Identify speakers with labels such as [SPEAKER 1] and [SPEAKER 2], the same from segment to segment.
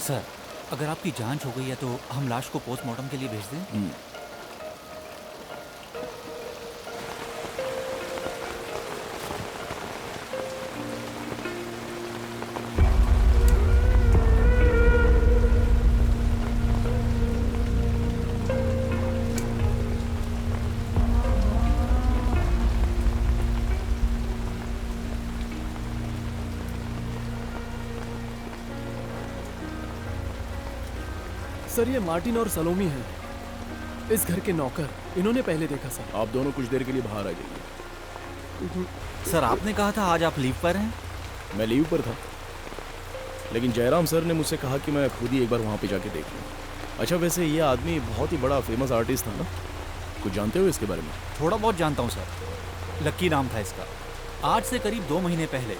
[SPEAKER 1] Sir, अगर आपकी जांच हो गई है तो हम लाश को पोस्टमार्टम के लिए भेज दें?
[SPEAKER 2] सर, ये मार्टिन और सलोमी हैं, इस घर के नौकर। इन्होंने पहले देखा सर।
[SPEAKER 3] आप दोनों कुछ देर के लिए बाहर आ जाइए।
[SPEAKER 1] सर, आपने कहा था आज आप लीव पर हैं?
[SPEAKER 3] मैं लीव पर था, लेकिन जयराम सर ने मुझसे कहा कि मैं खुद ही एक बार वहाँ पे जाके देख लूँ। अच्छा, वैसे ये आदमी बहुत ही बड़ा फेमस आर्टिस्ट था ना? कुछ जानते हो इसके बारे में?
[SPEAKER 1] थोड़ा बहुत जानता हूँ सर। लक्की नाम था इसका। आज से करीब 2 महीने पहले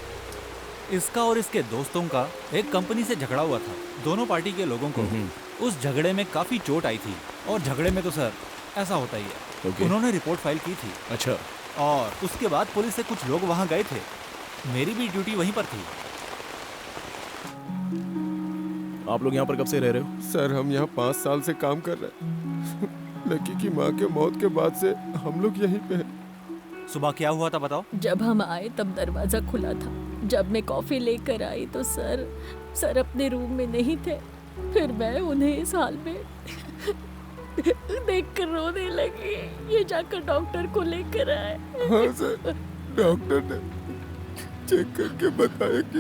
[SPEAKER 1] इसका और इसके दोस्तों का एक कंपनी से झगड़ा हुआ था। दोनों पार्टी के लोगों को उस झगड़े में काफ़ी चोट आई थी, और झगड़े में तो सर ऐसा होता ही है। उन्होंने रिपोर्ट फाइल की थी।
[SPEAKER 3] अच्छा।
[SPEAKER 1] और उसके बाद पुलिस से कुछ लोग वहाँ गए थे। मेरी भी ड्यूटी वहीं पर थी।
[SPEAKER 3] आप लोग यहाँ पर कब से रह रहे हो?
[SPEAKER 4] सर, हम यहाँ 5 साल से काम कर रहे हैं। लकी की माँ के मौत के बाद से हम लोग यहीं पे हैं।
[SPEAKER 1] सुबह क्या हुआ था बताओ?
[SPEAKER 5] जब हम आए तब दरवाजा खुला था। जब मैं कॉफी लेकर आई तो सर अपने रूम में नहीं थे। फिर मैं उन्हें इस हाल में देखकर रोने लगी। ये जाकर डॉक्टर को लेकर आए।
[SPEAKER 4] हाँ सर, डॉक्टर ने चेक करके बताया कि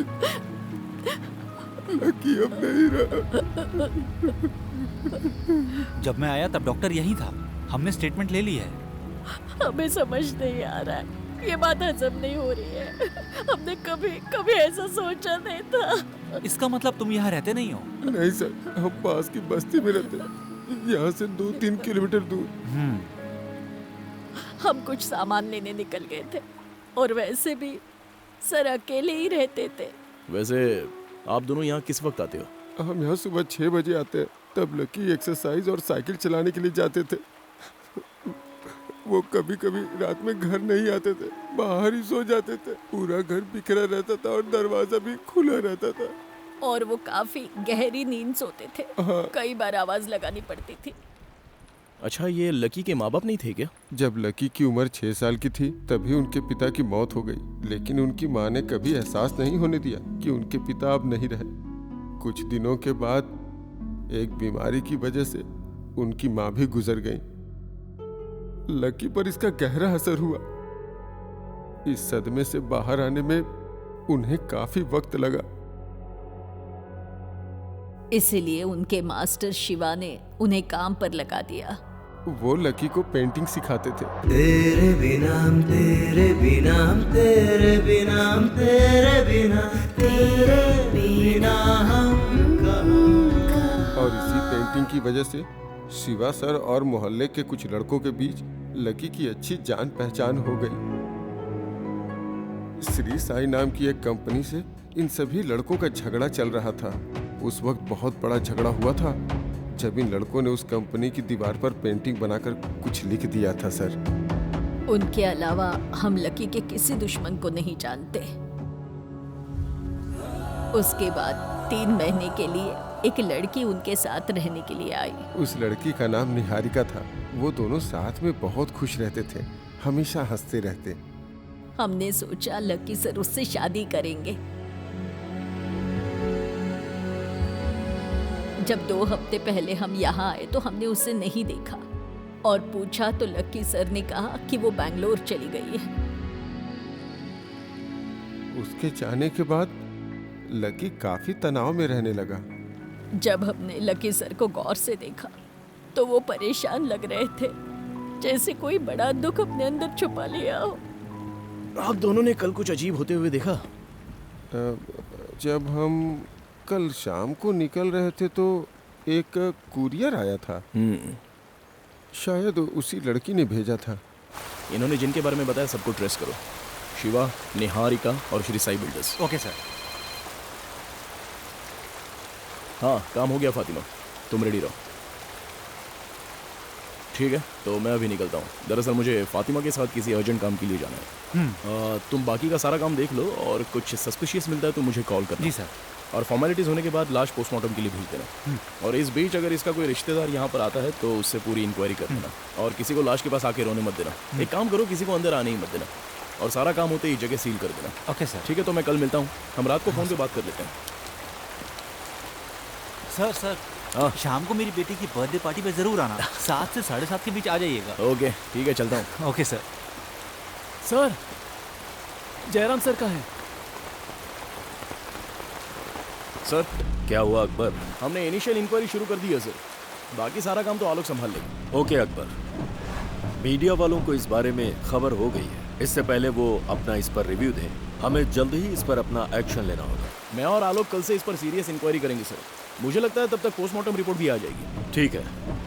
[SPEAKER 4] लकी अब नहीं रहा।
[SPEAKER 1] जब मैं आया तब डॉक्टर यहीं था। हमने स्टेटमेंट ले ली है।
[SPEAKER 5] हमें समझ नहीं आ रहा है। ये बात हजम नहीं हो रही है। हमने कभी ऐसा सोचा नहीं था।
[SPEAKER 1] इसका मतलब तुम यहाँ रहते नहीं हो?
[SPEAKER 4] नहीं सर, हम पास की बस्ती में रहते हैं, यहाँ से 2-3 किलोमीटर दूर।
[SPEAKER 5] हम कुछ सामान लेने निकल गए थे, और वैसे भी सर अकेले ही रहते थे।
[SPEAKER 3] वैसे आप दोनों यहाँ किस वक्त आते हो?
[SPEAKER 4] हम यहाँ सुबह 6 बजे आते हैं। तब लकी एक्सरसाइज और साइकिल चलाने के लिए जाते थे। वो कभी कभी रात में घर नहीं आते थे, बाहर ही सो जाते थे। पूरा घर बिखरा रहता था और दरवाजा भी खुला रहता था।
[SPEAKER 5] और वो काफी गहरी नींद सोते थे।
[SPEAKER 4] हाँ।
[SPEAKER 5] कई बार आवाज लगानी पड़ती थी।
[SPEAKER 3] अच्छा, ये लकी के माँ बाप नहीं थे क्या?
[SPEAKER 4] जब लकी की उम्र 6 साल की थी तभी उनके पिता की मौत हो गई, लेकिन उनकी माँ ने कभी एहसास नहीं होने दिया कि उनके पिता अब नहीं रहे। कुछ दिनों के बाद एक बीमारी की वजह से उनकी माँ भी गुजर गई। लकी पर इसका गहरा असर हुआ। इस सदमे से बाहर आने में उन्हें काफी वक्त लगा।
[SPEAKER 5] इसीलिए उनके मास्टर शिवा ने उन्हें काम पर लगा दिया।
[SPEAKER 4] वो लकी को पेंटिंग सिखाते थे।
[SPEAKER 6] तेरे बिना तेरे बिना तेरे बिना तेरे बिना तेरे बिना हम कहाँ।
[SPEAKER 4] और इसी पेंटिंग की वजह से शिवा सर और मोहल्ले के कुछ लड़कों के बीच लकी की अच्छी जान पहचान हो गई। श्री साई नाम की एक कंपनी से इन सभी लड़कों का झगड़ा चल रहा था। उस वक्त बहुत बड़ा झगड़ा हुआ था जब इन लड़कों ने उस कंपनी की दीवार पर पेंटिंग बनाकर कुछ लिख दिया था सर।
[SPEAKER 5] उनके अलावा हम लकी के किसी दुश्मन को नहीं जानते। उसके बाद 3 महीने के लिए एक लड़की उनके साथ रहने के लिए आई।
[SPEAKER 4] उस लड़की का नाम निहारिका था। वो दोनों साथ में बहुत खुश रहते थे, हमेशा हंसते रहते।
[SPEAKER 5] हमने सोचा लकी सर उससे शादी करेंगे। जब 2 हफ्ते पहले हम यहाँ आए तो हमने उसे नहीं देखा, और पूछा तो लकी सर ने कहा कि वो बैंगलोर चली गई है।
[SPEAKER 4] उसके जाने के बाद लकी काफी तनाव में रहने लगा।
[SPEAKER 5] जब हमने लकी सर को गौर से देखा तो वो परेशान लग रहे थे, जैसे कोई बड़ा दुख अपने अंदर छुपा लिया हो।
[SPEAKER 3] आप दोनों ने कल कुछ अजीब होते हुए देखा?
[SPEAKER 4] जब हम कल शाम को निकल रहे थे तो एक कुरियर आया था। शायद उसी लड़की ने भेजा था।
[SPEAKER 3] इन्होंने जिनके बारे में बताया सबको ट्रेस करो। शिवा, निहारिका और Shri Sai builders.
[SPEAKER 1] Okay sir.
[SPEAKER 3] हाँ, काम हो गया फातिमा, तुम रेडी रहो। ठीक है, तो मैं अभी निकलता हूँ। दरअसल मुझे फातिमा के साथ किसी अर्जेंट काम के लिए जाना है। तुम बाकी का सारा काम देख लो और कुछ सस्पिशियस मिलता है तो मुझे कॉल करना।
[SPEAKER 1] जी सर।
[SPEAKER 3] और फॉर्मेलिटीज़ होने के बाद लाश पोस्टमार्टम के लिए भेज देना। और इस बीच अगर इसका कोई रिश्तेदार यहाँ पर आता है तो उससे पूरी इंक्वायरी कर देना, और किसी को लाश के पास आके रोने मत देना। एक काम करो, किसी को अंदर आने ही मत देना, और सारा काम होते ही जगह सील कर देना।
[SPEAKER 1] Okay sir.
[SPEAKER 3] ठीक है, तो मैं कल मिलता हूँ, हम रात को फ़ोन पे बात कर लेते हैं।
[SPEAKER 1] सर
[SPEAKER 3] हाँ।
[SPEAKER 1] शाम को मेरी बेटी की बर्थडे पार्टी पे जरूर आना, 7 से 7:30 के बीच आ जाइएगा।
[SPEAKER 3] ओके ठीक है, चलता हूँ।
[SPEAKER 1] Okay sir.
[SPEAKER 2] Sir, Jairam sir का है।
[SPEAKER 3] सर,
[SPEAKER 7] क्या हुआ अकबर?
[SPEAKER 3] हमने इनिशियल इंक्वायरी शुरू कर दी है सर, बाकी सारा काम तो आलोक संभाल लेगा।
[SPEAKER 7] ओके अकबर, मीडिया वालों को इस बारे में खबर हो गई है। इससे पहले वो अपना इस पर रिव्यू दें, हमें जल्द ही इस पर अपना एक्शन लेना होगा।
[SPEAKER 3] मैं और आलोक कल से इस पर सीरियस इंक्वायरी करेंगे सर। मुझे लगता है तब तक पोस्टमार्टम रिपोर्ट भी आ जाएगी।
[SPEAKER 7] ठीक है,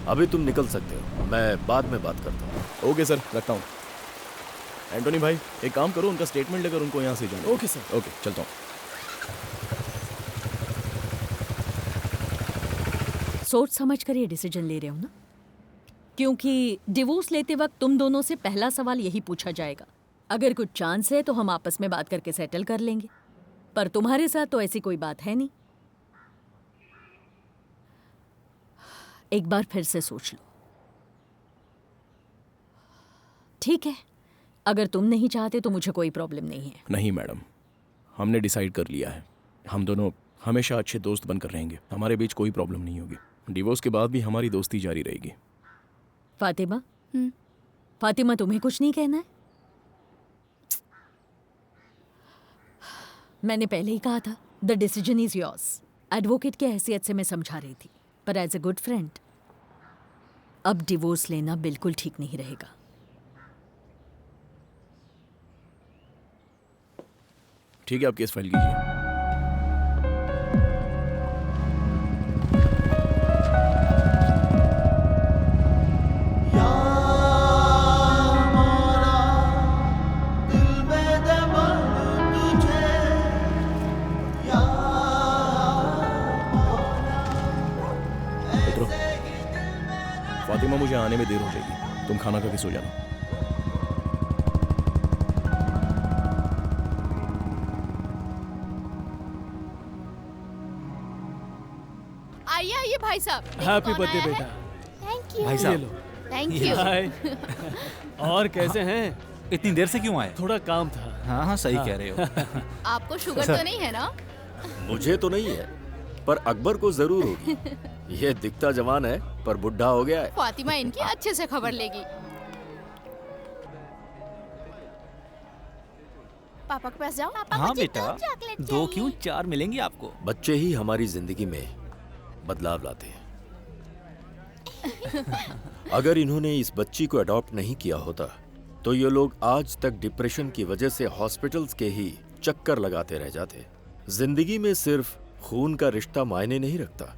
[SPEAKER 7] अभी तुम निकल सकते हो, मैं बाद में बात करता हूँ।
[SPEAKER 3] ओके सर, रखता हूँ। एंटोनी भाई, एक काम करो, उनका स्टेटमेंट लेकर उनको यहाँ से जाओ।
[SPEAKER 2] Okay sir.
[SPEAKER 3] ओके, चलता हूँ।
[SPEAKER 5] सोच समझ कर ये डिसीजन ले रहे हो ना, क्योंकि डिवोर्स लेते वक्त तुम दोनों से पहला सवाल यही पूछा जाएगा। अगर कुछ चांस है तो हम आपस में बात करके सेटल कर लेंगे, पर तुम्हारे साथ तो ऐसी कोई बात है नहीं। एक बार फिर से सोच लो। ठीक है, अगर तुम नहीं चाहते तो मुझे कोई प्रॉब्लम नहीं है।
[SPEAKER 3] नहीं मैडम, हमने डिसाइड कर लिया है, हम दोनों हमेशा अच्छे दोस्त बनकर रहेंगे। हमारे बीच कोई प्रॉब्लम नहीं होगी। डिवोर्स के बाद भी हमारी दोस्ती जारी रहेगी।
[SPEAKER 5] फातिमा, फातिमा तुम्हें कुछ नहीं कहना है? मैंने पहले ही कहा था, the decision is yours. Advocate की हैसियत से मैं समझा रही थी, पर एज ए गुड फ्रेंड अब डिवोर्स लेना बिल्कुल ठीक नहीं रहेगा।
[SPEAKER 3] ठीक है, आप केस फाइल कीजिए। फातिमा, मुझे आने में देर हो जाएगी, तुम खाना खा के सो जाना।
[SPEAKER 8] आइए आइए भाई साहब।
[SPEAKER 2] हैप्पी
[SPEAKER 8] कौन
[SPEAKER 2] बर्थडे
[SPEAKER 8] आया है?
[SPEAKER 2] बेटा।
[SPEAKER 8] Thank you.
[SPEAKER 1] भाई
[SPEAKER 2] ये
[SPEAKER 1] साहब,
[SPEAKER 2] लो।
[SPEAKER 8] Thank you.
[SPEAKER 2] हाय। और कैसे हैं?
[SPEAKER 1] इतनी देर से क्यों आए?
[SPEAKER 2] थोड़ा काम था।
[SPEAKER 1] हाँ हाँ, सही कह रहे हो।
[SPEAKER 8] आपको शुगर तो नहीं है ना?
[SPEAKER 7] मुझे तो नहीं है, पर अकबर को जरूर होगी। ये दिखता जवान है पर बुढ़ा हो गया है।
[SPEAKER 8] फातिमा इनकी अच्छे से खबर लेगी। पापा के पास जाओ। पापा
[SPEAKER 1] हाँ
[SPEAKER 8] मुझे
[SPEAKER 1] बेटा,
[SPEAKER 8] 2 चॉकलेट
[SPEAKER 1] 2
[SPEAKER 8] चाहिए।
[SPEAKER 1] क्यों 4 मिलेंगे आपको।
[SPEAKER 7] बच्चे ही हमारी जिंदगी में बदलाव लाते हैं। अगर इन्होंने इस बच्ची को अडॉप्ट नहीं किया होता तो ये लोग आज तक डिप्रेशन की वजह से हॉस्पिटल्स के ही चक्कर लगाते रह जाते। जिंदगी में सिर्फ खून का रिश्ता मायने नहीं रखता।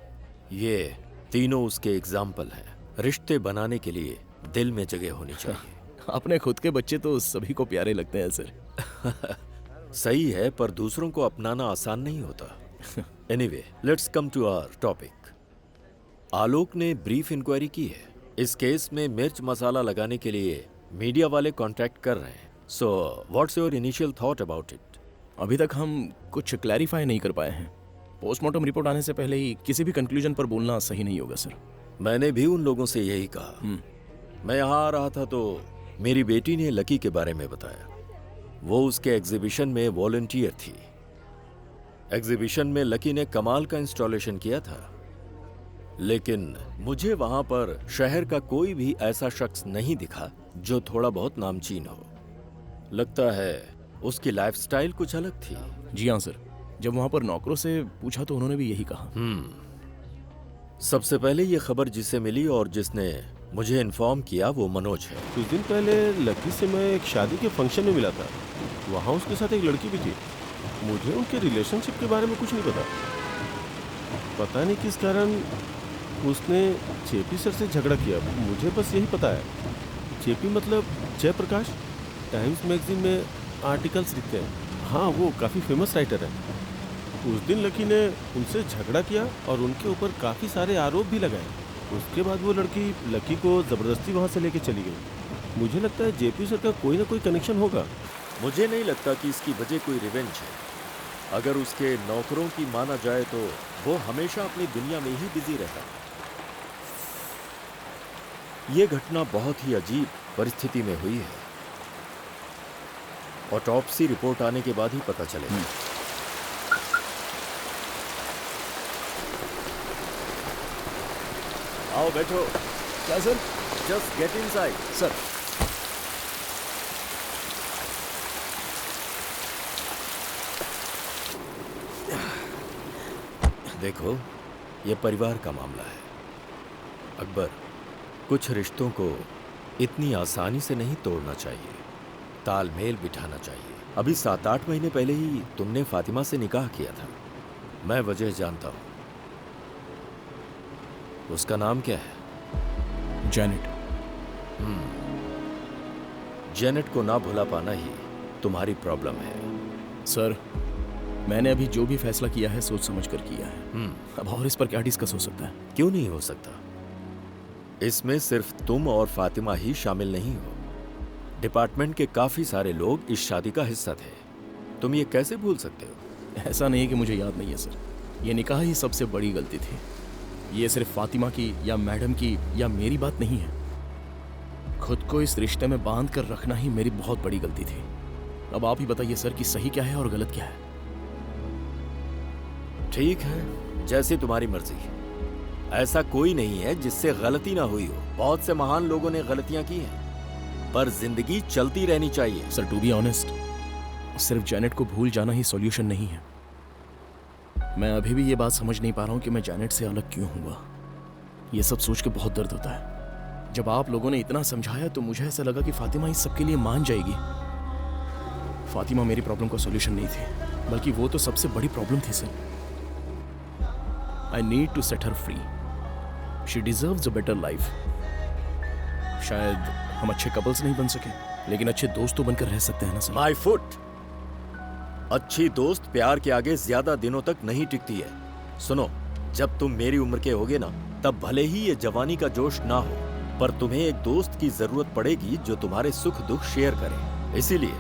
[SPEAKER 7] ये तीनों उसके एग्जाम्पल हैं। रिश्ते बनाने के लिए दिल में जगह होनी चाहिए।
[SPEAKER 3] अपने खुद के बच्चे तो सभी को प्यारे लगते हैं सर।
[SPEAKER 7] सही है, पर दूसरों को अपनाना आसान नहीं होता। Anyway, let's come to our topic. Alok ने ब्रीफ इंक्वायरी की है। इस केस में मिर्च मसाला लगाने के लिए मीडिया वाले कांटेक्ट कर रहे हैं। So what's your initial thought about it?
[SPEAKER 3] अभी तक हम कुछ क्लैरिफाई नहीं कर पाए हैं। पोस्टमार्टम रिपोर्ट आने से पहले ही किसी भी कंक्लूजन पर बोलना सही नहीं होगा सर।
[SPEAKER 7] मैंने भी उन लोगों से यही कहा। मैं यहाँ आ रहा था तो मेरी बेटी ने लकी के बारे में बताया। वो उसके एग्जीबिशन में वॉलंटियर थी। एग्जीबिशन में लकी ने कमाल का इंस्टॉलेशन किया था, लेकिन मुझे वहां पर शहर का कोई भी ऐसा शख्स नहीं दिखा जो थोड़ा बहुत नामचीन हो। लगता है उसकी लाइफस्टाइल कुछ अलग थी।
[SPEAKER 3] जी हाँ सर, जब वहाँ पर नौकरों से पूछा तो उन्होंने भी यही कहा।
[SPEAKER 7] सबसे पहले ये खबर जिसे मिली और जिसने मुझे इन्फॉर्म किया वो मनोज है।
[SPEAKER 4] कुछ दिन पहले लकी से मैं एक शादी के फंक्शन में मिला था। वहाँ उसके साथ एक लड़की भी थी। मुझे उनके रिलेशनशिप के बारे में कुछ नहीं पता नहीं किस कारण उसने जेपी सर से झगड़ा किया। मुझे बस यही पता है, जेपी मतलब जयप्रकाश, टाइम्स मैगजीन में आर्टिकल्स लिखते हैं। हाँ, वो काफ़ी फेमस राइटर है। उस दिन लकी ने उनसे झगड़ा किया और उनके ऊपर काफ़ी सारे आरोप भी लगाए। उसके बाद वो लड़की लकी को ज़बरदस्ती वहाँ से लेके चली गई। मुझे लगता है जेपी सर का कोई ना कोई कनेक्शन होगा।
[SPEAKER 7] मुझे नहीं लगता कि इसकी वजह कोई रिवेंज है। अगर उसके नौकरों की माना जाए तो वो हमेशा अपनी दुनिया में ही बिजी रहता है। ये घटना बहुत ही अजीब परिस्थिति में हुई है। ऑटोप्सी रिपोर्ट आने के बाद ही पता चलेगा। आओ बैठो।
[SPEAKER 3] क्या sir?
[SPEAKER 7] Just get inside.
[SPEAKER 3] Sir
[SPEAKER 7] देखो, ये परिवार का मामला है अकबर। कुछ रिश्तों को इतनी आसानी से नहीं तोड़ना चाहिए, तालमेल बिठाना चाहिए। अभी 7-8 महीने पहले ही तुमने फातिमा से निकाह किया था। मैं वजह जानता हूं। उसका नाम क्या है?
[SPEAKER 3] जैनेट।
[SPEAKER 7] जेनेट को ना भुला पाना ही तुम्हारी प्रॉब्लम है।
[SPEAKER 3] सर मैंने अभी जो भी फैसला किया है सोच समझ कर किया है। अब और इस पर क्या डिस्कस हो सकता है?
[SPEAKER 7] क्यों नहीं हो सकता? इसमें सिर्फ तुम और फातिमा ही शामिल नहीं हो। डिपार्टमेंट के काफी सारे लोग इस शादी का हिस्सा थे। तुम ये कैसे भूल सकते हो?
[SPEAKER 3] ऐसा नहीं है कि मुझे याद नहीं है सर। ये निकाह ही सबसे बड़ी गलती थी। ये सिर्फ फातिमा की या मैडम की या मेरी बात नहीं है। खुद को इस रिश्ते में बांध कर रखना ही मेरी बहुत बड़ी गलती थी। अब आप ही बताइए सर कि सही क्या है और गलत क्या है।
[SPEAKER 7] ठीक है, जैसी तुम्हारी मर्जी। ऐसा कोई नहीं है जिससे गलती ना हुई हो। बहुत से महान लोगों ने गलतियां की हैं, पर जिंदगी चलती रहनी चाहिए।
[SPEAKER 3] सर टू बी ऑनेस्ट, सिर्फ जैनेट को भूल जाना ही सॉल्यूशन नहीं है। मैं अभी भी ये बात समझ नहीं पा रहा हूँ कि मैं जैनेट से अलग क्यों हुआ। ये सब सोच के बहुत दर्द होता है। जब आप लोगों ने इतना समझाया तो मुझे ऐसा लगा कि फातिमा इस सब के लिए मान जाएगी। फातिमा मेरी प्रॉब्लम का सॉल्यूशन नहीं थी, बल्कि वो तो सबसे बड़ी प्रॉब्लम थी sir. I need to set her free. She deserves a better life. शायद हम अच्छे कपल्स नहीं बन सके, लेकिन अच्छे दोस्त तो बनकर रह सकते हैं ना सर।
[SPEAKER 7] My foot. अच्छी दोस्त प्यार के आगे ज्यादा दिनों तक नहीं टिकती है। सुनो, जब तुम मेरी उम्र के होगे ना, तब भले ही ये जवानी का जोश ना हो, पर तुम्हें एक दोस्त की जरूरत पड़ेगी जो तुम्हारे सुख दुख शेयर करे। इसीलिए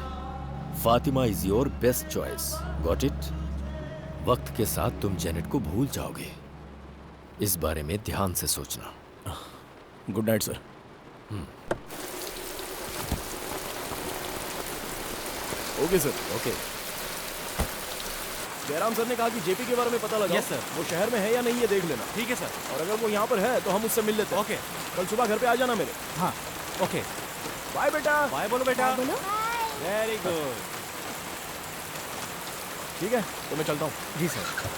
[SPEAKER 7] Fatima is your best choice. Got it? वक्त के साथ तुम जेनेट को भूल जाओगे। इस बारे में ध्यान से सोचना।
[SPEAKER 3] Good night sir. Okay sir.
[SPEAKER 7] Okay.
[SPEAKER 3] Jairam sir ने कहा कि जेपी के बारे में पता लगा।
[SPEAKER 1] Yes sir.
[SPEAKER 3] वो शहर में है या नहीं ये देख लेना।
[SPEAKER 1] ठीक है सर।
[SPEAKER 3] और अगर वो यहाँ पर है तो हम उससे मिल लेते हैं।
[SPEAKER 1] ओके।
[SPEAKER 3] कल सुबह घर पे आ जाना मेरे।
[SPEAKER 1] हाँ ओके।
[SPEAKER 3] बाय बेटा।
[SPEAKER 1] बाय बोलो बेटा।
[SPEAKER 5] बोलो।
[SPEAKER 1] Very good.
[SPEAKER 3] ठीक है तो मैं चलता हूँ।
[SPEAKER 1] जी सर।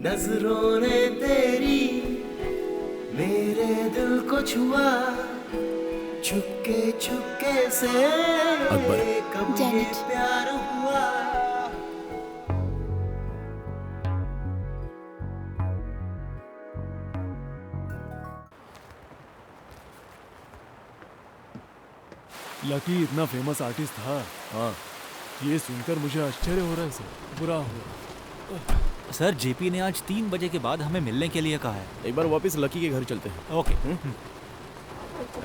[SPEAKER 6] नजरों ने तेरी मेरे दिल को छुआ, चुपके चुपके से
[SPEAKER 3] अकबर।
[SPEAKER 6] कब ये
[SPEAKER 8] जेनेट।
[SPEAKER 6] प्यार हुआ।
[SPEAKER 2] लकी इतना फेमस आर्टिस्ट था।
[SPEAKER 3] हाँ
[SPEAKER 2] ये सुनकर मुझे आश्चर्य हो रहा है सर। बुरा हुआ।
[SPEAKER 1] सर जेपी ने आज 3 बजे के बाद हमें मिलने के लिए कहा है।
[SPEAKER 3] एक बार वापस लकी के घर चलते हैं।
[SPEAKER 1] ओके।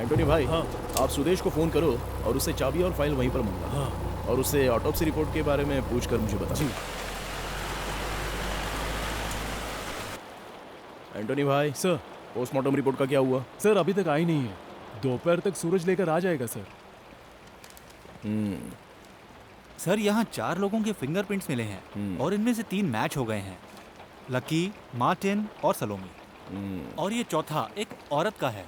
[SPEAKER 3] एंटोनी भाई,
[SPEAKER 2] हाँ।
[SPEAKER 3] आप सुदेश को फोन करो और उससे चाबी और फाइल वहीं पर मंगवा।
[SPEAKER 2] हाँ।
[SPEAKER 3] और उससे ऑटोप्सी रिपोर्ट के बारे में पूछ कर मुझे बता।
[SPEAKER 2] जी।
[SPEAKER 3] एंटोनी भाई
[SPEAKER 2] सर।
[SPEAKER 3] पोस्टमार्टम रिपोर्ट का क्या हुआ?
[SPEAKER 2] सर अभी तक आई नहीं है। दोपहर तक सूरज लेकर आ जाएगा सर।
[SPEAKER 1] सर यहाँ 4 लोगों के फिंगरप्रिंट्स मिले हैं और इनमें से 3 मैच हो गए हैं। लकी, मार्टिन और सलोमी। और ये चौथा एक औरत का है।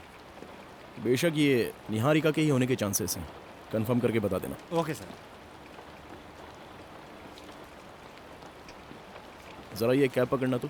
[SPEAKER 3] बेशक ये निहारिका के ही होने के चांसेस हैं। कंफर्म करके बता देना।
[SPEAKER 1] Okay sir.
[SPEAKER 3] जरा ये कैब पकड़ना तो।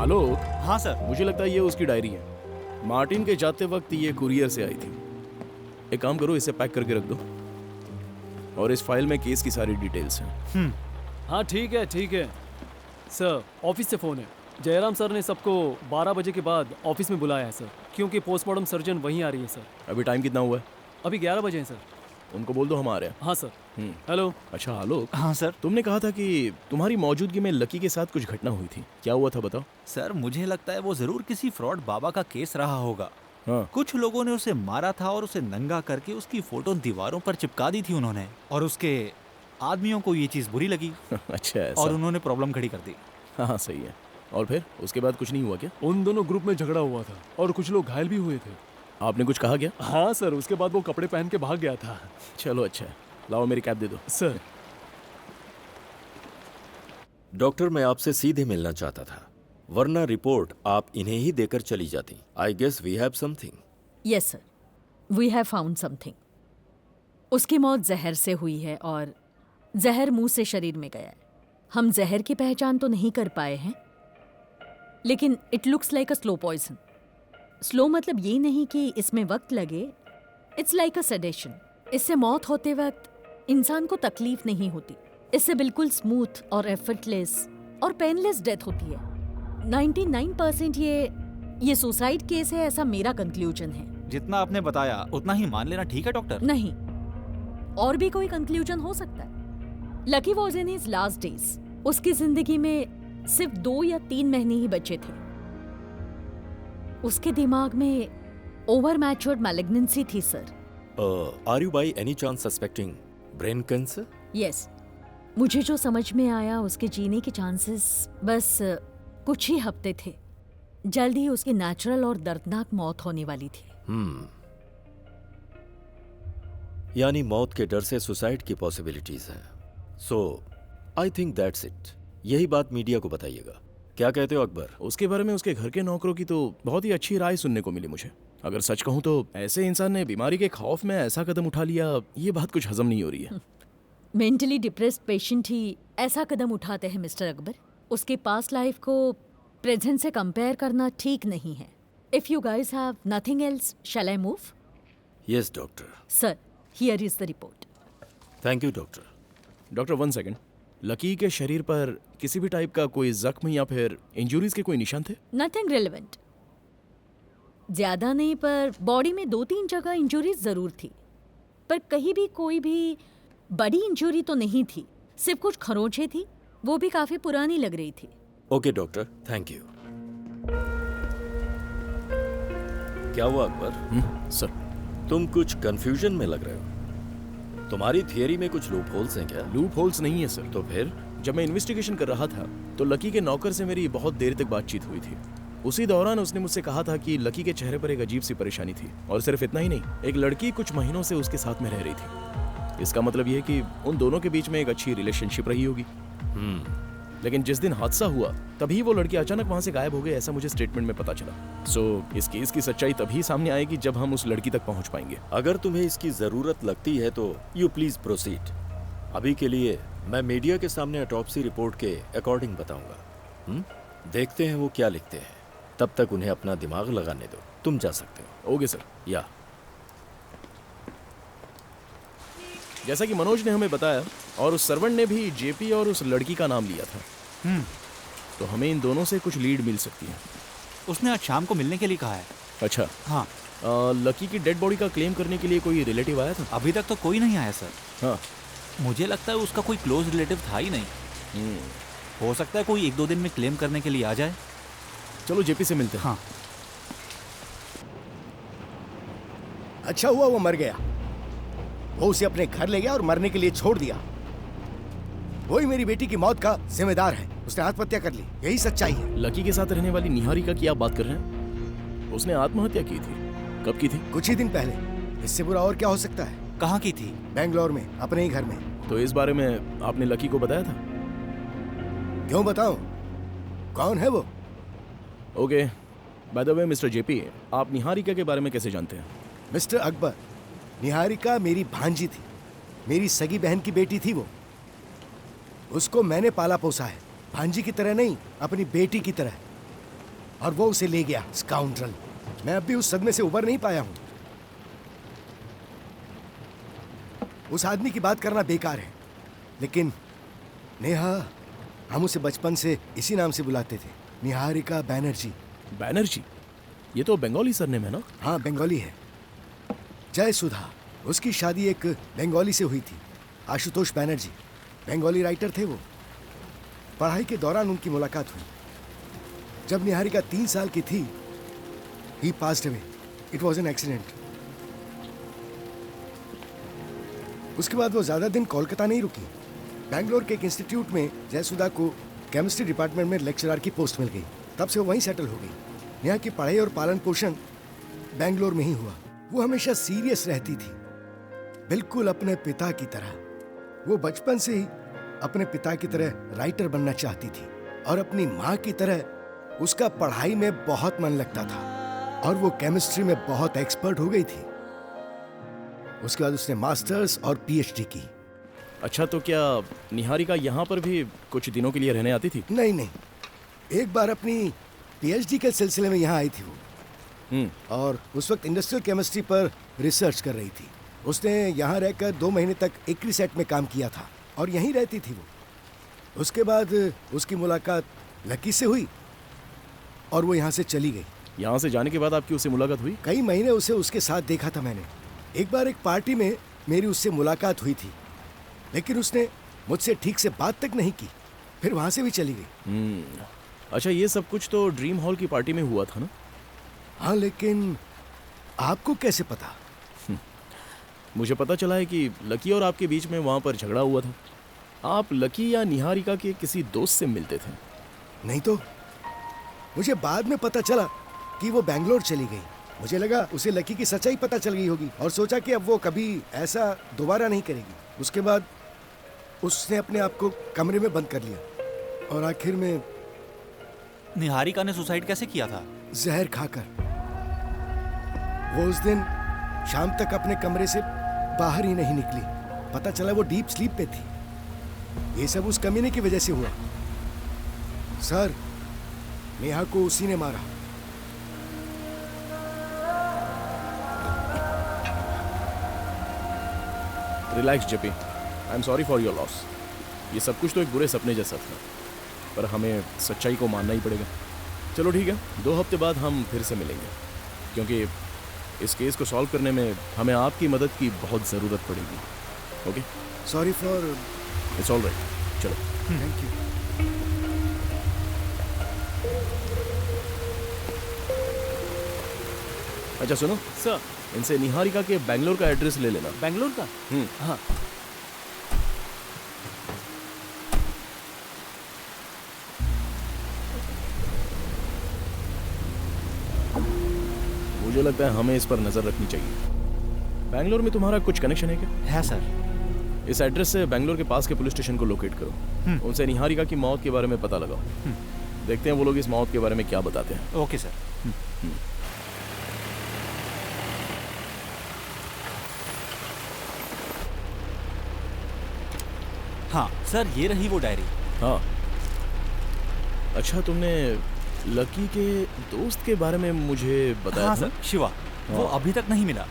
[SPEAKER 3] आलोक,
[SPEAKER 1] हाँ सर।
[SPEAKER 3] मुझे लगता है ये उसकी डायरी है। मार्टिन के जाते वक्त ये कुरियर से आई थी। एक काम करो, इसे पैक करके रख दो और इस फाइल में केस की सारी डिटेल्स हैं।
[SPEAKER 2] हाँ ठीक है सर। ऑफिस से फ़ोन है। जयराम सर ने सबको 12 बजे के बाद ऑफिस में बुलाया है सर, क्योंकि पोस्टमार्टम सर्जन वहीं आ रही है सर।
[SPEAKER 3] अभी टाइम कितना हुआ है?
[SPEAKER 2] अभी 11 बजे हैं सर।
[SPEAKER 3] उनको बोल दो हम आ रहे हैं।
[SPEAKER 2] हाँ सर। हेलो।
[SPEAKER 3] अच्छा आलोक,
[SPEAKER 1] हाँ सर।
[SPEAKER 3] तुमने कहा था कि तुम्हारी मौजूदगी में लकी के साथ कुछ घटना हुई थी, क्या हुआ था बताओ?
[SPEAKER 1] सर मुझे लगता है वो जरूर किसी फ्रॉड बाबा का केस रहा होगा।
[SPEAKER 3] हाँ।
[SPEAKER 1] कुछ लोगों ने उसे मारा था और उसे नंगा करके उसकी फोटो दीवारों पर चिपका दी थी उन्होंने, और उसके आदमियों को ये चीज बुरी लगी
[SPEAKER 3] अच्छा ऐसा।
[SPEAKER 1] और उन्होंने प्रॉब्लम खड़ी कर दी।
[SPEAKER 3] हाँ सही है। और फिर उसके बाद कुछ नहीं हुआ क्या?
[SPEAKER 2] उन दोनों ग्रुप में झगड़ा हुआ था और कुछ लोग घायल भी हुए थे।
[SPEAKER 3] आपने कुछ कहा क्या?
[SPEAKER 2] हाँ सर, उसके बाद वो कपड़े पहन के भाग गया था।
[SPEAKER 3] चलो अच्छा है, लाओ मेरी कैब दे दो।
[SPEAKER 2] सर।
[SPEAKER 7] डॉक्टर, मैं आपसे सीधे मिलना चाहता था, वरना रिपोर्ट आप इन्हें ही देकर चली जाती। I guess we have something.
[SPEAKER 5] Yes sir, we have found something. उसकी मौत जहर से हुई है और जहर मुंह से शरीर में गया है। हम जहर की पहचान तो नहीं कर पाए हैं, लेकिन it looks like a slow poison. Slow मतलब ये नहीं कि इसमें वक्त लगे, इट्स लाइक अ सेडेशन। इससे मौत होते वक्त इंसान को तकलीफ नहीं होती। इससे बिल्कुल स्मूथ और एफर्टलेस और पेनलेस डेथ होती है। 99% ये सुसाइड केस है, ऐसा मेरा कंक्लूजन है।
[SPEAKER 1] जितना आपने बताया उतना ही मान लेना ठीक है डॉक्टर?
[SPEAKER 5] नहीं, और भी कोई कंक्लूजन हो सकता है। Lucky was in his last days. उसकी जिंदगी में सिर्फ 2 या 3 महीने ही बचे थे। उसके दिमाग में ओवर मैच्योर्ड मैलिग्नेंसी थी sir.
[SPEAKER 7] Are you by any chance suspecting brain cancer?
[SPEAKER 5] Yes, मुझे जो समझ में आया उसके जीने के चांसेस बस कुछ ही हफ्ते थे। जल्द ही उसकी नेचुरल और दर्दनाक मौत होने वाली थी।
[SPEAKER 7] यानी मौत के डर से सुसाइड की पॉसिबिलिटीज हैं। सो आई थिंक दैट्स इट। यही बात मीडिया को बताइएगा। क्या कहते हो अकबर?
[SPEAKER 3] उसके बारे में उसके घर के नौकरों की तो बहुत ही अच्छी राय सुनने को मिली मुझे। अगर सच कहूं तो ऐसे इंसान ने बीमारी के खौफ में ऐसा कदम उठा लिया, ये बात कुछ हजम नहीं हो रही है।
[SPEAKER 5] मेंटली डिप्रेस्ड पेशेंट ही ऐसा कदम उठाते हैं मिस्टर अकबर। उसकी पास्ट लाइफ को प्रेजेंट से कंपेयर करना ठीक नहीं है। If you guys have nothing else, shall I move?
[SPEAKER 7] Yes doctor.
[SPEAKER 5] Sir, here is the report.
[SPEAKER 7] Thank you doctor.
[SPEAKER 3] Doctor 1 second, Lucky के शरीर पर किसी भी टाइप का कोई जख्म या फिर इंजुरीज के कोई निशान थे?
[SPEAKER 5] Nothing relevant. ज्यादा नहीं, पर बॉडी में 2-3 जगह इंजुरीज जरूर थी, पर कहीं भी कोई भी बड़ी इंजुरी तो नहीं थी। सिर्फ कुछ खरोंचें थी, वो भी काफी पुरानी लग रही थी।
[SPEAKER 7] Okay doctor, thank you. क्या हुआ अकबर?
[SPEAKER 3] सर,
[SPEAKER 7] तुम कुछ कंफ्यूजन में लग रहे हो। तुम्हारी थियरी में कुछ लूप होल्स हैं क्या?
[SPEAKER 3] लूप होल्स नहीं है सर।
[SPEAKER 7] तो फिर?
[SPEAKER 3] जब मैं इन्वेस्टिगेशन कर रहा था तो लकी के नौकर से मेरी बहुत देर तक बातचीत हुई थी। उसी दौरान उसने मुझसे कहा था कि लकी के चेहरे पर एक अजीब सी परेशानी थी, और सिर्फ इतना ही नहीं, एक लड़की कुछ महीनों से उसके साथ में रह रही थी। इसका मतलब यह है कि उन दोनों के बीच में एक अच्छी रिलेशनशिप रही होगी। लेकिन जिस दिन हादसा हुआ तभी वो लड़की अचानक वहां से गायब हो गई, ऐसा मुझे स्टेटमेंट में पता चला। सो इस केस की सच्चाई तभी सामने आएगी जब हम उस लड़की तक पहुंच पाएंगे।
[SPEAKER 7] अगर तुम्हें इसकी जरूरत लगती है तो यू प्लीज प्रोसीड। अभी के लिए मैं मीडिया के सामने ऑटोप्सी रिपोर्ट के अकॉर्डिंग बताऊंगा। देखते हैं वो क्या लिखते हैं। तब तक उन्हें अपना दिमाग लगाने दो। तुम जा सकते हो।
[SPEAKER 3] Okay sir.
[SPEAKER 7] या
[SPEAKER 3] जैसा कि मनोज ने हमें बताया और उस सर्वेंट ने भी जेपी और उस लड़की का नाम लिया था, तो हमें इन दोनों से कुछ लीड मिल सकती है।
[SPEAKER 1] उसने आज शाम को मिलने के लिए कहा है।
[SPEAKER 3] अच्छा।
[SPEAKER 1] हाँ।
[SPEAKER 3] लकी की डेड बॉडी का क्लेम करने के लिए कोई रिलेटिव आया था?
[SPEAKER 1] अभी तक तो कोई नहीं आया सर।
[SPEAKER 3] हाँ।
[SPEAKER 1] मुझे लगता है उसका कोई क्लोज रिलेटिव था ही नहीं। हो सकता है कोई 1-2 दिन में क्लेम करने के लिए आ जाए।
[SPEAKER 3] चलो जेपी से मिलते हैं।
[SPEAKER 1] हाँ।
[SPEAKER 9] अच्छा हुआ वो मर गया। वो उसे अपने घर ले गया और मरने के लिए छोड़ दिया। वही मेरी बेटी की मौत का जिम्मेदार है। उसने आत्महत्या कर ली, यही सच्चाई है।
[SPEAKER 3] लकी के साथ रहने वाली निहारिका की आप बात कर रहे हैं? उसने आत्महत्या की थी। कब की थी?
[SPEAKER 9] कुछ ही दिन पहले। इससे बुरा और क्या हो सकता है?
[SPEAKER 1] कहाँ की थी?
[SPEAKER 9] बेंगलोर में, अपने ही घर में।
[SPEAKER 3] तो इस बारे में आपने लकी को बताया था?
[SPEAKER 9] क्यों बताऊं? कौन है वो?
[SPEAKER 3] Okay, by the way mister JP, आप निहारिका के बारे में कैसे जानते हैं?
[SPEAKER 9] मिस्टर अकबर, निहारिका मेरी भांजी थी। मेरी सगी बहन की बेटी थी वो। उसको मैंने पाला पोसा है, भांजी की तरह नहीं, अपनी बेटी की तरह। और वो उसे ले गया, स्काउंड्रल। मैं अब भी उस सदमे से उबर नहीं पाया हूं। उस आदमी की बात करना बेकार है, लेकिन नेहा, हम उसे बचपन से इसी नाम से बुलाते थे, निहारिका बैनर्जी।
[SPEAKER 3] बैनर्जी? ये तो बंगाली सरनेम है ना?
[SPEAKER 9] हाँ, बंगाली है। जय सुधा, उसकी शादी एक बंगाली से हुई थी, आशुतोष बैनर्जी। बंगाली राइटर थे वो। पढ़ाई के दौरान उनकी मुलाकात हुई। जब निहारिका 3 साल की थी, he passed away. It was an accident. उसके बाद वो ज्यादा दिन कोलकाता नहीं रुकी। बैंगलोर के एक इंस्टीट्यूट में जयसुधा को केमिस्ट्री डिपार्टमेंट में लेक्चरर की पोस्ट मिल गई। तब से वो वहीं सेटल हो गई। यहाँ की पढ़ाई और पालन पोषण बैंगलोर में ही हुआ। वो हमेशा सीरियस रहती थी, बिल्कुल अपने पिता की तरह। वो बचपन से ही अपने पिता की तरह राइटर बनना चाहती थी और अपनी माँ की तरह उसका पढ़ाई में बहुत मन लगता था और वो केमिस्ट्री में बहुत एक्सपर्ट हो गई थी। उसके बाद उसने मास्टर्स और पीएचडी की।
[SPEAKER 3] अच्छा, तो क्या निहारिका यहाँ पर भी कुछ दिनों के लिए रहने आती थी?
[SPEAKER 9] नहीं नहीं, एक बार अपनी पीएचडी के सिलसिले में यहाँ आई थी वो। और उस वक्त इंडस्ट्रियल केमिस्ट्री पर रिसर्च कर रही थी। उसने यहाँ रहकर 2 महीने तक एक्रीसेट में काम किया था और यहीं रहती थी वो। उसके बाद उसकी मुलाकात लकी से हुई और वो यहाँ से चली गई।
[SPEAKER 3] यहाँ से जाने के बाद आपकी उससे मुलाकात हुई?
[SPEAKER 9] कई महीने उसे उसके साथ देखा था मैंने। एक बार एक पार्टी में मेरी उससे मुलाकात हुई थी, लेकिन उसने मुझसे ठीक से बात तक नहीं की, फिर वहाँ से भी चली गई।
[SPEAKER 3] अच्छा, ये सब कुछ तो ड्रीम हॉल की पार्टी में हुआ था ना?
[SPEAKER 9] हाँ, लेकिन आपको कैसे पता?
[SPEAKER 3] मुझे पता चला है कि लकी और आपके बीच में वहाँ पर झगड़ा हुआ था। आप लकी या निहारिका के किसी दोस्त से मिलते थे?
[SPEAKER 9] नहीं तो। मुझे बाद में पता चला कि वो बैंगलोर चली गई। मुझे लगा उसे लकी की सच्चाई पता चल गई होगी और सोचा कि अब वो कभी ऐसा दोबारा नहीं करेगी। उसके बाद उसने अपने आप को कमरे में बंद कर लिया और आखिर में
[SPEAKER 1] निहारिका ने सुसाइड कैसे किया था?
[SPEAKER 9] जहर खाकर। वो उस दिन शाम तक अपने कमरे से बाहर ही नहीं निकली। पता चला वो डीप स्लीप पे थी। ये सब उस कमीने की वजह से हुआ। सर, नेहा को उसी ने मारा।
[SPEAKER 3] Relax JP, I am sorry for your loss. ये सब कुछ तो एक बुरे सपने जैसा था, पर हमें सच्चाई को मानना ही पड़ेगा। चलो ठीक है, 2 हफ्ते बाद हम फिर से मिलेंगे, क्योंकि इस केस को सॉल्व करने में हमें आपकी मदद की बहुत ज़रूरत पड़ेगी। Okay?
[SPEAKER 9] Sorry for.
[SPEAKER 3] It's all right. चलो,
[SPEAKER 9] थैंक यू।
[SPEAKER 3] अच्छा सुनो
[SPEAKER 2] सर।
[SPEAKER 3] इनसे निहारिका के बैंगलोर का एड्रेस ले लेना।
[SPEAKER 2] बैंगलोर का? हाँ।
[SPEAKER 3] मुझे लगता है हमें इस पर नजर रखनी चाहिए। बैंगलोर में तुम्हारा कुछ कनेक्शन है क्या?
[SPEAKER 1] है सर।
[SPEAKER 3] इस एड्रेस से बैंगलोर के पास के पुलिस स्टेशन को लोकेट करो। उनसे निहारिका की मौत के बारे में पता लगाओ। देखते हैं वो लोग इस मौत के बारे में क्या बताते हैं।
[SPEAKER 1] Okay sir. हाँ सर, ये रही वो डायरी।
[SPEAKER 3] हाँ, अच्छा, तुमने लकी के दोस्त के बारे में मुझे बताया
[SPEAKER 1] हाँ
[SPEAKER 3] था?
[SPEAKER 1] सर, शिवा। वो अभी तक नहीं मिला,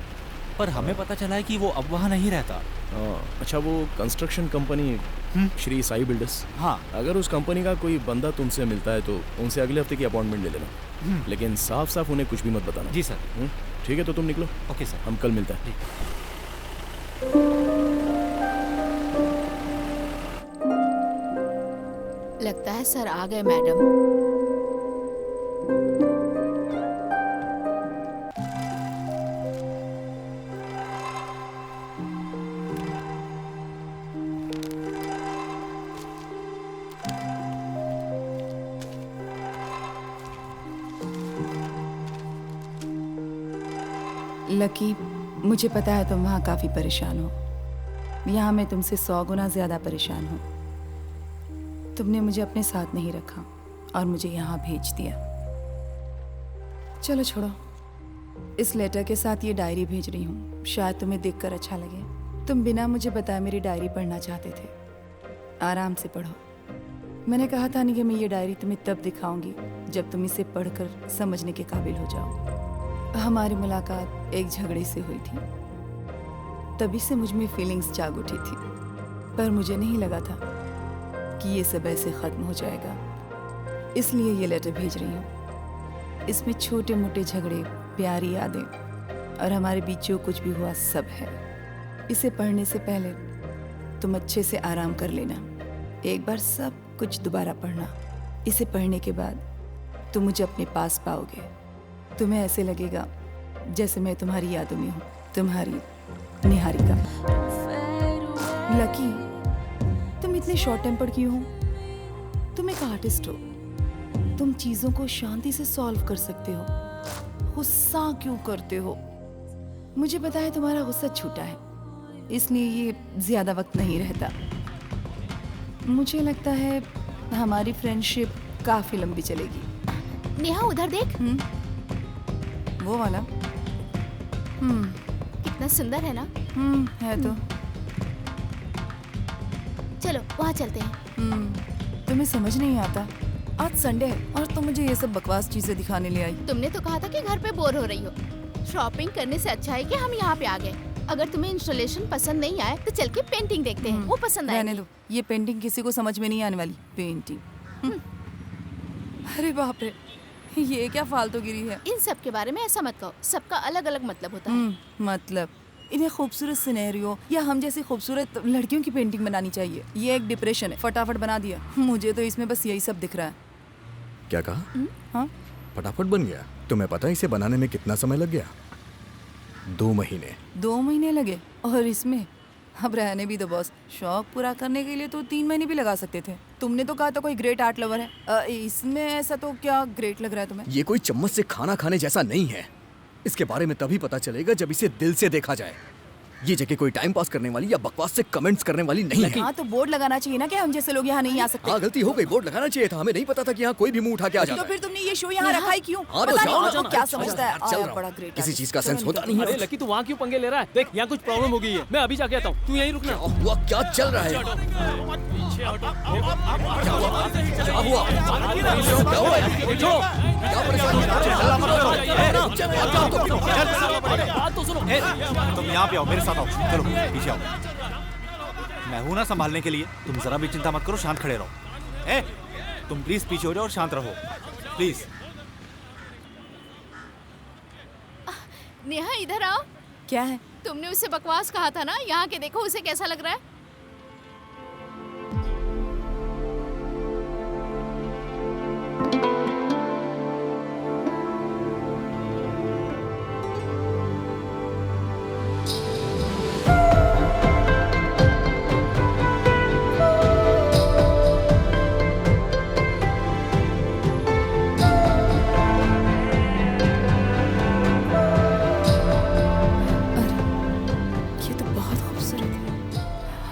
[SPEAKER 1] पर हमें पता चला है कि वो अब वहाँ नहीं रहता।
[SPEAKER 3] हाँ, अच्छा, वो construction company Shri Sai builders.
[SPEAKER 1] हाँ।
[SPEAKER 3] अगर उस कंपनी का कोई बंदा तुमसे मिलता है तो उनसे अगले हफ्ते की अपॉइंटमेंट ले लेना, लेकिन साफ साफ उन्हें कुछ भी मत बताना।
[SPEAKER 1] जी सर।
[SPEAKER 3] ठीक है, तो तुम निकलो।
[SPEAKER 1] Okay sir.
[SPEAKER 3] हम कल मिलते हैं।
[SPEAKER 8] लगता है सर आ गए मैडम।
[SPEAKER 10] लकी, मुझे पता है तुम वहाँ काफ़ी परेशान हो। यहाँ मैं तुमसे 100 गुना ज़्यादा परेशान हूँ। तुमने मुझे अपने साथ नहीं रखा और मुझे यहाँ भेज दिया। चलो छोड़ो, इस लेटर के साथ ये डायरी भेज रही हूँ, शायद तुम्हें देखकर अच्छा लगे। तुम बिना मुझे बताए मेरी डायरी पढ़ना चाहते थे। आराम से पढ़ो। मैंने कहा था नहीं कि मैं ये डायरी तुम्हें तब दिखाऊंगी जब तुम इसे पढ़कर समझने के काबिल हो जाओ। हमारी मुलाकात एक झगड़े से हुई थी, तभी से मुझ में फीलिंग्स जाग उठी थी, पर मुझे नहीं लगा था कि ये सब ऐसे ख़त्म हो जाएगा, इसलिए ये लेटर भेज रही हूँ। इसमें छोटे मोटे झगड़े, प्यारी यादें और हमारे बीच जो कुछ भी हुआ सब है। इसे पढ़ने से पहले तुम अच्छे से आराम कर लेना, एक बार सब कुछ दोबारा पढ़ना। इसे पढ़ने के बाद तुम मुझे अपने पास पाओगे। तुम्हें ऐसे लगेगा जैसे मैं तुम्हारी यादों में हूँ। तुम्हारी निहारिका। लकी, तुम इतने शॉर्ट टेम्पर्ड क्यों हो? तुम एक आर्टिस्ट हो, तुम चीजों को शांति से सॉल्व कर सकते हो, गुस्सा क्यों करते हो? मुझे पता है तुम्हारा गुस्सा छूटा है, इसलिए ये ज्यादा वक्त नहीं रहता। मुझे लगता है हमारी फ्रेंडशिप काफी लंबी चलेगी।
[SPEAKER 8] नेहा उधर देख।
[SPEAKER 10] वो वाला?
[SPEAKER 8] कितना सुंदर है ना?
[SPEAKER 10] है तो।
[SPEAKER 8] चलो वहाँ चलते हैं।
[SPEAKER 10] तुम्हें समझ नहीं आता, आज संडे है और तुम मुझे ये सब बकवास चीजें दिखाने ले आई।
[SPEAKER 8] तुमने तो कहा था कि घर पे बोर हो रही हो, शॉपिंग करने से अच्छा है कि हम यहाँ पे आ गए। अगर तुम्हें इंस्टॉलेशन पसंद नहीं आए तो चल के पेंटिंग देखते हैं, वो पसंद आएगी।
[SPEAKER 10] रहने दो, ये पेंटिंग किसी को समझ में नहीं आने वाली। पेंटिंग? अरे बाप रे, ये क्या फालतूगिरी है।
[SPEAKER 8] इन सब के बारे में ऐसा मत कहो, सबका अलग अलग मतलब होता है।
[SPEAKER 10] मतलब इन्हें खूबसूरत सिनेरियो या हम जैसी खूबसूरत लड़कियों की पेंटिंग बनानी चाहिए। ये एक डिप्रेशन है, फटाफट बना दिया। मुझे तो इसमें बस यही सब दिख रहा है।
[SPEAKER 11] क्या कहा?
[SPEAKER 10] हाँ,
[SPEAKER 11] फटाफट बन गया? तुम्हें पता है इसे बनाने में कितना समय लग गया? 2 महीने।
[SPEAKER 10] 2 महीने लगे? और इसमें अब रहने भी दो बॉस, शौक पूरा करने के लिए तो 3 महीने भी लगा सकते थे। तुमने तो कहा था कोई ग्रेट आर्ट लवर है, इसमें ऐसा तो क्या ग्रेट लग रहा है तुम्हें?
[SPEAKER 11] ये कोई चम्मच से खाना खाने जैसा नहीं है। इसके बारे में तभी पता चलेगा जब इसे दिल से देखा जाए। ये जगह कोई टाइम पास करने वाली या बकवास से कमेंट्स करने वाली नहीं है।
[SPEAKER 10] हाँ तो बोर्ड लगाना चाहिए ना कि हम जैसे लोग यहाँ नहीं आ सकते।
[SPEAKER 11] हाँ गलती हो गई, बोर्ड लगाना चाहिए था। हमें नहीं पता था कि यहाँ कोई भी मुंह उठा के आ जाता
[SPEAKER 10] तो फिर तुमने ये शो यहाँ रखा ही क्यों?
[SPEAKER 11] हाँ,
[SPEAKER 10] पता
[SPEAKER 11] जाओ
[SPEAKER 10] नहीं
[SPEAKER 11] ना,
[SPEAKER 10] वो क्या
[SPEAKER 11] चल
[SPEAKER 10] समझता है।
[SPEAKER 11] चल रहा
[SPEAKER 10] बड़ा
[SPEAKER 11] हूँ।
[SPEAKER 10] ग्रेट
[SPEAKER 11] किसी चीज का सेंस होता नहीं है।
[SPEAKER 2] अरे लकी, तू वहाँ क्यों पंगे ले रहा है? देख यहाँ कुछ प्रॉब्लम हो गई है, मैं अभी जाके आता हूँ, तू यहीं रुकना।
[SPEAKER 11] हुआ क्या चल रहा है? क्या हुआ? क्या हुआ? क्या परेशानी?
[SPEAKER 1] तुम यहाँ पे आओ, मेरे साथ आओ, चलो पीछे आओ। मैं हूं ना संभालने के लिए, तुम जरा भी चिंता मत करो, शांत खड़े रहो। ए, तुम प्लीज पीछे हो जाओ और शांत रहो, प्लीज।
[SPEAKER 8] नेहा इधर आओ।
[SPEAKER 10] क्या है?
[SPEAKER 8] तुमने उसे बकवास कहा था ना, यहाँ के देखो उसे कैसा लग रहा है।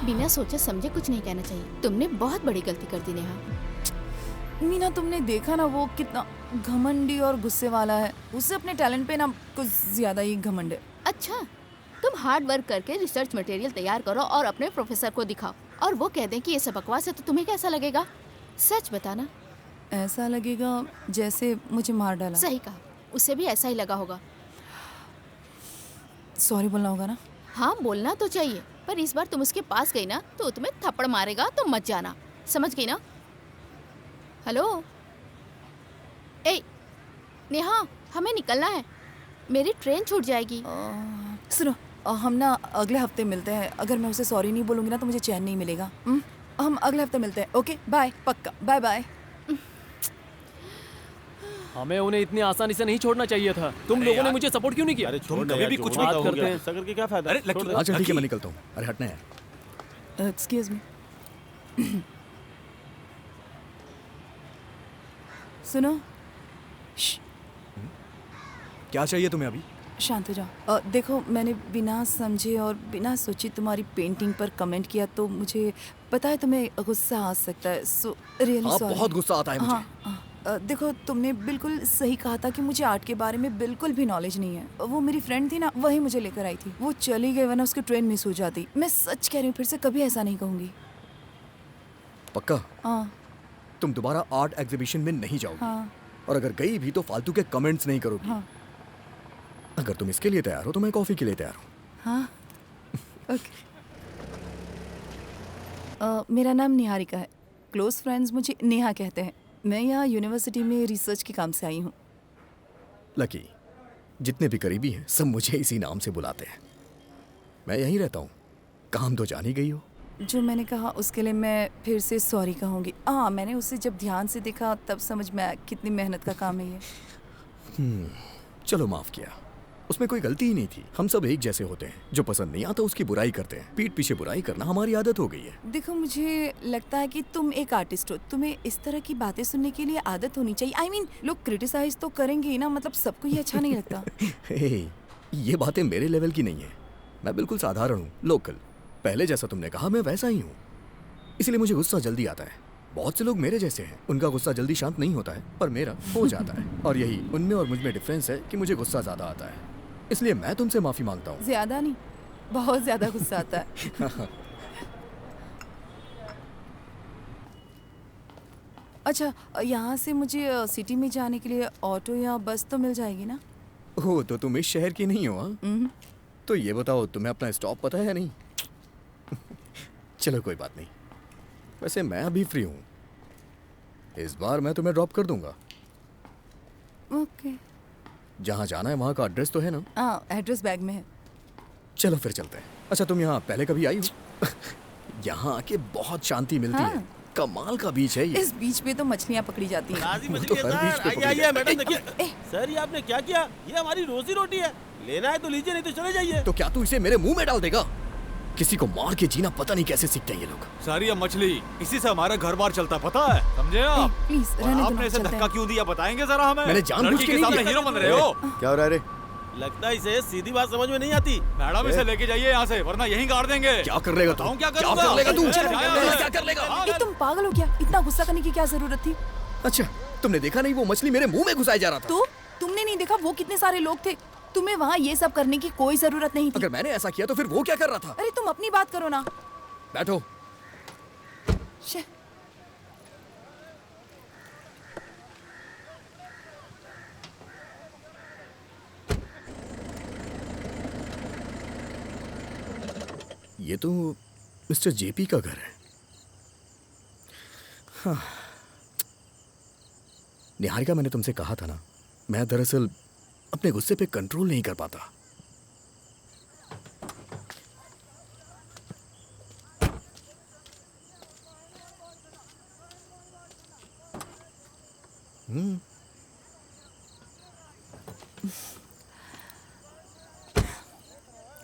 [SPEAKER 8] बिना सोचे समझे कुछ नहीं कहना चाहिए। तुमने बहुत बड़ी गलती कर दी नेहा।
[SPEAKER 10] मीना, तुमने देखा ना वो कितना घमंडी और गुस्से वाला है। उससे अपने टैलेंट पे ना कुछ ज्यादा ही घमंड है।
[SPEAKER 8] अच्छा, तुम हार्ड वर्क करके रिसर्च मटेरियल तैयार करो और अपने प्रोफेसर को दिखाओ, और वो कह दें कि ये सब बकवास है, तो तुम्हें कैसा लगेगा? सच बताना।
[SPEAKER 10] ऐसा लगेगा जैसे मुझे मार डाला।
[SPEAKER 8] सही कहा, उसे भी ऐसा ही लगा होगा।
[SPEAKER 10] सॉरी बोलना होगा ना?
[SPEAKER 8] हाँ, बोलना तो चाहिए, पर इस बार तुम उसके पास गई ना तो तुम्हें थप्पड़ मारेगा, तो मत जाना, समझ गई ना? हेलो, ए नेहा, हमें निकलना है, मेरी ट्रेन छूट जाएगी।
[SPEAKER 10] सुनो, हम ना अगले हफ्ते मिलते हैं। अगर मैं उसे सॉरी नहीं बोलूँगी ना तो मुझे चैन नहीं मिलेगा। हम अगले हफ्ते मिलते हैं। ओके बाय, पक्का बाय बाय।
[SPEAKER 2] हमें उन्हें इतनी आसानी से नहीं छोड़ना चाहिए था। तुम लोगों ने मुझे सपोर्ट क्यों नहीं किया?
[SPEAKER 1] तुम कभी भी कुछ
[SPEAKER 2] बात करते हैं।
[SPEAKER 1] ऐसा करके क्या फायदा? अरे लकी,
[SPEAKER 11] अच्छा ठीक है, मैं निकलता हूँ। अरे हटना यार।
[SPEAKER 10] Excuse me. सुनो,
[SPEAKER 11] क्या चाहिए तुम्हें अभी?
[SPEAKER 10] शांत हो जाओ। देखो, मैंने बिना समझे और बिना सोचे तुम्हारी पेंटिंग पर कमेंट किया, तो मुझे पता है तुम्हें गुस्सा आ सकता है। So really sorry.
[SPEAKER 11] बहुत गुस्सा आता है मुझे।
[SPEAKER 10] हाँ, देखो, तुमने बिल्कुल सही कहा था कि मुझे आर्ट के बारे में बिल्कुल भी नॉलेज नहीं है। वो मेरी फ्रेंड थी ना, वही मुझे लेकर आई थी। वो चली गई, वरना उसकी ट्रेन मिस हो जाती। मैं सच कह रही हूँ, फिर से कभी ऐसा नहीं कहूँगी।
[SPEAKER 11] पक्का?
[SPEAKER 10] हाँ
[SPEAKER 11] तुम दोबारा आर्ट एग्जीबिशन में नहीं जाओगी?
[SPEAKER 10] हाँ।
[SPEAKER 11] और अगर गई भी तो फालतू के कमेंट्स नहीं करोगी।
[SPEAKER 10] हाँ।
[SPEAKER 11] अगर तुम इसके लिए तैयार हो तो मैं कॉफी के लिए तैयार हूँ।
[SPEAKER 10] हाँ ओके। मेरा नाम निहारिका है, क्लोज फ्रेंड्स मुझे नेहा कहते हैं। मैं यहाँ यूनिवर्सिटी में रिसर्च के काम से आई हूँ।
[SPEAKER 11] लकी, जितने भी करीबी हैं सब मुझे इसी नाम से बुलाते हैं। मैं यहीं रहता हूँ, काम तो जान ही गई हो।
[SPEAKER 10] जो मैंने कहा उसके लिए मैं फिर से सॉरी कहूँगी। हाँ, मैंने उसे जब ध्यान से देखा तब समझ में आया कितनी मेहनत का काम है ये।
[SPEAKER 11] चलो माफ किया, उसमें कोई गलती ही नहीं थी। हम सब एक जैसे होते हैं, जो पसंद नहीं आता उसकी बुराई करते हैं। पीठ पीछे बुराई करना हमारी आदत हो गई है।
[SPEAKER 10] देखो, मुझे लगता है कि तुम एक आर्टिस्ट हो, तुम्हें इस तरह की बातें सुनने के लिए आदत होनी चाहिए। I mean, लोग क्रिटिसाइज तो करेंगे ही ना, मतलब सबको ये अच्छा नहीं लगता।
[SPEAKER 11] हे, ये बातें मेरे लेवल की नहीं है। मैं बिल्कुल साधारण हूँ, लोकल। पहले जैसा तुमने कहा मैं वैसा ही हूँ, इसलिए मुझे गुस्सा जल्दी आता है। बहुत से लोग मेरे जैसे हैं, उनका गुस्सा जल्दी शांत नहीं होता है, पर मेरा हो जाता है। और यही उनमें और मुझमें डिफरेंस है कि मुझे गुस्सा ज्यादा आता है। इसलिए मैं तुमसे माफी मांगता हूँ।
[SPEAKER 10] ज्यादा नहीं, बहुत ज्यादा गुस्सा आता है। अच्छा, यहाँ से मुझे सिटी में जाने के लिए ऑटो या बस तो मिल जाएगी ना?
[SPEAKER 11] हो तो तुम इस शहर की नहीं हो? हाँ, तो ये बताओ तुम्हें अपना स्टॉप पता है या नहीं? चलो कोई बात नहीं, वैसे मैं अभी फ्री हूँ, इस बार मैं तुम्हें ड्रॉप कर दूंगा।
[SPEAKER 10] ओके।
[SPEAKER 11] जहाँ जाना है वहाँ का एड्रेस तो है ना?
[SPEAKER 10] हाँ, एड्रेस बैग में है।
[SPEAKER 11] चलो फिर चलते हैं। अच्छा, तुम यहाँ पहले कभी आई हो? यहाँ आके बहुत शांति मिलती है। कमाल का बीच है ये।
[SPEAKER 10] इस बीच पे तो मछलियाँ पकड़ी जाती हैं।
[SPEAKER 11] तो हर बीच पे पकड़ी जाती
[SPEAKER 12] मैडम देखिए। सर, ये आपने क्या किया? ये हमारी रोजी रोटी है, लेना है तो लीजिए, नहीं तो चले जाइए।
[SPEAKER 11] तो क्या तू इसे मेरे मुंह में डाल देगा? किसी को मार के जीना पता नहीं कैसे सीखते हैं ये लोग।
[SPEAKER 1] सारी ये मछली, इसी से हमारा घर बार चलता, पता है? समझे आप?
[SPEAKER 10] प्लीज
[SPEAKER 1] और
[SPEAKER 10] रहने दो,
[SPEAKER 1] आपने इसे
[SPEAKER 10] चलते
[SPEAKER 1] धक्का
[SPEAKER 10] हैं।
[SPEAKER 1] क्यों दिया, बताएंगे जरा हमें?
[SPEAKER 11] मैंने जानबूझ
[SPEAKER 1] लड़की
[SPEAKER 11] के
[SPEAKER 1] के
[SPEAKER 11] नहीं
[SPEAKER 1] सामने
[SPEAKER 11] किया।
[SPEAKER 1] हीरो बन रहे हो।
[SPEAKER 9] क्या हो रहा है रे?
[SPEAKER 12] लगता है इसे सीधी बात समझ में नहीं आती।
[SPEAKER 1] मैडम, इसे लेके जाइए यहाँ से, वरना यहीं गाड़ देंगे।
[SPEAKER 11] क्या कर लेगा तू?
[SPEAKER 1] क्या
[SPEAKER 11] क्या कर लेगा तू?
[SPEAKER 1] करूंगा?
[SPEAKER 11] क्या कर लेगा?
[SPEAKER 10] ये तुम पागल हो क्या? इतना गुस्सा करने की क्या जरूरत थी?
[SPEAKER 11] अच्छा, तुमने देखा नहीं वो मछली मेरे मुंह में घुसाया जा रहा था?
[SPEAKER 10] तो तुमने नहीं देखा वो कितने सारे लोग थे? तुम्हें वहाँ ये सब करने की कोई जरूरत नहीं थी।
[SPEAKER 11] अगर मैंने ऐसा किया तो फिर वो क्या कर रहा था?
[SPEAKER 10] अरे तुम अपनी बात करो ना।
[SPEAKER 11] बैठो।
[SPEAKER 10] शे।
[SPEAKER 11] ये तो मिस्टर जेपी का घर है। हाँ। निहारिका, मैंने तुमसे कहा था ना, मैं दरअसल अपने गुस्से पे कंट्रोल नहीं कर पाता।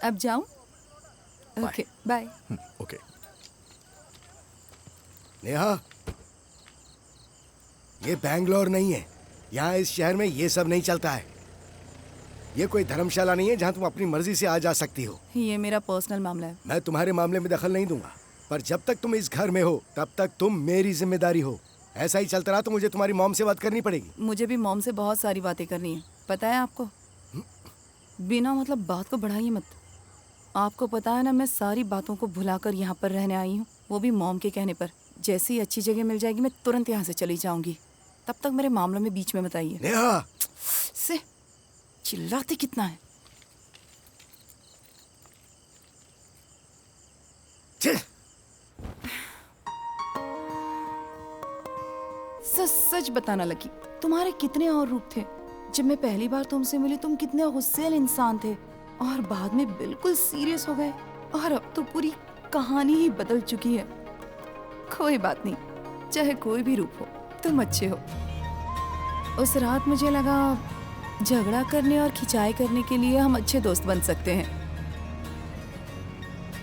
[SPEAKER 10] अब जाऊं? Okay, bye.
[SPEAKER 11] ओके।
[SPEAKER 9] नेहा, ये बैंगलोर नहीं है। यहाँ इस शहर में ये सब नहीं चलता है। ये कोई धर्मशाला नहीं है जहाँ तुम अपनी मर्जी से आ जा सकती हो।
[SPEAKER 10] ये मेरा पर्सनल मामला है।
[SPEAKER 9] मैं तुम्हारे मामले में दखल नहीं दूंगा, पर जब तक तुम इस घर में हो तब तक तुम मेरी जिम्मेदारी हो। ऐसा ही चलता रहा तो मुझे तुम्हारी मॉम से बात करनी पड़ेगी।
[SPEAKER 10] मुझे भी मॉम से बहुत सारी बातें करनी है, पता है आपको। बिना मतलब बात को बढ़ाइए मत। आपको पता है ना, मैं सारी बातों को भुलाकर यहाँ पर रहने आई हूँ, वो भी मॉम के कहने पर। जैसे ही अच्छी जगह मिल जाएगी मैं तुरंत यहाँ से चली जाऊंगी। तब तक मेरे मामलों में बीच में मत आइए।
[SPEAKER 9] नेहा,
[SPEAKER 10] से चिल्लाते कितना है। सच सच बताना लकी, तुम्हारे कितने और रूप थे। जब मैं पहली बार तुमसे मिली तुम कितने गुस्सैल इंसान थे, और बाद में बिल्कुल सीरियस हो गए, और अब तो पूरी कहानी ही बदल चुकी है। कोई बात नहीं, चाहे कोई भी रूप हो, तुम अच्छे हो। उस रात मुझे लगा झगड़ा करने और खिंचाई करने के लिए हम अच्छे दोस्त बन सकते हैं,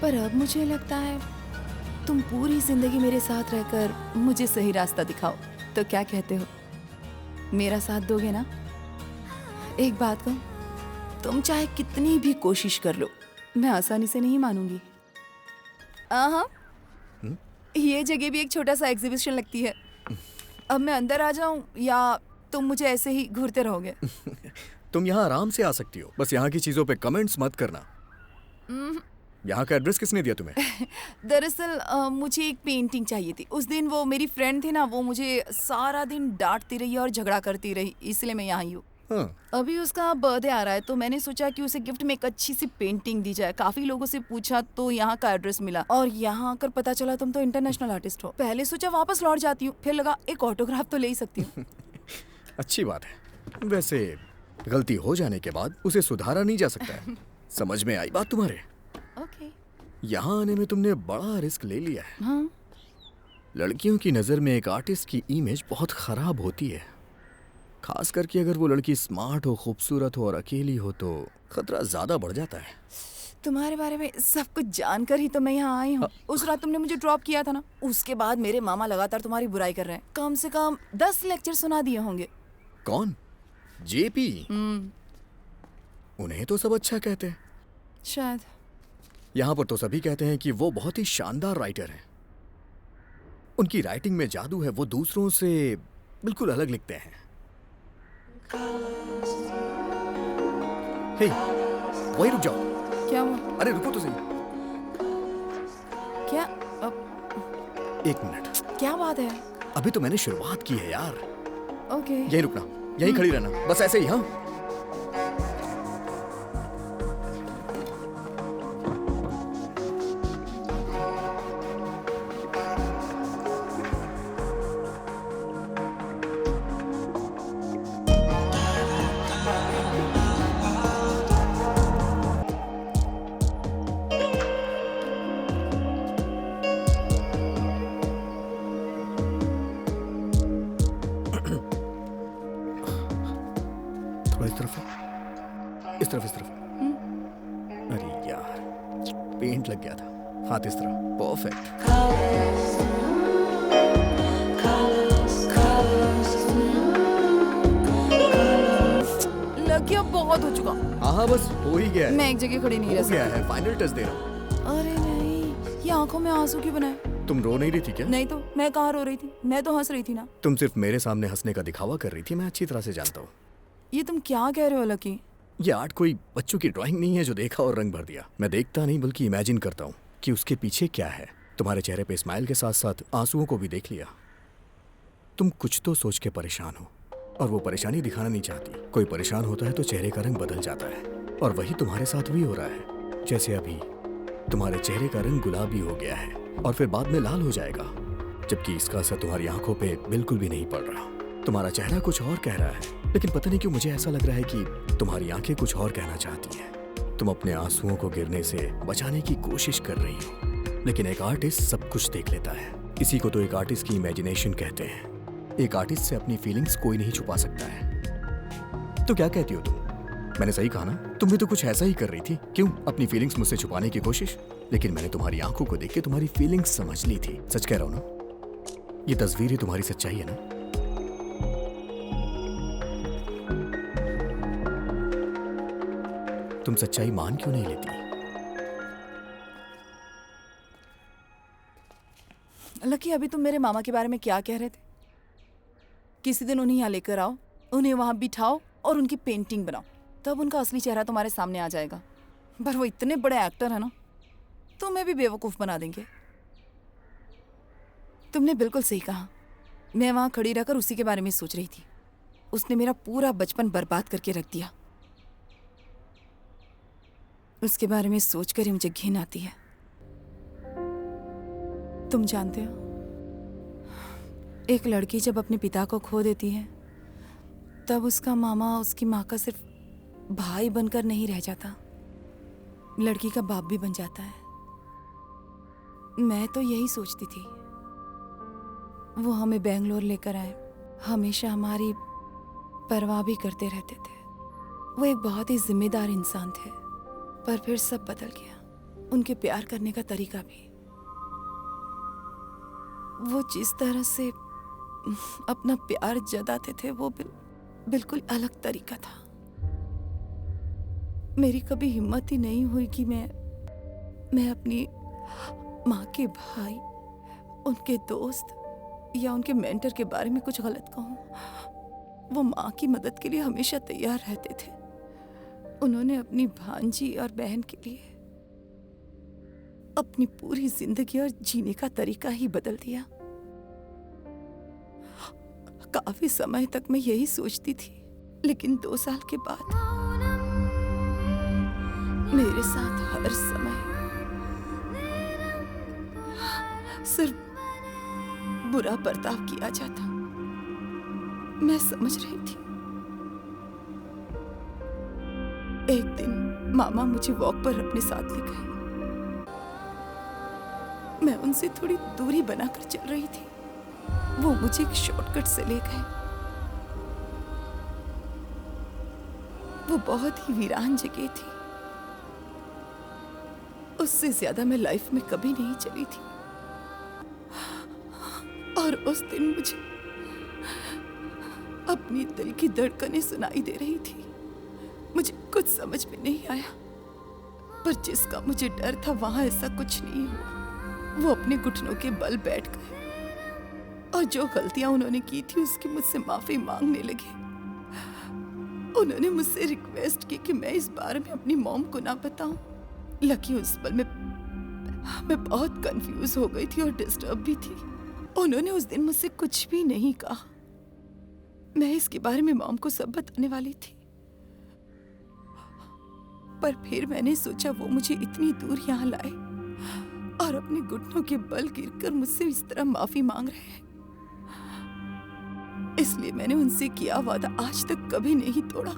[SPEAKER 10] पर अब मुझे लगता है तुम पूरी जिंदगी मेरे साथ रहकर मुझे सही रास्ता दिखाओ। तो क्या कहते हो, मेरा साथ दोगे ना? एक बात कहूं, तुम चाहे कितनी भी कोशिश कर लो, मैं आसानी से नहीं मानूंगी। हाँ, ये जगह भी एक छोटा सा एग्जीबिशन लगती है। अब मैं अंदर आ जाऊं या तुम मुझे ऐसे ही घूरते रहोगे?
[SPEAKER 11] तुम यहाँ आराम से आ सकती हो, बस यहाँ की चीजों पे कमेंट्स मत करना। यहाँ का एड्रेस किसने दिया तुम्हें?
[SPEAKER 10] दरअसल मुझे एक पेंटिंग चाहिए थी। उस दिन वो मेरी फ्रेंड थी ना, वो मुझे सारा दिन डांटती रही और झगड़ा करती रही, इसलिए मैं यहाँ ही हूँ।
[SPEAKER 11] हाँ।
[SPEAKER 10] अभी उसका बर्थडे आ रहा है तो मैंने सोचा कि उसे गिफ्ट में एक अच्छी सी पेंटिंग दी जाए। काफी लोगों से पूछा तो यहाँ का एड्रेस मिला और यहाँ आकर पता चला तुम तो इंटरनेशनल आर्टिस्ट हो। पहले सोचा वापस लौट जाती हूँ, फिर लगा एक ऑटोग्राफ तो ले ही सकती हूँ।
[SPEAKER 11] अच्छी बात है। वैसे गलती हो जाने के बाद उसे सुधारा नहीं जा सकता है। समझ में आई बात तुम्हारे?
[SPEAKER 10] ओके।
[SPEAKER 11] यहाँ आने में तुमने बड़ा रिस्क ले लिया है।
[SPEAKER 10] हाँ।
[SPEAKER 11] लड़कियों की नज़र में एक आर्टिस्ट की इमेज बहुत खराब होती है, खास करके अगर वो लड़की स्मार्ट हो, खूबसूरत हो और अकेली हो तो खतरा ज्यादा बढ़ जाता है।
[SPEAKER 10] तुम्हारे बारे में सब कुछ जानकर ही तो मैं यहाँ आई हूँ। उस रात तुमने मुझे ड्रॉप किया था ना, उसके बाद मेरे मामा लगातार तुम्हारी बुराई कर रहे हैं। कम से कम 10 लेक्चर सुना दिए होंगे।
[SPEAKER 11] कौन? जेपी? उन्हें तो सब अच्छा कहते हैं।
[SPEAKER 10] शायद।
[SPEAKER 11] यहाँ पर तो सभी कहते हैं कि वो बहुत ही शानदार राइटर हैं। उनकी राइटिंग में जादू है, वो दूसरों से बिल्कुल अलग लिखते हैं। हे, वही रुक जाओ।
[SPEAKER 10] क्या हुआ?
[SPEAKER 11] अरे रुको तो सही।
[SPEAKER 10] क्या?
[SPEAKER 11] एक मिनट।
[SPEAKER 10] क्या बात है?
[SPEAKER 11] अभी तो मैंने शुरुआत की है यार।
[SPEAKER 10] ओके।
[SPEAKER 11] यही रुकना, यही खड़ी रहना, बस ऐसे ही। हाँ, थोड़ा इस तरफ, इस तरफ, इस तरफ। अरे यार, पेंट लग गया था। हाथ इस तरफ। परफेक्ट।
[SPEAKER 10] लग बहुत हो चुका।
[SPEAKER 11] हाँ, बस हो ही गया है।
[SPEAKER 10] मैं एक जगह खड़ी नहीं रह
[SPEAKER 11] हो गया
[SPEAKER 10] सकती।
[SPEAKER 11] है, फाइनल टच दे रहा हूँ।
[SPEAKER 10] अरे नहीं, ये आंखों में आंसू क्यों बनाए?
[SPEAKER 11] तुम रो नहीं रही थी क्या?
[SPEAKER 10] नहीं तो मैं कहाँ रो रही थी, मैं तो हंस रही थी ना।
[SPEAKER 11] तुम सिर्फ मेरे सामने हंसने का दिखावा कर रही थी, मैं अच्छी तरह से जानता हूँ।
[SPEAKER 10] ये तुम क्या कह रहे हो लकी?
[SPEAKER 11] ये आर्ट कोई बच्चों की ड्राइंग नहीं है जो देखा और रंग भर दिया। मैं देखता नहीं बल्कि इमेजिन करता हूँ कि उसके पीछे क्या है। तुम्हारे चेहरे पे स्माइल के साथ साथ आंसुओं को भी देख लिया। तुम कुछ तो सोच के परेशान हो और वो परेशानी दिखाना नहीं चाहती। कोई परेशान होता है तो चेहरे का रंग बदल जाता है और वही तुम्हारे साथ भी हो रहा है। जैसे अभी तुम्हारे चेहरे का रंग गुलाबी हो गया है और फिर बाद में लाल हो जाएगा, जबकि इसका असर तुम्हारी आंखों पे बिल्कुल भी नहीं पड़ रहा। तुम्हारा चेहरा कुछ और कह रहा है, लेकिन पता नहीं क्यों मुझे ऐसा लग रहा है कि तुम्हारी आंखें कुछ और कहना चाहती हैं। तुम अपने आंसुओं को गिरने से बचाने की कोशिश कर रही हो, लेकिन एक आर्टिस्ट सब कुछ देख लेता है। इसी को तो एक आर्टिस्ट की इमेजिनेशन कहते हैं। एक आर्टिस्ट से अपनी फीलिंग्स कोई नहीं छुपा सकता है। तो क्या कहती हो तुम? मैंने सही कहा ना? तुम भी तो कुछ ऐसा ही कर रही थी। क्यों अपनी फीलिंग्स मुझसे छुपाने की कोशिश? लेकिन मैंने तुम्हारी आंखों को देख के तुम्हारी फीलिंग्स समझ ली थी। सच कह रहा हूं ना? ये तस्वीर ही तुम्हारी सच्चाई है ना? तुम सच्चाई मान क्यों नहीं लेती?
[SPEAKER 10] लकी, अभी तुम मेरे मामा के बारे में क्या कह रहे थे? किसी दिन उन्हें यहाँ लेकर आओ, उन्हें वहां बिठाओ और उनकी पेंटिंग बनाओ, तब उनका असली चेहरा तुम्हारे सामने आ जाएगा। पर वो इतने बड़े एक्टर है ना, तुम्हें भी बेवकूफ बना देंगे। तुमने बिल्कुल सही कहा। मैं वहां खड़ी रहकर उसी के बारे में सोच रही थी। उसने मेरा पूरा बचपन बर्बाद करके रख दिया। उसके बारे में सोचकर ही मुझे घिन आती है। तुम जानते हो, एक लड़की जब अपने पिता को खो देती है तब उसका मामा उसकी माँ का सिर्फ भाई बनकर नहीं रह जाता, लड़की का बाप भी बन जाता है। मैं तो यही सोचती थी। वो हमें बेंगलोर लेकर आए, हमेशा हमारी परवाह भी करते रहते थे। वो एक बहुत ही जिम्मेदार इंसान थे, पर फिर सब बदल गया। उनके प्यार करने का तरीका भी। वो जिस तरह से अपना प्यार जताते थे वो बिल्कुल अलग तरीका था। मेरी कभी हिम्मत ही नहीं हुई कि मैं अपनी माँ के भाई, उनके दोस्त या उनके मेंटर के बारे में कुछ गलत कहूँ। वो माँ की मदद के लिए हमेशा तैयार रहते थे। उन्होंने अपनी भांजी और बहन के लिए अपनी पूरी जिंदगी और जीने का तरीका ही बदल दिया। काफी समय तक मैं यही सोचती थी, लेकिन 2 साल के बाद मेरे साथ हर समय सिर्फ बुरा बर्ताव किया जाता। मैं समझ रही थी। एक दिन मामा मुझे वॉक पर अपने साथ ले गए। मैं उनसे थोड़ी दूरी बनाकर चल रही थी। वो मुझे एक शॉर्टकट से ले गए। वो बहुत ही वीरान जगह थी। उससे ज्यादा मैं लाइफ में कभी नहीं चली थी। और उस दिन मुझे अपनी दिल की धड़कनें सुनाई दे रही थी। मुझे कुछ समझ में नहीं आया, पर जिसका मुझे डर था वहां ऐसा कुछ नहीं हुआ। वो अपने घुटनों के बल बैठ गए और जो गलतियां उन्होंने की थी उसकी मुझसे माफी मांगने लगे। उन्होंने मुझसे रिक्वेस्ट की कि मैं इस बारे में अपनी मॉम को ना बताऊं। लकी उस पल में मैं बहुत कंफ्यूज हो गई थी और डिस्टर्ब भी थी। उन्होंने उस दिन मुझसे कुछ भी नहीं कहा। मैं इसके बारे में मॉम को सब बताने वाली थी, पर फिर मैंने सोचा वो मुझे इतनी दूर यहाँ लाए और अपने घुटनों के बल गिरकर मुझसे इस तरह माफी मांग रहे हैं, इसलिए मैंने उनसे किया वादा आज तक कभी नहीं तोड़ा।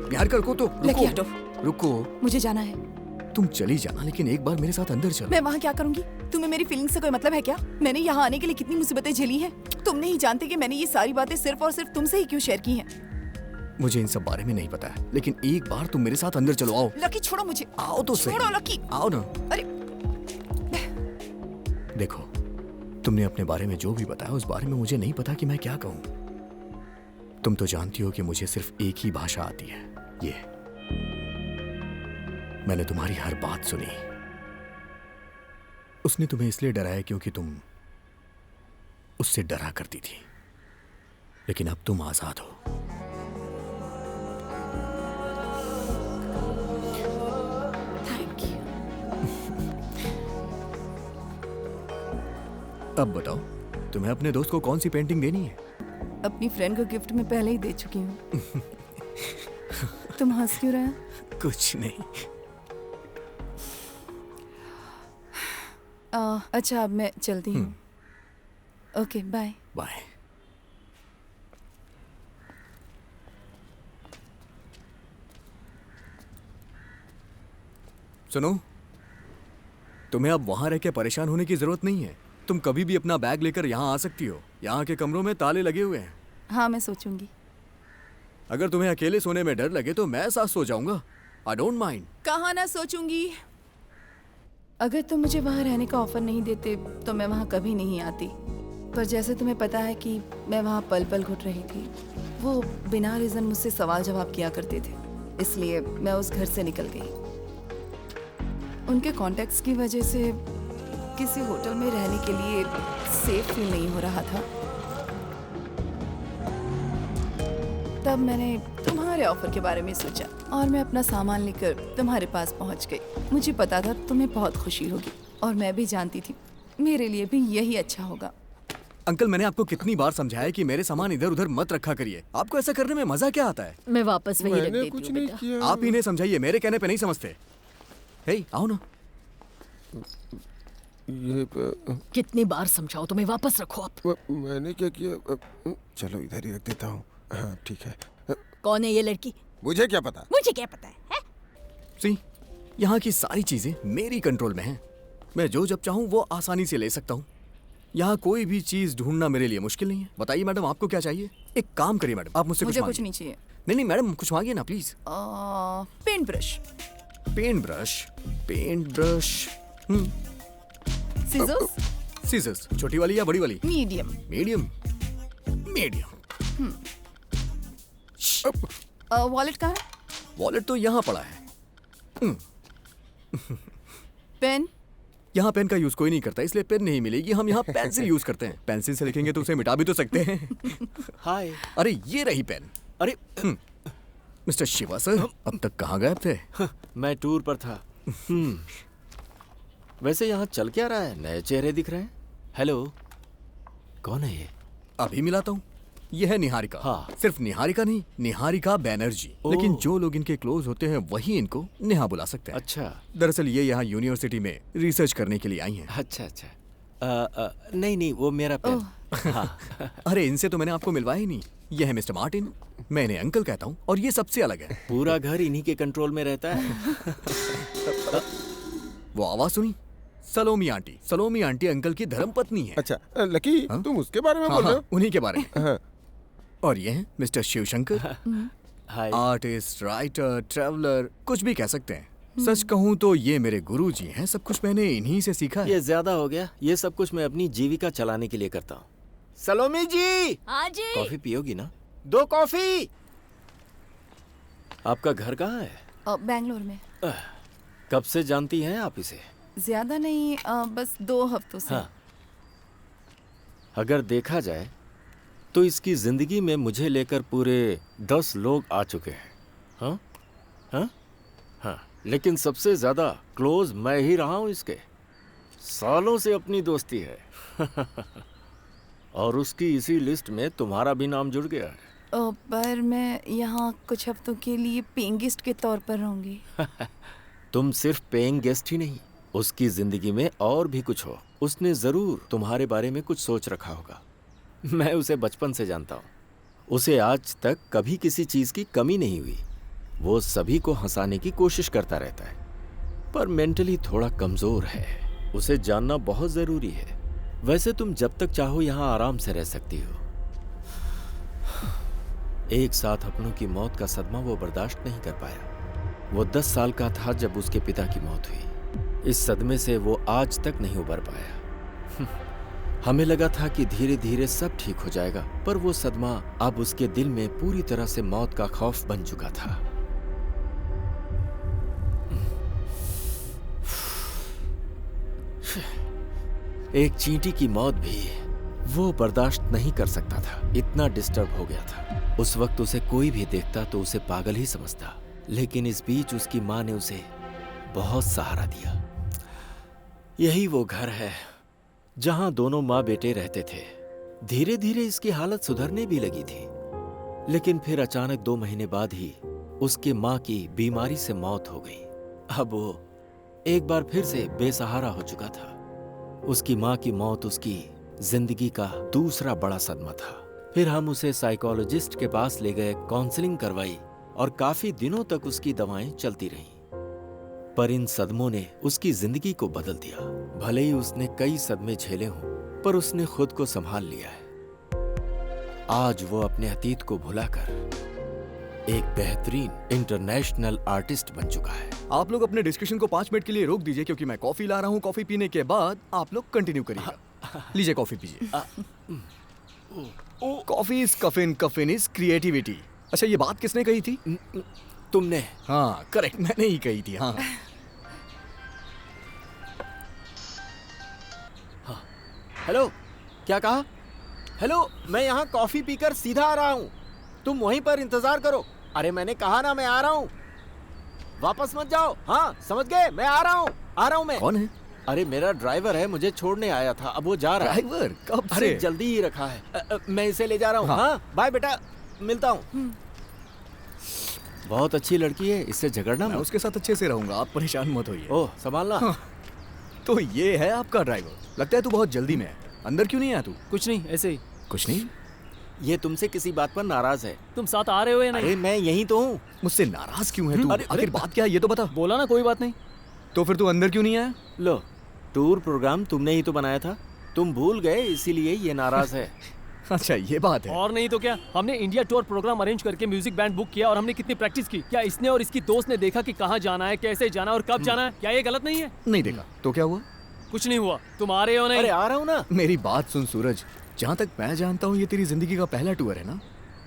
[SPEAKER 11] निहारिका रुको तो,
[SPEAKER 10] लकी हटो।
[SPEAKER 11] रुको,
[SPEAKER 10] मुझे जाना है।
[SPEAKER 11] तुम चली जाना, लेकिन एक बार मेरे साथ अंदर चलो।
[SPEAKER 10] मैं वहाँ क्या करूंगी? तुम्हें मेरी फीलिंग्स से कोई मतलब है क्या? मैंने यहाँ आने के लिए कितनी मुसीबतें झेली हैं। तुम नहीं जानते कि मैंने ये सारी बातें सिर्फ और सिर्फ तुमसे ही क्यों शेयर की हैं।
[SPEAKER 11] मुझे इन सब बारे में नहीं पता है, लेकिन एक बार तुम मेरे साथ अंदर चलो। आओ।
[SPEAKER 10] लकी छोड़ो मुझे।
[SPEAKER 11] आओ तो सही।
[SPEAKER 10] छोड़ो लकी।
[SPEAKER 11] आओ ना।
[SPEAKER 10] अरे
[SPEAKER 11] देखो, तुमने अपने बारे में जो भी बताया उस बारे में मुझे नहीं पता कि मैं क्या कहूँ। तुम तो जानती हो कि मुझे सिर्फ एक ही भाषा आती है, ये। मैंने तुम्हारी हर बात सुनी। उसने तुम्हें इसलिए डराया क्योंकि तुम उससे डरा करती थी, लेकिन अब तुम आजाद हो।
[SPEAKER 10] Thank you.
[SPEAKER 11] अब बताओ, तुम्हें अपने दोस्त को कौन सी पेंटिंग देनी है?
[SPEAKER 10] अपनी फ्रेंड को गिफ्ट में पहले ही दे चुकी हूँ। तुम हंस क्यों रहे हो?
[SPEAKER 11] कुछ नहीं।
[SPEAKER 10] अच्छा, अब मैं चलती हूँ। Okay, bye.
[SPEAKER 11] बाय। सुनो, तुम्हें अब वहां रह के परेशान होने की जरूरत नहीं है। तुम कभी भी अपना बैग लेकर यहाँ आ सकती हो। यहाँ के कमरों में ताले लगे हुए हैं।
[SPEAKER 10] हाँ, मैं सोचूंगी।
[SPEAKER 11] अगर तुम्हें अकेले सोने में डर लगे तो मैं साथ सो जाऊंगा। I don't mind.
[SPEAKER 10] कहाँ ना सोचूंगी। अगर तुम मुझे वहाँ रहने का ऑफर नहीं देते तो मैं वहाँ कभी नहीं आती। पर जैसे तुम्हें पता है कि मैं वहाँ पल पल घुट रही थी, वो बिना रीजन मुझसे सवाल जवाब किया करते थे, इसलिए मैं उस घर से निकल गई। उनके कॉन्टेक्ट्स की वजह से किसी होटल में रहने के लिए सेफ फील नहीं हो रहा था। तब मैंने तुम्हारे ऑफर के बारे में सोचा और मैं अपना सामान लेकर तुम्हारे पास पहुंच गई। मुझे पता था तुम्हें बहुत खुशी होगी और मैं भी जानती थी मेरे लिए भी यही अच्छा होगा।
[SPEAKER 11] अंकल, मैंने आपको कितनी बार समझाया कि मेरे सामान इधर उधर मत रखा करिए। आपको ऐसा करने में मजा क्या आता है?
[SPEAKER 5] मैं वापस वही रख
[SPEAKER 4] मैंने
[SPEAKER 5] देती
[SPEAKER 4] कुछ
[SPEAKER 5] हूँ
[SPEAKER 4] नहीं
[SPEAKER 5] बेटा।
[SPEAKER 4] किया।
[SPEAKER 11] आप ही ने समझाइए, मेरे कहने पे नहीं समझते। हे, आओ ना।
[SPEAKER 4] ये
[SPEAKER 5] कितनी बार समझाओ, तुम्हें वापस रखो आप।
[SPEAKER 4] मैंने क्या किया? चलो इधर ही रख देता हूँ। हाँ ठीक है।
[SPEAKER 5] कौन है ये लड़की?
[SPEAKER 4] मुझे क्या पता?
[SPEAKER 5] मुझे क्या पता है?
[SPEAKER 11] सी, यहाँ की सारी चीजें मेरी कंट्रोल में हैं। मैं जो जब चाहूँ वो आसानी से ले सकता हूँ। यहाँ कोई भी चीज ढूंढना मेरे लिए मुश्किल नहीं है। बताइए मैडम, आपको क्या चाहिए? एक काम करिए मैडम, आप मुझसे
[SPEAKER 10] मुझे कुछ नहीं चाहिए।
[SPEAKER 11] नहीं मैडम, कुछ मांगिए ना please.
[SPEAKER 10] Paint brush.
[SPEAKER 11] Paint brush.
[SPEAKER 10] Scissors
[SPEAKER 11] scissors, छोटी वाली या बड़ी वाली?
[SPEAKER 10] मीडियम।
[SPEAKER 11] मीडियम। मीडियम।
[SPEAKER 10] वॉलेट कहाँ है?
[SPEAKER 11] वॉलेट तो यहाँ पड़ा है।
[SPEAKER 10] पेन?
[SPEAKER 11] यहाँ पेन का यूज कोई नहीं करता, इसलिए पेन नहीं मिलेगी। हम यहाँ पेंसिल यूज करते हैं। पेंसिल से लिखेंगे तो उसे मिटा भी तो सकते हैं।
[SPEAKER 7] हाय।
[SPEAKER 11] अरे ये रही पेन।
[SPEAKER 7] अरे
[SPEAKER 11] मिस्टर शिवा सर, अब तक कहाँ गायब थे?
[SPEAKER 7] मैं टूर पर था। वैसे यहाँ चल क्या रहा है? नए चेहरे दिख रहे हैं। हेलो, कौन है ये?
[SPEAKER 11] अभी मिलाता हूँ। ये है निहारिका।
[SPEAKER 7] हाँ।
[SPEAKER 11] सिर्फ निहारिका नहीं, निहारिका बैनर्जी। लेकिन जो लोग इनके क्लोज होते हैं वही इनको नेहा बुला सकते हैं।
[SPEAKER 7] अच्छा।
[SPEAKER 11] दरअसल ये यहाँ यूनिवर्सिटी में रिसर्च करने के लिए आई हैं।
[SPEAKER 7] अच्छा अच्छा। नहीं, वो मेरा पेन। हाँ।
[SPEAKER 11] अरे इनसे तो मैंने आपको मिलवाया ही नहीं। ये है मिस्टर मार्टिन, मैं इन्हें अंकल कहता हूँ, और ये सबसे अलग है।
[SPEAKER 7] पूरा घर इन्हीं के कंट्रोल में रहता है।
[SPEAKER 11] वो आवाज सुनी? सलोमी आंटी। सलोमी आंटी अंकल की धर्मपत्नी है।
[SPEAKER 4] अच्छा लकी, तुम उसके बारे में बोल रहे हो?
[SPEAKER 11] उन्हीं के बारे में। और ये हैं mister Shivshankar, artist, writer, traveller, कुछ भी कह सकते हैं। सच कहूँ तो ये मेरे गुरुजी हैं। सब कुछ मैंने इन्हीं से सीखा है।
[SPEAKER 7] ये ज्यादा हो गया। ये सब कुछ मैं अपनी जीविका चलाने के लिए करता हूँ। सलोमी जी,
[SPEAKER 5] हाँ जी।
[SPEAKER 7] कॉफी पियोगी ना? 2 कॉफी। आपका घर कहाँ है?
[SPEAKER 10] बैंगलोर में।
[SPEAKER 7] कब से जानती हैं आप इसे?
[SPEAKER 10] ज्यादा नहीं, बस 2 हफ्तों से।
[SPEAKER 7] हाँ। अगर देखा जाए तो इसकी जिंदगी में मुझे लेकर पूरे 10 लोग आ चुके हैं। हाँ हाँ हाँ, लेकिन सबसे ज्यादा क्लोज मैं ही रहा हूं इसके। सालों से अपनी दोस्ती है। और उसकी इसी लिस्ट में तुम्हारा भी नाम जुड़ गया है।
[SPEAKER 10] पर मैं यहाँ कुछ हफ्तों के लिए पेइंग गेस्ट के तौर पर रहूंगी।
[SPEAKER 7] तुम सिर्फ पेइंग गेस्ट ही नहीं, उसकी जिंदगी में और भी कुछ हो। उसने जरूर तुम्हारे बारे में कुछ सोच रखा होगा। मैं उसे बचपन से जानता हूँ। उसे आज तक कभी किसी चीज की कमी नहीं हुई। वो सभी को हंसाने की कोशिश करता रहता है, पर मेंटली थोड़ा कमजोर है। उसे जानना बहुत जरूरी है। वैसे तुम जब तक चाहो यहाँ आराम से रह सकती हो। एक साथ अपनों की मौत का सदमा वो बर्दाश्त नहीं कर पाया। वो 10 साल का था जब उसके पिता की मौत हुई। इस सदमे से वो आज तक नहीं उबर पाया। हमें लगा था कि धीरे धीरे सब ठीक हो जाएगा, पर वो सदमा अब उसके दिल में पूरी तरह से मौत का खौफ बन चुका था। एक चींटी की मौत भी वो बर्दाश्त नहीं कर सकता था। इतना डिस्टर्ब हो गया था। उस वक्त उसे कोई भी देखता तो उसे पागल ही समझता। लेकिन इस बीच उसकी माँ ने उसे बहुत सहारा दिया। यही वो घर है जहां दोनों माँ बेटे रहते थे। धीरे धीरे इसकी हालत सुधरने भी लगी थी, लेकिन फिर अचानक 2 महीने बाद ही उसकी माँ की बीमारी से मौत हो गई। अब वो एक बार फिर से बेसहारा हो चुका था। उसकी माँ की मौत उसकी जिंदगी का दूसरा बड़ा सदमा था। फिर हम उसे साइकोलॉजिस्ट के पास ले गए, काउंसलिंग करवाई और काफी दिनों तक उसकी दवाएं चलती रहीं। पर इन सदमों ने उसकी जिंदगी को बदल दिया। भले ही उसने कई सदमे झेले हों, पर उसने खुद को संभाल लिया है। आज वो अपने अतीत को भुलाकर एक बेहतरीन इंटरनेशनल आर्टिस्ट बन चुका है।
[SPEAKER 11] आप लोग अपने डिस्कशन को 5 मिनट के लिए रोक दीजिए, क्योंकि मैं कॉफी ला रहा हूँ। कॉफी पीने के बाद आप लोग कंटिन्यू करिएगा। लीजिए कॉफी पीजिए। Coffee is caffeine, caffeine is creativity. अच्छा, ये बात किसने कही थी?
[SPEAKER 7] तुमने।
[SPEAKER 11] हाँ करेक्ट, मैंने ही कही थी। हाँ
[SPEAKER 7] हेलो, क्या कहा? हेलो, मैं यहाँ कॉफी पीकर सीधा आ रहा हूँ। तुम वहीं पर इंतजार करो। अरे मैंने कहा ना, मैं आ रहा हूँ। वापस मत जाओ। हाँ समझ गए, मैं आ रहा हूँ मैं।
[SPEAKER 11] कौन है?
[SPEAKER 7] अरे मेरा ड्राइवर है, मुझे छोड़ने आया था, अब वो जा रहा है।
[SPEAKER 11] ड्राइवर? कब से?
[SPEAKER 7] अरे जल्दी ही रखा है। मैं इसे ले जा रहा हूँ। हाँ बाय बेटा, मिलता हूँ। बहुत अच्छी लड़की है, इससे झगड़ना
[SPEAKER 11] मैं
[SPEAKER 7] मत।
[SPEAKER 11] उसके साथ अच्छे से रहूंगा, आप परेशान मत होइए।
[SPEAKER 7] ओह संभालना।
[SPEAKER 11] हाँ। तो ये है आपका ड्राइवर। लगता है तू बहुत जल्दी में है। अंदर क्यों नहीं आया तू?
[SPEAKER 2] कुछ नहीं, ऐसे ही।
[SPEAKER 11] कुछ नहीं?
[SPEAKER 7] ये तुमसे किसी बात पर नाराज है।
[SPEAKER 2] तुम साथ आ रहे हो या नहीं?
[SPEAKER 7] अरे मैं यहीं तो हूँ।
[SPEAKER 11] मुझसे नाराज क्यों है तू?
[SPEAKER 2] अरे,
[SPEAKER 11] आखिर बात क्या है ये तो बता।
[SPEAKER 2] बोला ना कोई बात नहीं।
[SPEAKER 11] तो फिर तू अंदर क्यों नहीं आया?
[SPEAKER 7] लो, टूर प्रोग्राम तुमने ही तो बनाया था, तुम भूल गए, इसीलिए ये नाराज है।
[SPEAKER 11] अच्छा ये बात है।
[SPEAKER 2] और नहीं तो क्या, हमने इंडिया टूर प्रोग्राम अरेंज करके म्यूजिक बैंड बुक किया और हमने कितनी प्रैक्टिस की। क्या इसने और इसकी दोस्त ने देखा कि कहाँ जाना है, कैसे जाना है और कब जाना है? क्या ये गलत नहीं है?
[SPEAKER 11] नहीं देखा तो क्या हुआ?
[SPEAKER 2] कुछ नहीं हुआ, तुम आ रहे हो नहीं?
[SPEAKER 12] अरे आ रहा हूँ ना।
[SPEAKER 11] मेरी बात सुन सूरज, जहाँ तक मैं जानता हूँ ये तेरी जिंदगी का पहला टूर है ना?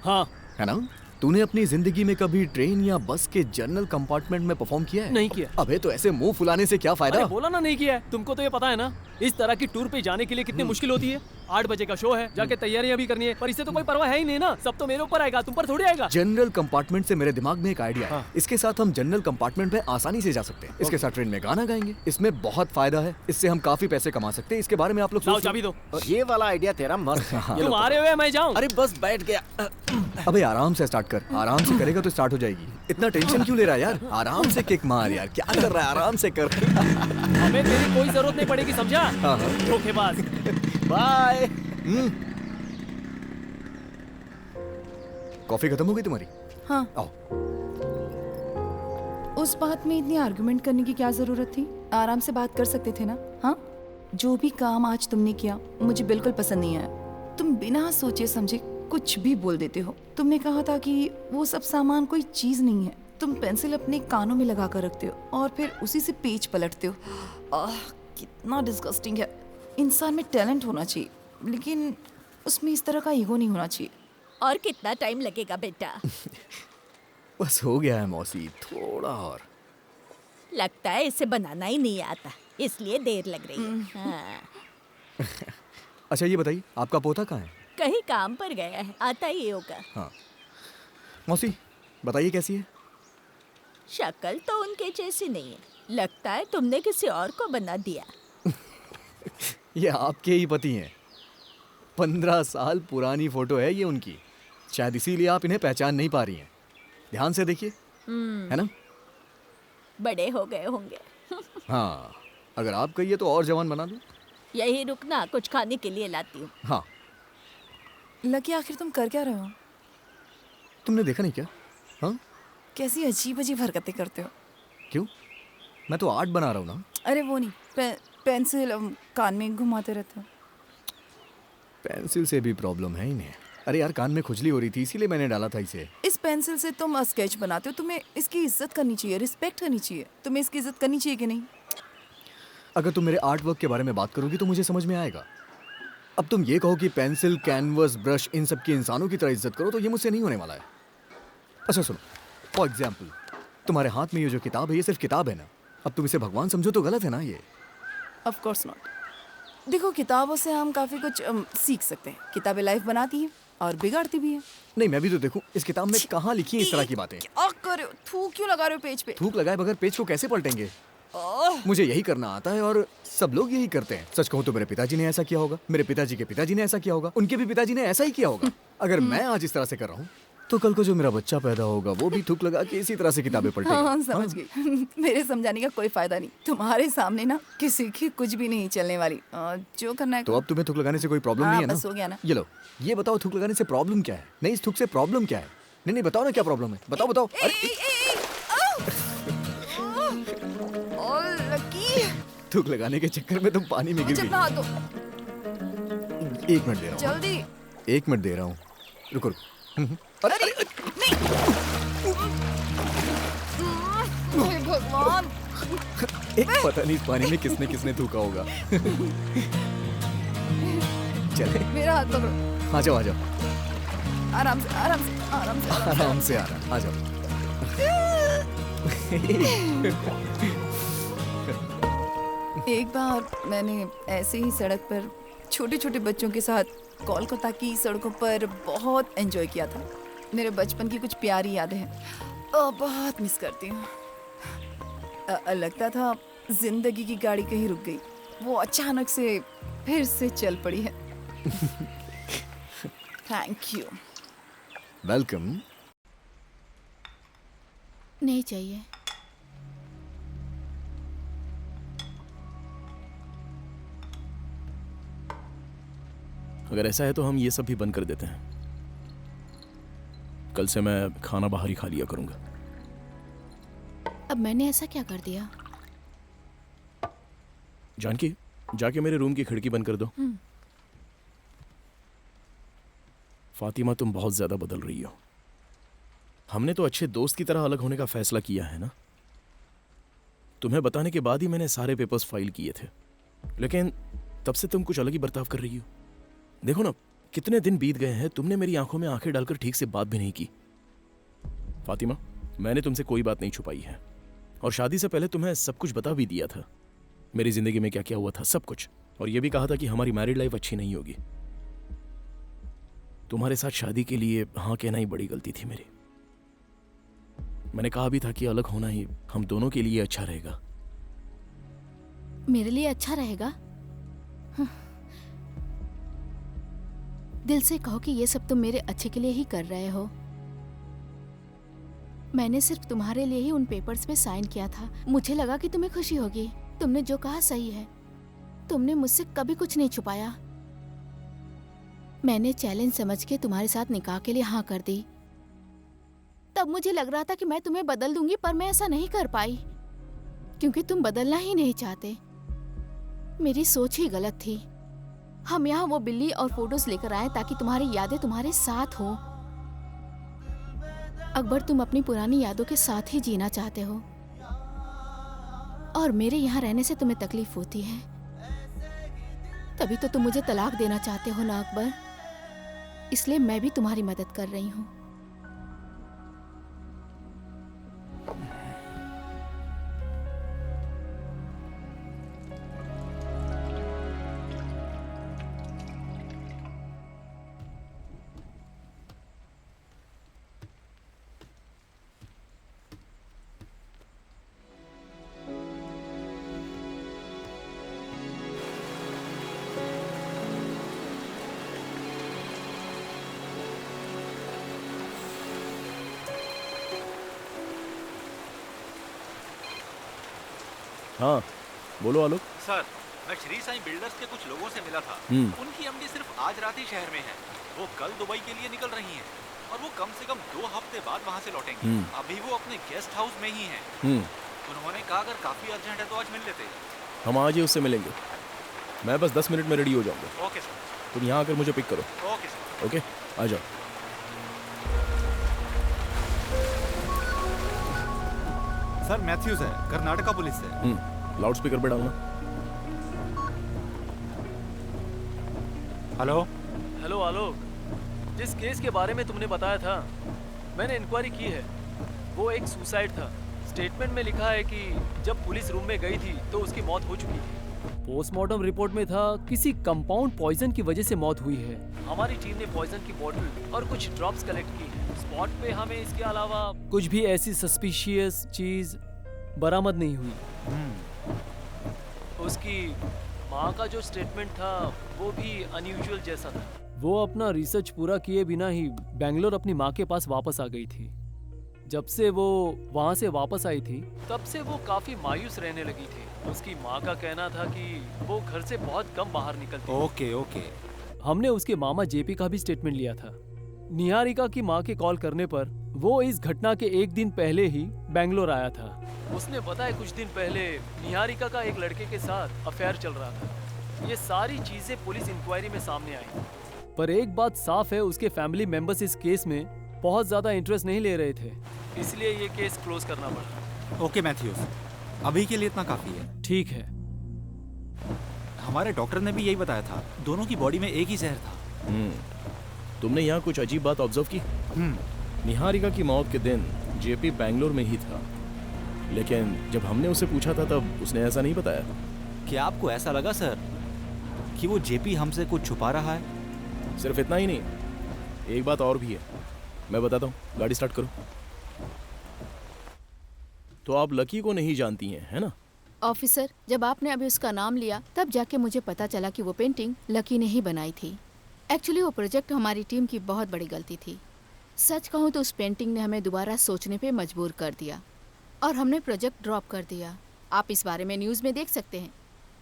[SPEAKER 2] हाँ।
[SPEAKER 11] है ना? तूने अपनी जिंदगी में कभी ट्रेन या बस के जनरल कंपार्टमेंट में परफॉर्म किया है?
[SPEAKER 2] नहीं किया।
[SPEAKER 11] अबे तो ऐसे मुंह फुलाने से क्या फायदा?
[SPEAKER 2] अरे बोला ना नहीं किया है। तुमको तो ये पता है ना इस तरह की टूर पे जाने के लिए कितनी मुश्किल होती है। 8 बजे का शो है, जाके तैयारियां भी करनी है, पर इससे तो कोई परवाह है ही नहीं ना। सब तो मेरे ऊपर आएगा, तुम पर थोड़ी आएगा।
[SPEAKER 11] जनरल कंपार्टमेंट से मेरे दिमाग में एक आइडिया है। इसके साथ हम जनरल कंपार्टमेंट में आसानी से जा सकते हैं। इसके साथ ट्रेन में गाना गाएंगे, इसमें बहुत फायदा है, इससे हम काफी पैसे कमा सकते हैं। इसके बारे में आप लोग
[SPEAKER 2] लाओ चाबी दो।
[SPEAKER 12] ये वाला आइडिया तेरा मस्त है।
[SPEAKER 2] तुम आ रहे हो या मैं जाऊं?
[SPEAKER 12] अरे बस बैठ गया।
[SPEAKER 11] अबे आराम से स्टार्ट कर, आराम से करेगा तो स्टार्ट हो जाएगी। इतना टेंशन क्यों ले रहा है यार? आराम से किक मार यार, क्या कर रहा है? आराम से कर।
[SPEAKER 2] हमें तेरी कोई जरूरत नहीं पड़ेगी, समझा? धोखेबाज।
[SPEAKER 12] बाय।
[SPEAKER 11] कॉफी खत्म हो गई तुम्हारी?
[SPEAKER 10] हाँ।
[SPEAKER 11] आओ।
[SPEAKER 10] उस बात में इतनी आर्गुमेंट करने की क्या जरूरत थी? आराम से बात कर सकते थे ना? हाँ, जो भी काम आज तुमने किया मुझे बिल्कुल पसंद नहीं आया। तुम बिना सोचे समझे कुछ भी बोल देते हो। तुमने कहा था कि वो सब सामान कोई चीज नहीं है। तुम पेंसिल अपने कानों में लगा कर रखते हो और फिर उसी से पेज पलटते हो। कितना डिस्गस्टिंग है। इंसान में टैलेंट होना चाहिए, लेकिन उसमें इस तरह का ईगो नहीं होना चाहिए।
[SPEAKER 5] और कितना टाइम लगेगा बेटा?
[SPEAKER 11] बस हो गया है मौसी, थोड़ा और।
[SPEAKER 5] लगता है इसे बनाना ही नहीं आता, इसलिए देर लग रही है। हाँ।
[SPEAKER 11] अच्छा ये बताइए, आपका पोता कहाँ है?
[SPEAKER 5] कहीं काम पर गया है, आता ही होगा।
[SPEAKER 11] हाँ मौसी बताइए कैसी है?
[SPEAKER 5] शक्ल तो उनके जैसी नहीं है, लगता है तुमने किसी और को बना दिया।
[SPEAKER 11] ये आपके ही पति हैं। 15 साल पुरानी फोटो है ये उनकी, शायद इसीलिए आप इन्हें पहचान नहीं पा रही हैं। ध्यान से देखिए, है ना?
[SPEAKER 5] बड़े हो गए होंगे।
[SPEAKER 11] हाँ, अगर आप कहिए तो और जवान बना दूं।
[SPEAKER 5] यही रुकना, कुछ खाने के लिए लाती हूँ।
[SPEAKER 11] हाँ।
[SPEAKER 10] लकी आखिर तुम कर क्या रहे हो?
[SPEAKER 11] तुमने देखा नहीं क्या? हाँ?
[SPEAKER 10] कैसी अजीब अजीब हरकतें करते हो।
[SPEAKER 11] क्यों? मैं तो आर्ट बना रहा हूँ ना।
[SPEAKER 10] अरे वो नहीं, पेंसिल कान में घुमाते रहते हो।
[SPEAKER 11] पेंसिल से भी प्रॉब्लम है इन्हें। अरे यार कान में खुजली हो रही थी इसीलिए मैंने डाला था इसे।
[SPEAKER 10] इस पेंसिल से तुम स्केच बनाते हो, तुम्हें इसकी इज्जत करनी चाहिए, रिस्पेक्ट करनी चाहिए। तुम्हें इसकी इज्जत करनी चाहिए कि नहीं?
[SPEAKER 11] अगर तुम मेरे आर्ट वर्क के बारे में बात करोगी तो मुझे समझ में आएगा। अब तुम ये कहो कि पेंसिल, कैनवस, ब्रश इन सब की इंसानों की तरह इज्जत करो तो ये मुझसे नहीं होने वाला है। अच्छा सुनो, फॉर एग्जाम्पल तुम्हारे हाथ में ये जो किताब है ये सिर्फ किताब है ना। अब तुम इसे भगवान समझो तो गलत है ना ये?
[SPEAKER 10] Of course not. देखो किताबों से हम काफी कुछ सीख सकते हैं। किताबें लाइफ बनाती हैं और बिगाड़ती भी हैं।
[SPEAKER 11] नहीं मैं भी तो देखूं इस किताब में कहाँ लिखी है इस तरह की बातें।
[SPEAKER 10] क्या कर रहे हो? थूक क्यों लगा रहे हो पेज पे?
[SPEAKER 11] थूक लगाए बगैर पेज को कैसे पलटेंगे? मुझे यही करना आता है और सब लोग यही करते हैं। सच कहूं तो मेरे पिताजी ने ऐसा किया होगा, मेरे पिताजी के पिताजी ने ऐसा किया होगा, उनके भी पिताजी ने ऐसा ही किया होगा। अगर मैं आज इस तरह से कर रहा हूँ तो कल को जो मेरा बच्चा पैदा होगा वो भी थूक लगा के इसी तरह से किताबें पलटेगा।
[SPEAKER 10] हाँ समझ गई। मेरे समझाने का कोई फायदा नहीं। तुम्हारे सामने ना किसी की कुछ भी नहीं चलने वाली। जो करना है
[SPEAKER 11] तो अब तुम्हें थूक लगाने से कोई प्रॉब्लम नहीं है ना?
[SPEAKER 10] बस हो गया ना।
[SPEAKER 11] ये लो, ये बताओ थूक लगाने से प्रॉब्लम क्या है? नहीं इस थूक से प्रॉब्लम क्या है? नहीं बताओ ना क्या प्रॉब्लम है, बताओ बताओ। थूक लगाने के चक्कर में तुम पानी में गिर गई। 1 मिनट दे रहा हूँ।
[SPEAKER 10] जल्दी
[SPEAKER 11] 1 मिनट दे रहा हूँ, रुको रुको।
[SPEAKER 10] अरे भगवान,
[SPEAKER 11] पता नहीं इस पानी में किसने किसने थूका होगा। चले
[SPEAKER 10] मेरा हाथ पकड़ो।
[SPEAKER 11] आ जाओ आ जाओ।
[SPEAKER 10] आराम से आराम से आराम से
[SPEAKER 11] आराम से आ जाओ।
[SPEAKER 10] एक बार मैंने ऐसे ही सड़क पर छोटे छोटे बच्चों के साथ कोलकाता की सड़कों पर बहुत एंजॉय किया था। मेरे बचपन की कुछ प्यारी यादें हैं और बहुत मिस करती हूँ। लगता था जिंदगी की गाड़ी कहीं रुक गई, वो अचानक से फिर से चल पड़ी है। Thank you.
[SPEAKER 11] वेलकम।
[SPEAKER 8] नहीं चाहिए।
[SPEAKER 3] अगर ऐसा है तो हम ये सब भी बंद कर देते हैं। कल से मैं खाना बाहर ही खा लिया करूंगा।
[SPEAKER 8] अब मैंने ऐसा क्या कर दिया?
[SPEAKER 3] जानकी, जाके मेरे रूम की खिड़की बंद कर दो। फातिमा तुम बहुत ज्यादा बदल रही हो। हमने तो अच्छे दोस्त की तरह अलग होने का फैसला किया है ना। तुम्हें बताने के बाद ही मैंने सारे पेपर्स फाइल किए थे। लेकिन तब से तुम कुछ अलग ही बर्ताव कर रही हो। देखो ना, कितने दिन बीत गए हैं, तुमने मेरी आंखों में आंखें डालकर ठीक से बात भी नहीं की। फातिमा, मैंने तुमसे कोई बात नहीं छुपाई है और शादी से पहले तुम्हें सब कुछ बता भी दिया था, मेरी जिंदगी में क्या क्या हुआ था, सब कुछ। और यह भी कहा था कि हमारी मैरिड लाइफ अच्छी नहीं होगी। तुम्हारे साथ शादी के लिए हाँ कहना ही बड़ी गलती थी मेरी। मैंने कहा भी था कि अलग होना ही हम दोनों के लिए अच्छा रहेगा।
[SPEAKER 8] मेरे लिए अच्छा रहेगा? दिल से कहो कि ये सब तुम मेरे अच्छे के लिए ही कर रहे हो। मैंने सिर्फ तुम्हारे लिए ही उन पेपर्स पे साइन किया था। मुझे लगा कि तुम्हें खुशी होगी। तुमने जो कहा सही है। तुमने मुझसे कभी कुछ नहीं छुपाया। मैंने चैलेंज समझ के तुम्हारे साथ निकाह के लिए हाँ कर दी। तब मुझे लग रहा था कि मैं तुम्हें बदल दूंगी, पर मैं ऐसा नहीं कर पाई क्योंकि तुम बदलना ही नहीं चाहते। मेरी सोच ही गलत थी। हम यहाँ वो बिल्ली और फोटोज लेकर आए ताकि तुम्हारी यादें तुम्हारे साथ हो। अकबर, तुम अपनी पुरानी यादों के साथ ही जीना चाहते हो और मेरे यहाँ रहने से तुम्हें तकलीफ होती है। तभी तो तुम मुझे तलाक देना चाहते हो ना अकबर। इसलिए मैं भी तुम्हारी मदद कर रही हूँ।
[SPEAKER 3] हाँ बोलो आलोक।
[SPEAKER 1] सर, मैं श्री साईं बिल्डर्स के कुछ लोगों से मिला था। उनकी एमडी सिर्फ आज रात ही शहर में है। वो कल दुबई के लिए निकल रही हैं और वो कम से कम 2 हफ्ते बाद वहाँ से लौटेंगी। अभी वो अपने गेस्ट हाउस में ही हैं। उन्होंने कहा अगर काफी अर्जेंट है तो आज मिल लेते।
[SPEAKER 3] हम आज ही उससे मिलेंगे। मैं बस 10 मिनट में रेडी हो जाऊंगा।
[SPEAKER 1] Okay sir.
[SPEAKER 3] तुम यहाँ आकर मुझे पिक करो।
[SPEAKER 1] Okay sir.
[SPEAKER 3] ओके, आ जाओ।
[SPEAKER 1] सर, मैथ्यूज है, कर्नाटका पुलिस से।
[SPEAKER 3] लाउड स्पीकर पे डालना।
[SPEAKER 1] हेलो।
[SPEAKER 2] हेलो आलोक, जिस केस के बारे में तुमने बताया था मैंने इंक्वायरी की है। वो एक सुसाइड था। स्टेटमेंट में लिखा है कि जब पुलिस रूम में गई थी तो उसकी मौत हो चुकी थी। पोस्टमार्टम रिपोर्ट में था किसी कंपाउंड पॉइजन की वजह से मौत हुई है। हमारी टीम ने पॉइजन की बोतल और कुछ ड्रॉप्स कलेक्ट की है। स्पॉट पे हमें इसके अलावा कुछ भी ऐसी सस्पिशियस चीज बरामद नहीं हुई। उसकी माँ का जो स्टेटमेंट था वो भी अनयूजुअल जैसा था। वो अपना रिसर्च पूरा किए बिना ही बेंगलोर अपनी माँ के पास वापस आ गई थी। जब से वो वहाँ से वापस आई थी तब से वो काफी मायूस रहने लगी थी। उसकी माँ का कहना था कि वो घर से बहुत कम बाहर निकलती।
[SPEAKER 1] ओके।
[SPEAKER 2] हमने उसके मामा जेपी का भी स्टेटमेंट लिया था। निहारिका की माँ के कॉल करने पर वो इस घटना के 1 दिन पहले ही बेंगलोर आया था। उसने बताया कुछ दिन पहले निहारिका का एक लड़के के साथ अफेयर चल रहा था। ये सारी चीजें पुलिस इंक्वायरी में सामने आई। पर एक बात साफ है, उसके फैमिली मेंबर्स इस केस में बहुत ज्यादा इंटरेस्ट नहीं ले रहे थे, इसलिए ये केस क्लोज करना पड़ा।
[SPEAKER 1] ओके मैथ्यूज, अभी के लिए इतना काफी है।
[SPEAKER 2] ठीक है।
[SPEAKER 1] हमारे डॉक्टर ने भी यही बताया था, दोनों की बॉडी में एक ही जहर था।
[SPEAKER 3] तुमने यहाँ कुछ अजीब बात ऑब्जर्व की? निहारिका की मौत के दिन जेपी बेंगलोर में ही था, लेकिन जब हमने उसे पूछा था तब उसने ऐसा नहीं बताया।
[SPEAKER 1] क्या आपको ऐसा लगा सर कि वो जेपी हमसे कुछ छुपा रहा है?
[SPEAKER 3] सिर्फ इतना ही नहीं, एक बात और भी है, मैं बताता हूँ। गाड़ी स्टार्ट करो। तो आप लकी को नहीं जानती हैं, है ना?
[SPEAKER 8] ऑफिसर, जब आपने अभी उसका नाम लिया तब जाके मुझे पता चला कि वो पेंटिंग लकी ने ही बनाई थी। एक्चुअली वो प्रोजेक्ट हमारी टीम की बहुत बड़ी गलती थी। सच कहूँ तो उस पेंटिंग ने हमें दोबारा सोचने पे मजबूर कर दिया और हमने प्रोजेक्ट ड्रॉप कर दिया। आप इस बारे में न्यूज़ में देख सकते हैं।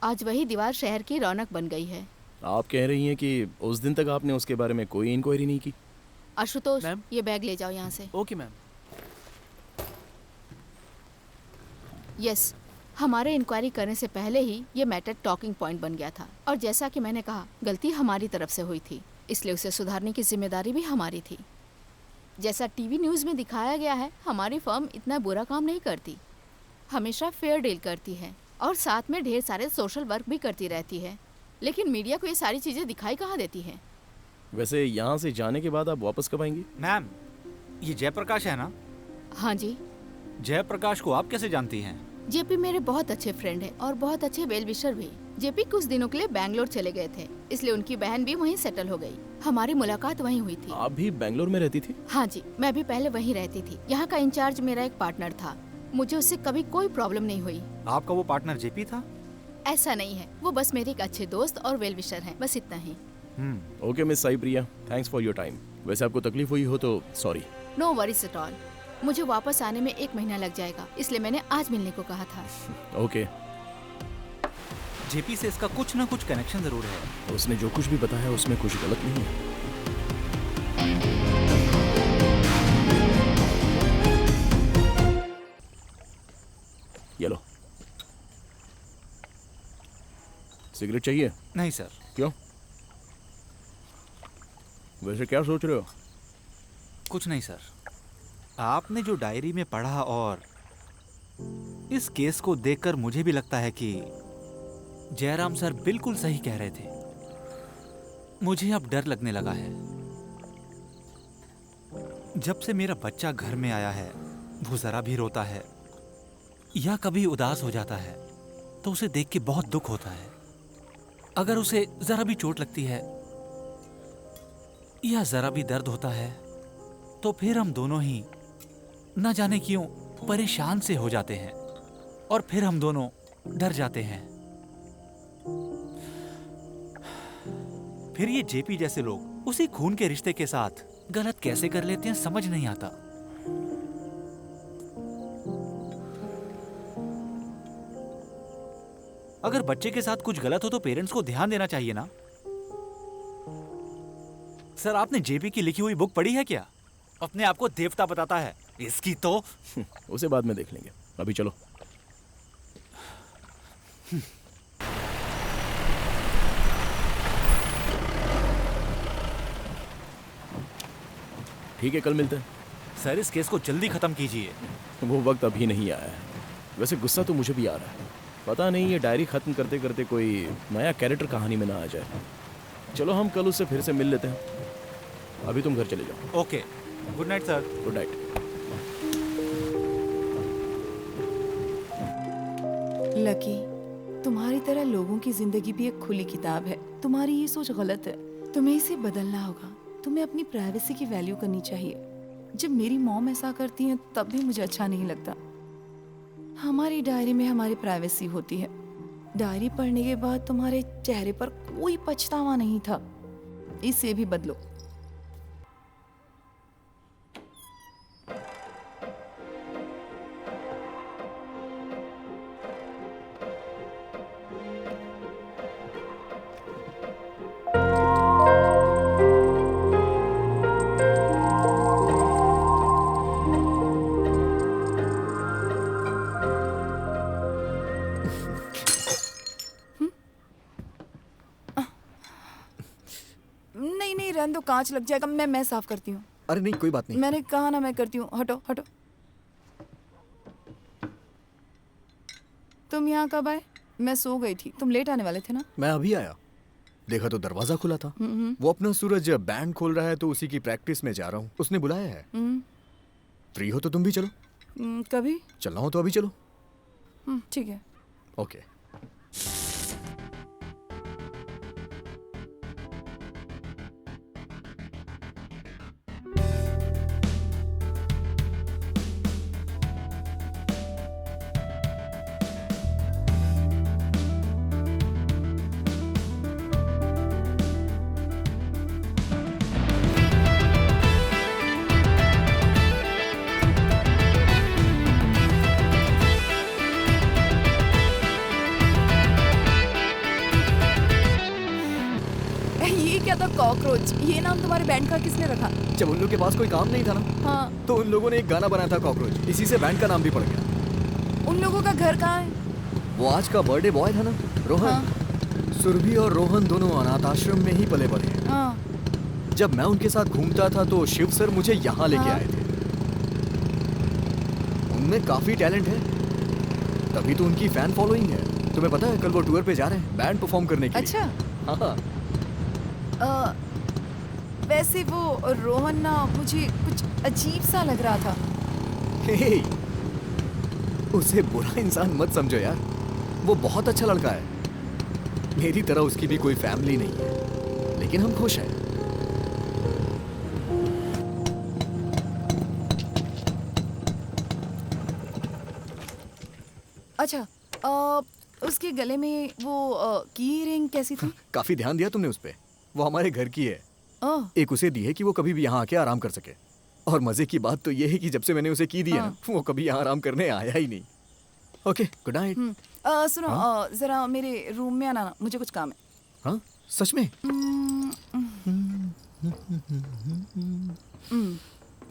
[SPEAKER 8] आज वही दीवार शहर की रौनक बन गई है।
[SPEAKER 3] आप कह रही हैं कि उस दिन तक आपने उसके बारे में कोई इंक्वायरी नहीं की?
[SPEAKER 8] आशुतोष, ये बैग ले जाओ यहाँ से।
[SPEAKER 2] Okay ma'am.
[SPEAKER 8] यस, हमारे इंक्वायरी करने से पहले ही ये मैटर टॉकिंग पॉइंट बन गया था और जैसा कि मैंने कहा, गलती हमारी तरफ से हुई थी, इसलिए उसे सुधारने की जिम्मेदारी भी हमारी थी। जैसा टीवी न्यूज़ में दिखाया गया है, हमारी फर्म इतना बुरा काम नहीं करती, हमेशा फेयर डील करती है और साथ में ढेर सारे सोशल वर्क भी करती रहती है, लेकिन मीडिया को ये सारी चीजें दिखाई कहाँ देती है।
[SPEAKER 3] वैसे यहाँ से जाने के बाद आप वापस कब आएंगी?
[SPEAKER 1] मैम, ये जयप्रकाश है ना?
[SPEAKER 8] हाँ जी।
[SPEAKER 1] जयप्रकाश को आप कैसे जानती हैं?
[SPEAKER 8] जेपी मेरे बहुत अच्छे फ्रेंड है और बहुत अच्छे वेल विशर भी। जेपी कुछ दिनों के लिए बैंगलोर चले गए थे, इसलिए उनकी बहन भी वहीं सेटल हो गई। हमारी मुलाकात वहीं हुई थी।
[SPEAKER 3] आप भी बैंगलोर में रहती थी?
[SPEAKER 8] हाँ जी, मैं भी पहले वहीं रहती थी। यहाँ का इंचार्ज मेरा एक पार्टनर था, मुझे उससे कभी कोई प्रॉब्लम नहीं हुई।
[SPEAKER 1] आपका वो पार्टनर जेपी था?
[SPEAKER 8] ऐसा नहीं है, वो बस मेरे एक अच्छे दोस्त और वेल विशर हैं, बस इतना ही।
[SPEAKER 3] Okay miss Sai Priya, thanks for your time. वैसे आपको तकलीफ हुई हो तो sorry.
[SPEAKER 8] No worries at all. मुझे वापस आने में 1 महीना लग जाएगा, इसलिए मैंने आज मिलने को कहा था।
[SPEAKER 3] ओके।
[SPEAKER 1] जेपी से इसका कुछ ना कुछ कनेक्शन जरूर है।
[SPEAKER 3] उसने जो कुछ भी बताया उसमें कुछ गलत नहीं है। ये लो। सिगरेट चाहिए?
[SPEAKER 1] नहीं सर।
[SPEAKER 3] क्यों? वैसे क्या सोच रहे हो?
[SPEAKER 1] कुछ नहीं सर। आपने जो डायरी में पढ़ा और इस केस को देखकर मुझे भी लगता है कि जयराम सर बिल्कुल सही कह रहे थे। मुझे अब डर लगने लगा है। जब से मेरा बच्चा घर में आया है, वो जरा भी रोता है या कभी उदास हो जाता है तो उसे देख के बहुत दुख होता है। अगर उसे जरा भी चोट लगती है या जरा भी दर्द होता है तो फिर हम दोनों ही न जाने क्यों परेशान से हो जाते हैं और फिर हम दोनों डर जाते हैं। फिर ये जेपी जैसे लोग उसी खून के रिश्ते के साथ गलत कैसे कर लेते हैं, समझ नहीं आता। अगर बच्चे के साथ कुछ गलत हो तो पेरेंट्स को ध्यान देना चाहिए ना। सर, आपने जेपी की लिखी हुई बुक पढ़ी है क्या? अपने आप को देवता बताता है। इसकी तो
[SPEAKER 3] उसे बाद में देख लेंगे, अभी चलो। ठीक है, कल मिलते हैं।
[SPEAKER 1] सर, इस केस को जल्दी खत्म कीजिए।
[SPEAKER 3] वो वक्त अभी नहीं आया है। वैसे गुस्सा तो मुझे भी आ रहा है। पता नहीं ये डायरी खत्म करते करते कोई नया कैरेक्टर कहानी में ना आ जाए। चलो हम कल उससे फिर से मिल लेते हैं। अभी तुम घर चले जाओ।
[SPEAKER 1] Okay, good night sir.
[SPEAKER 3] Good night.
[SPEAKER 10] Lucky, तुम्हारी तरह लोगों की जिंदगी भी एक खुली किताब है। तुम्हारी ये सोच गलत है, तुम्हें इसे बदलना होगा। तुम्हें अपनी प्राइवेसी की वैल्यू करनी चाहिए। जब मेरी मॉम ऐसा करती हैं तब भी मुझे अच्छा नहीं लगता। हमारी डायरी में हमारी प्राइवेसी होती है। डायरी पढ़ने के बाद तुम्हारे चेहरे पर कोई पछतावा नहीं था। इसे भी बदलो। नहीं रहने दो, कांच लग जाएगा। मैं साफ करती हूँ।
[SPEAKER 11] अरे नहीं, कोई बात नहीं।
[SPEAKER 10] मैंने कहा ना मैं करती हूँ। हटो हटो। तुम यहाँ कब आए? मैं सो गई थी। तुम लेट आने वाले थे ना?
[SPEAKER 11] मैं अभी आया, देखा तो दरवाजा खुला था। वो अपना सूरज बैंड खोल रहा है तो उसी की प्रैक्टिस में जा रहा हूँ। उसने बुलाया है। फ्री हो तो तुम भी चलो।
[SPEAKER 10] कभी
[SPEAKER 11] चलना हो तो अभी चलो।
[SPEAKER 10] ठीक है।
[SPEAKER 11] ओके।
[SPEAKER 10] कॉकरोच, ये नाम तुम्हारे बैंड का किसने रखा?
[SPEAKER 11] जब उन लोगों के पास कोई काम नहीं था ना,
[SPEAKER 10] हाँ,
[SPEAKER 11] तो उन लोगों ने एक गाना बनाया था कॉकरोच। इसी से बैंड का नाम भी पड़ गया।
[SPEAKER 10] उन लोगों का घर कहाँ है?
[SPEAKER 11] वो आज का बर्थडे बॉय था ना, रोहन। हाँ। सुरभि और रोहन दोनों अनाथ आश्रम में ही पले बड़े हैं।
[SPEAKER 10] हाँ।
[SPEAKER 11] जब मैं उनके साथ घूमता था तो शिव सर मुझे यहाँ लेके आए थे। उनमें काफी टैलेंट है, तभी तो उनकी फैन फॉलोइंग है। तुम्हें पता है कल वो टूर पे जा रहे हैं बैंड परफॉर्म करने के लिए।
[SPEAKER 10] अच्छा।
[SPEAKER 11] हाँ।
[SPEAKER 10] वैसे वो रोहन ना मुझे कुछ अजीब सा लग रहा था।
[SPEAKER 11] हे, उसे बुरा इंसान मत समझो यार, वो बहुत अच्छा लड़का है। मेरी तरह उसकी भी कोई फैमिली नहीं है, लेकिन हम खुश हैं।
[SPEAKER 10] अच्छा, उसके गले में वो की रिंग कैसी थी?
[SPEAKER 11] काफी ध्यान दिया तुमने उस पे। वो हमारे घर की है। एक उसे दी है कि वो कभी भी यहाँ आके आराम कर सके। और मजे की बात तो ये है कि जब से मैंने उसे की दी है ना, वो कभी यहाँ आराम करने आया ही नहीं। Okay, good night.
[SPEAKER 10] सुनो, जरा मेरे रूम में आना, मुझे कुछ काम है।
[SPEAKER 11] हाँ, सच में?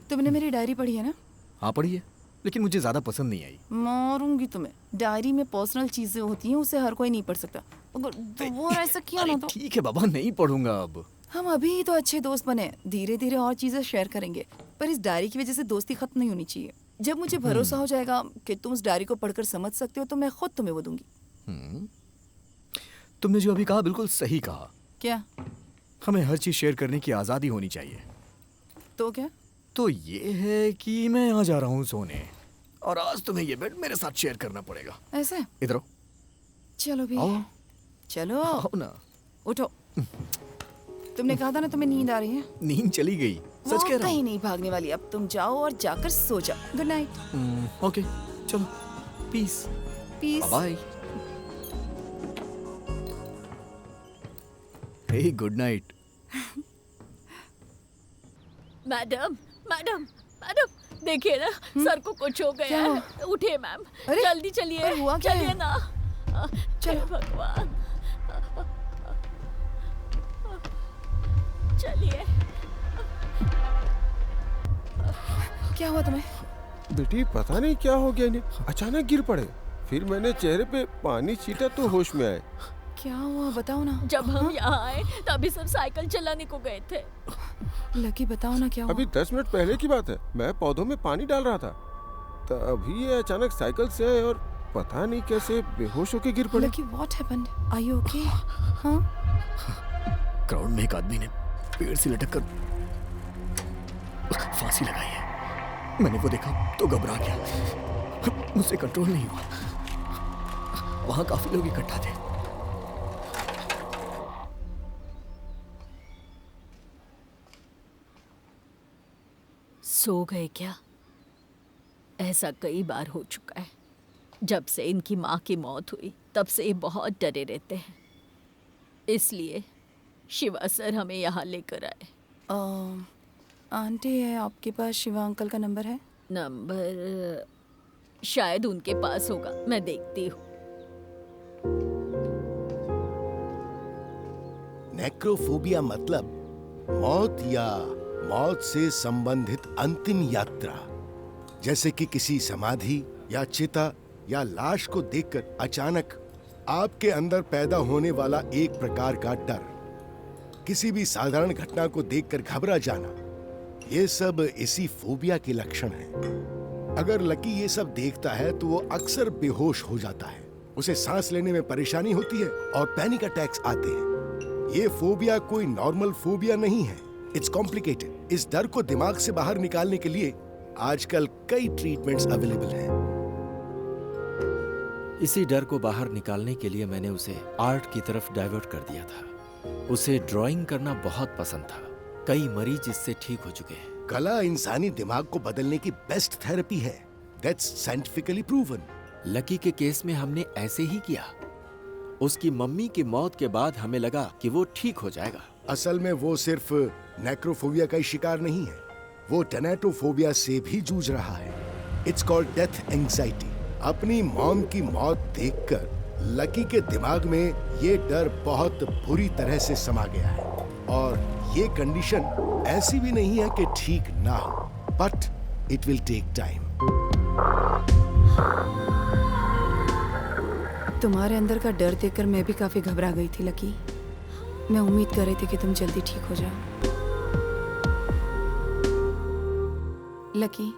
[SPEAKER 10] तुमने मेरी डायरी पढ़ी है ना?
[SPEAKER 11] हाँ पढ़ी है, लेकिन मुझे ज्यादा पसंद नहीं आई।
[SPEAKER 10] मारूंगी तुम्हें। डायरी में पर्सनल चीजें होती हैं, उसे हर कोई नहीं पढ़ सकता। अगर वो ऐसा किया ना तो
[SPEAKER 11] ठीक है बाबा, नहीं पढ़ूंगा अब।
[SPEAKER 10] हम अभी तो अच्छे दोस्त बने, धीरे धीरे और चीजें शेयर करेंगे, पर इस डायरी की वजह से दोस्ती खत्म नहीं होनी चाहिए। जब मुझे भरोसा हो जाएगा कि तुम उस डायरी को पढ़कर समझ सकते हो, तो मैं खुद तुम्हें वो दूंगी।
[SPEAKER 11] तुमने जो अभी कहा बिल्कुल सही कहा।
[SPEAKER 10] क्या?
[SPEAKER 11] हमें हर चीज शेयर करने की आजादी होनी चाहिए।
[SPEAKER 10] तो क्या?
[SPEAKER 11] तो ये है कि मैं यहाँ जा रहा हूँ सोने, और आज तुम्हें ये बेड मेरे साथ शेयर करना पड़ेगा।
[SPEAKER 10] ऐसे?
[SPEAKER 11] इधर आओ।
[SPEAKER 10] चलो भी।
[SPEAKER 11] आओ।
[SPEAKER 10] चलो।
[SPEAKER 11] आओ ना।
[SPEAKER 10] उठो। तुमने कहा था ना तुम्हें नींद आ रही है।
[SPEAKER 11] नींद चली गई, सच कह रहा हूँ।
[SPEAKER 10] कहीं नहीं भागने वाली। अब तुम जाओ और जाकर सो जाओ। Good night.
[SPEAKER 11] ओके, चलो। Peace.
[SPEAKER 10] Peace.
[SPEAKER 11] Bye. Hey, good night.
[SPEAKER 5] Madam madam madam, देखिए ना, सर को कुछ हो गया है। उठिए मैम, जल्दी चलिए।
[SPEAKER 10] हुआ क्या?
[SPEAKER 5] चलिए ना।
[SPEAKER 10] चलो
[SPEAKER 5] भगवान, चलिए।
[SPEAKER 10] क्या हुआ तुम्हें?
[SPEAKER 4] बेटी पता नहीं क्या हो गया इन्हें, अचानक गिर पड़े। फिर मैंने चेहरे पे पानी छीटा तो होश में आए।
[SPEAKER 10] क्या हुआ बताओ ना।
[SPEAKER 5] जब हम यहाँ आए तभी सब साइकिल चलाने को गए थे।
[SPEAKER 10] लकी बताओ ना क्या हुआ।
[SPEAKER 4] अभी 10 मिनट पहले की बात है, मैं पौधों में पानी डाल रहा था, तभी ये अचानक साइकिल से आए और पता नहीं कैसे बेहोश होके गिर पड़े।
[SPEAKER 10] Lucky what happened? Are you okay? हाँ?
[SPEAKER 11] क्राउड में एक आदमी ने पेड़ से लटक कर फांसी लगाई है। मैंने वो देखा तो घबरा गया, मुझसे कंट्रोल नहीं हुआ। वहां काफी लोग इकट्ठा थे।
[SPEAKER 5] सो गए क्या? ऐसा कई बार हो चुका है। जब से इनकी माँ की मौत हुई तब से ये बहुत डरे रहते हैं, इसलिए शिवा सर हमें यहाँ लेकर आए।
[SPEAKER 10] आंटी है आपके पास? शिवा अंकल का नंबर है?
[SPEAKER 5] नंबर शायद उनके पास होगा, मैं देखती हूँ।
[SPEAKER 9] नेक्रोफोबिया मतलब मौत या मौत से संबंधित अंतिम यात्रा, जैसे कि किसी समाधि या चिता या लाश को देखकर अचानक आपके अंदर पैदा होने वाला एक प्रकार का डर, किसी भी साधारण घटना को देखकर घबरा जाना, ये सब इसी फोबिया के लक्षण हैं। अगर लकी ये सब देखता है तो वो अक्सर बेहोश हो जाता है, उसे सांस लेने में परेशानी होती है और पैनिक अटैक्स आते हैं। ये फोबिया कोई नॉर्मल फोबिया नहीं है, इट्स कॉम्प्लिकेटेड। इस डर को दिमाग से बाहर निकालने के लिए आजकल कई ट्रीटमेंट्स अवेलेबल हैं।
[SPEAKER 7] इसी डर को बाहर निकालने के लिए मैंने उसे आर्ट की तरफ डाइवर्ट कर दिया था। उसे ड्राइंग करना बहुत पसंद था। कई मरीज इससे ठीक हो चुके हैं।
[SPEAKER 9] कला इंसानी दिमाग को बदलने की बेस्ट थेरेपी है, दैट्स साइंटिफिकली प्रूवन।
[SPEAKER 7] लकी के केस में हमने ऐसे ही किया। उसकी मम्मी की मौत के बाद हमें लगा कि वो ठीक हो जाएगा।
[SPEAKER 9] असल में वो सिर्फ नेक्रोफोबिया का ही शिकार नहीं है, वो टेनेटोफोबिया से भी जूझ रहा है। It's called death anxiety. अपनी मॉम की मौत देखकर लकी के दिमाग में ये डर बहुत बुरी तरह से समा गया है, और ये कंडीशन ऐसी भी नहीं है कि ठीक ना हो, but it will take time.
[SPEAKER 10] तुम्हारे अंदर का डर देखकर मैं भी काफी घबरा गई थी लकी। मैं उम्मीद कर रही थी कि तुम जल्दी ठीक हो जाओ। लकी,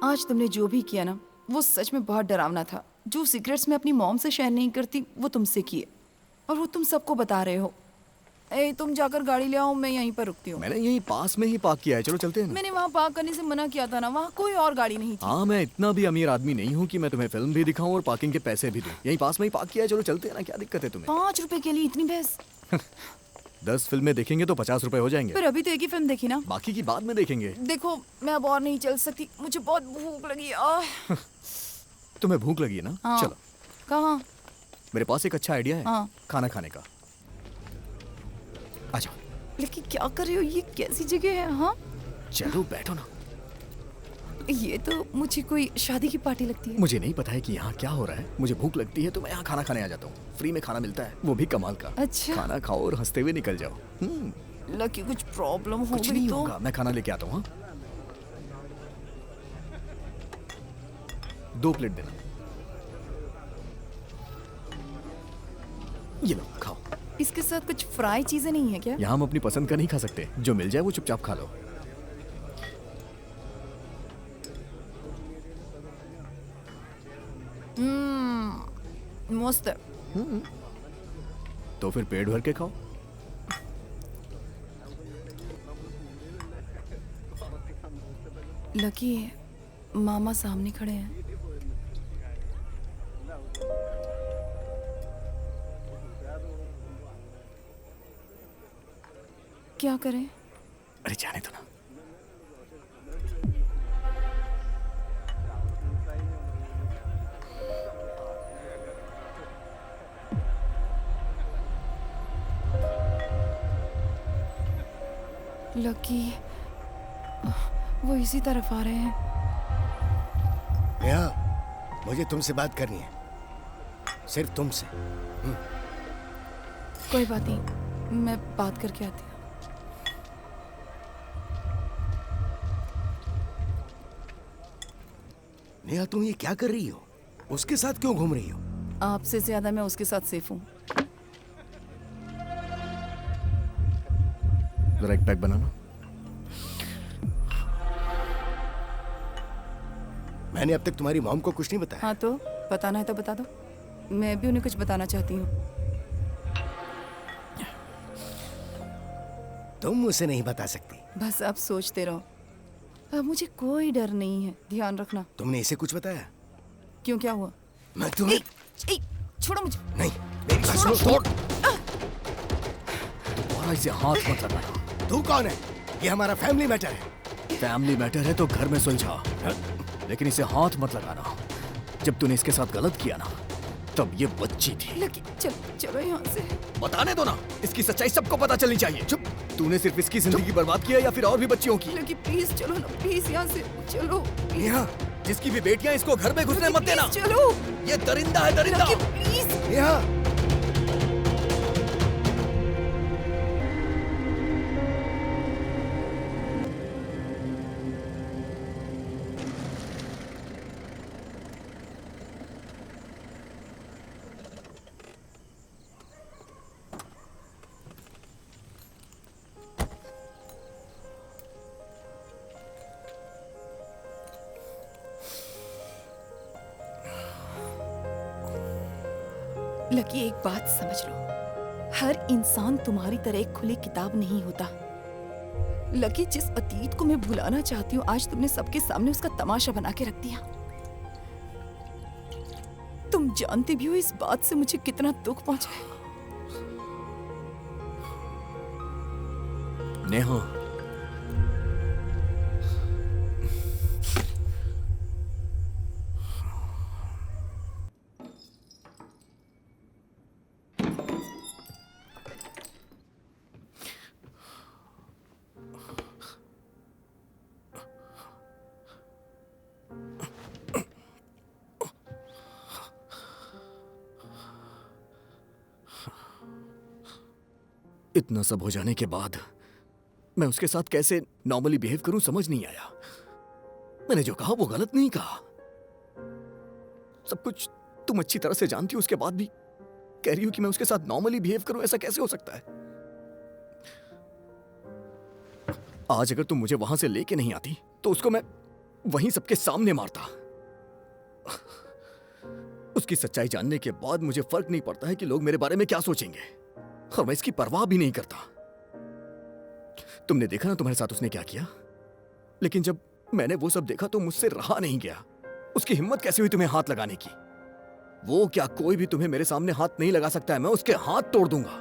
[SPEAKER 10] आज तुमने जो भी किया ना, वो सच में बहुत डरावना था। जो सीक्रेट्स मैं अपनी मॉम से शेयर नहीं करती वो तुमसे किए, और वो तुम सबको बता रहे हो। ए, तुम जाकर गाड़ी ले आओ, मैं यहीं पर रुकती हूँ।
[SPEAKER 11] मैंने यहीं पास में ही पार्क किया है, चलो चलते हैं ना।
[SPEAKER 10] मैंने वहाँ पार्क करने से मना किया था ना, वहाँ कोई और गाड़ी नहीं थी।
[SPEAKER 11] हाँ, मैं इतना भी अमीर आदमी नहीं हूँ कि मैं तुम्हें फिल्म भी दिखाऊं और पार्किंग के पैसे भी दूं। यहीं पास में ही पार्क किया है, चलो चलते हैं ना, क्या दिक्कत है तुम्हें?
[SPEAKER 10] 5 रुपए के लिए इतनी बहस?
[SPEAKER 11] 10 फिल्में देखेंगे तो 50 रुपए हो जाएंगे।
[SPEAKER 10] पर अभी तो एक ही फिल्म देखी ना,
[SPEAKER 11] बाकी की बाद में देखेंगे।
[SPEAKER 10] देखो मैं अब और नहीं चल सकती, मुझे बहुत भूख लगी।
[SPEAKER 11] तुम्हें भूख लगी है ना?
[SPEAKER 10] हाँ।
[SPEAKER 11] चलो।
[SPEAKER 10] कहाँ?
[SPEAKER 11] मेरे पास एक अच्छा आइडिया है।
[SPEAKER 10] हाँ।
[SPEAKER 11] खाना खाने का। आ जाओ।
[SPEAKER 10] लेकिन क्या कर रहे हो, ये कैसी जगह है? हाँ
[SPEAKER 11] चलो बैठो ना।
[SPEAKER 10] ये तो मुझे कोई शादी की पार्टी लगती है।
[SPEAKER 11] मुझे नहीं पता है कि यहाँ क्या हो रहा है, मुझे भूख लगती है तो मैं यहाँ खाना खाने आ जाता हूँ। फ्री में खाना मिलता है, वो भी कमाल का।
[SPEAKER 10] अच्छा।
[SPEAKER 11] खाना खाओ और हंसते हुए निकल जाओ।
[SPEAKER 10] लकी कुछ प्रॉब्लम हो
[SPEAKER 11] कुछ
[SPEAKER 10] गई
[SPEAKER 11] नहीं
[SPEAKER 10] तो?
[SPEAKER 11] होगा, मैं खाना लेके आता हूँ। हाँ? 2 प्लेट देना। ये लो खाओ।
[SPEAKER 10] इसके साथ कुछ फ्राई चीजें नहीं है क्या?
[SPEAKER 11] यहाँ हम अपनी पसंद का नहीं खा सकते, जो मिल जाए वो चुपचाप खा लो।
[SPEAKER 10] मस्त है।
[SPEAKER 11] तो फिर पेट भर के खाओ।
[SPEAKER 10] लकी, मामा सामने खड़े हैं। क्या करें?
[SPEAKER 11] अरे जाने दो ना।
[SPEAKER 10] लकी, वो इसी तरफ आ रहे हैं।
[SPEAKER 9] नेहा, मुझे तुमसे बात करनी है, सिर्फ तुमसे।
[SPEAKER 10] कोई बात नहीं, मैं बात करके आती हूँ।
[SPEAKER 9] नेहा, तुम ये क्या कर रही हो? उसके साथ क्यों घूम रही हो?
[SPEAKER 10] आपसे ज्यादा मैं उसके साथ सेफ हूँ।
[SPEAKER 11] जरा एक पैक बनाना।
[SPEAKER 9] मैंने अब तक तुम्हारी मॉम को कुछ नहीं बताया।
[SPEAKER 10] हाँ तो बताना है तो बता दो, मैं भी उन्हें कुछ बताना चाहती हूँ।
[SPEAKER 9] तुम उसे नहीं बता सकती।
[SPEAKER 10] बस आप सोचते रहो, अब मुझे कोई डर नहीं है, ध्यान रखना।
[SPEAKER 9] तुमने इसे कुछ बताया?
[SPEAKER 10] क्यों, क्या हुआ?
[SPEAKER 9] मैं तुम्हें
[SPEAKER 10] छोड़ो मुझे।
[SPEAKER 9] नहीं, मेरी बात सुनो।
[SPEAKER 11] छोड़। तुम्हारा इसे हाथ मत लगाना।
[SPEAKER 9] तू कौन है? ये हमारा फैमिली मैटर है।
[SPEAKER 11] फैमिली मैटर है तो घर में सुलझा, लेकिन इसे हाथ मत लगाना। जब तूने इसके साथ गलत किया ना, तब ये बच्ची थी।
[SPEAKER 10] लकी, चलो यहाँ से।
[SPEAKER 11] बताने दो ना, इसकी सच्चाई सबको पता चलनी चाहिए। चुप। तूने सिर्फ इसकी जिंदगी बर्बाद किया या फिर और भी बच्चियों की?
[SPEAKER 10] लकी प्लीज चलो ना, प्लीज यहाँ से चलो।
[SPEAKER 11] यहाँ जिसकी भी बेटियां, इसको घर में घुसने मत देना।
[SPEAKER 10] चलो,
[SPEAKER 11] ये दरिंदा है, दरिंदा।
[SPEAKER 10] प्लीज।
[SPEAKER 9] यहाँ
[SPEAKER 10] लकी, एक बात समझ लो, हर इंसान तुम्हारी तरह एक खुली किताब नहीं होता। लकी, जिस अतीत को मैं भुलाना चाहती हूँ, आज तुमने सबके सामने उसका तमाशा बना के रख दिया। तुम जानती भी हो इस बात से मुझे कितना दुख पहुंचा है।
[SPEAKER 11] नेहा, इतना सब हो जाने के बाद मैं उसके साथ कैसे नॉर्मली बिहेव करूं समझ नहीं आया। मैंने जो कहा वो गलत नहीं कहा। सब कुछ तुम अच्छी तरह से जानती हो, उसके बाद भी कह रही हो कि मैं उसके साथ नॉर्मली बिहेव करूं, ऐसा कैसे हो सकता है? आज अगर तुम मुझे वहां से लेके नहीं आती तो उसको मैं वहीं सबके सामने मारता। उसकी सच्चाई जानने के बाद मुझे फर्क नहीं पड़ता है कि लोग मेरे बारे में क्या सोचेंगे, और मैं इसकी परवाह भी नहीं करता। तुमने देखा ना तुम्हारे साथ उसने क्या किया, लेकिन जब मैंने वो सब देखा तो मुझसे रहा नहीं गया। उसकी हिम्मत कैसे हुई तुम्हें हाथ लगाने की? वो क्या कोई भी तुम्हें मेरे सामने हाथ नहीं लगा सकता है? मैं उसके हाथ तोड़ दूंगा।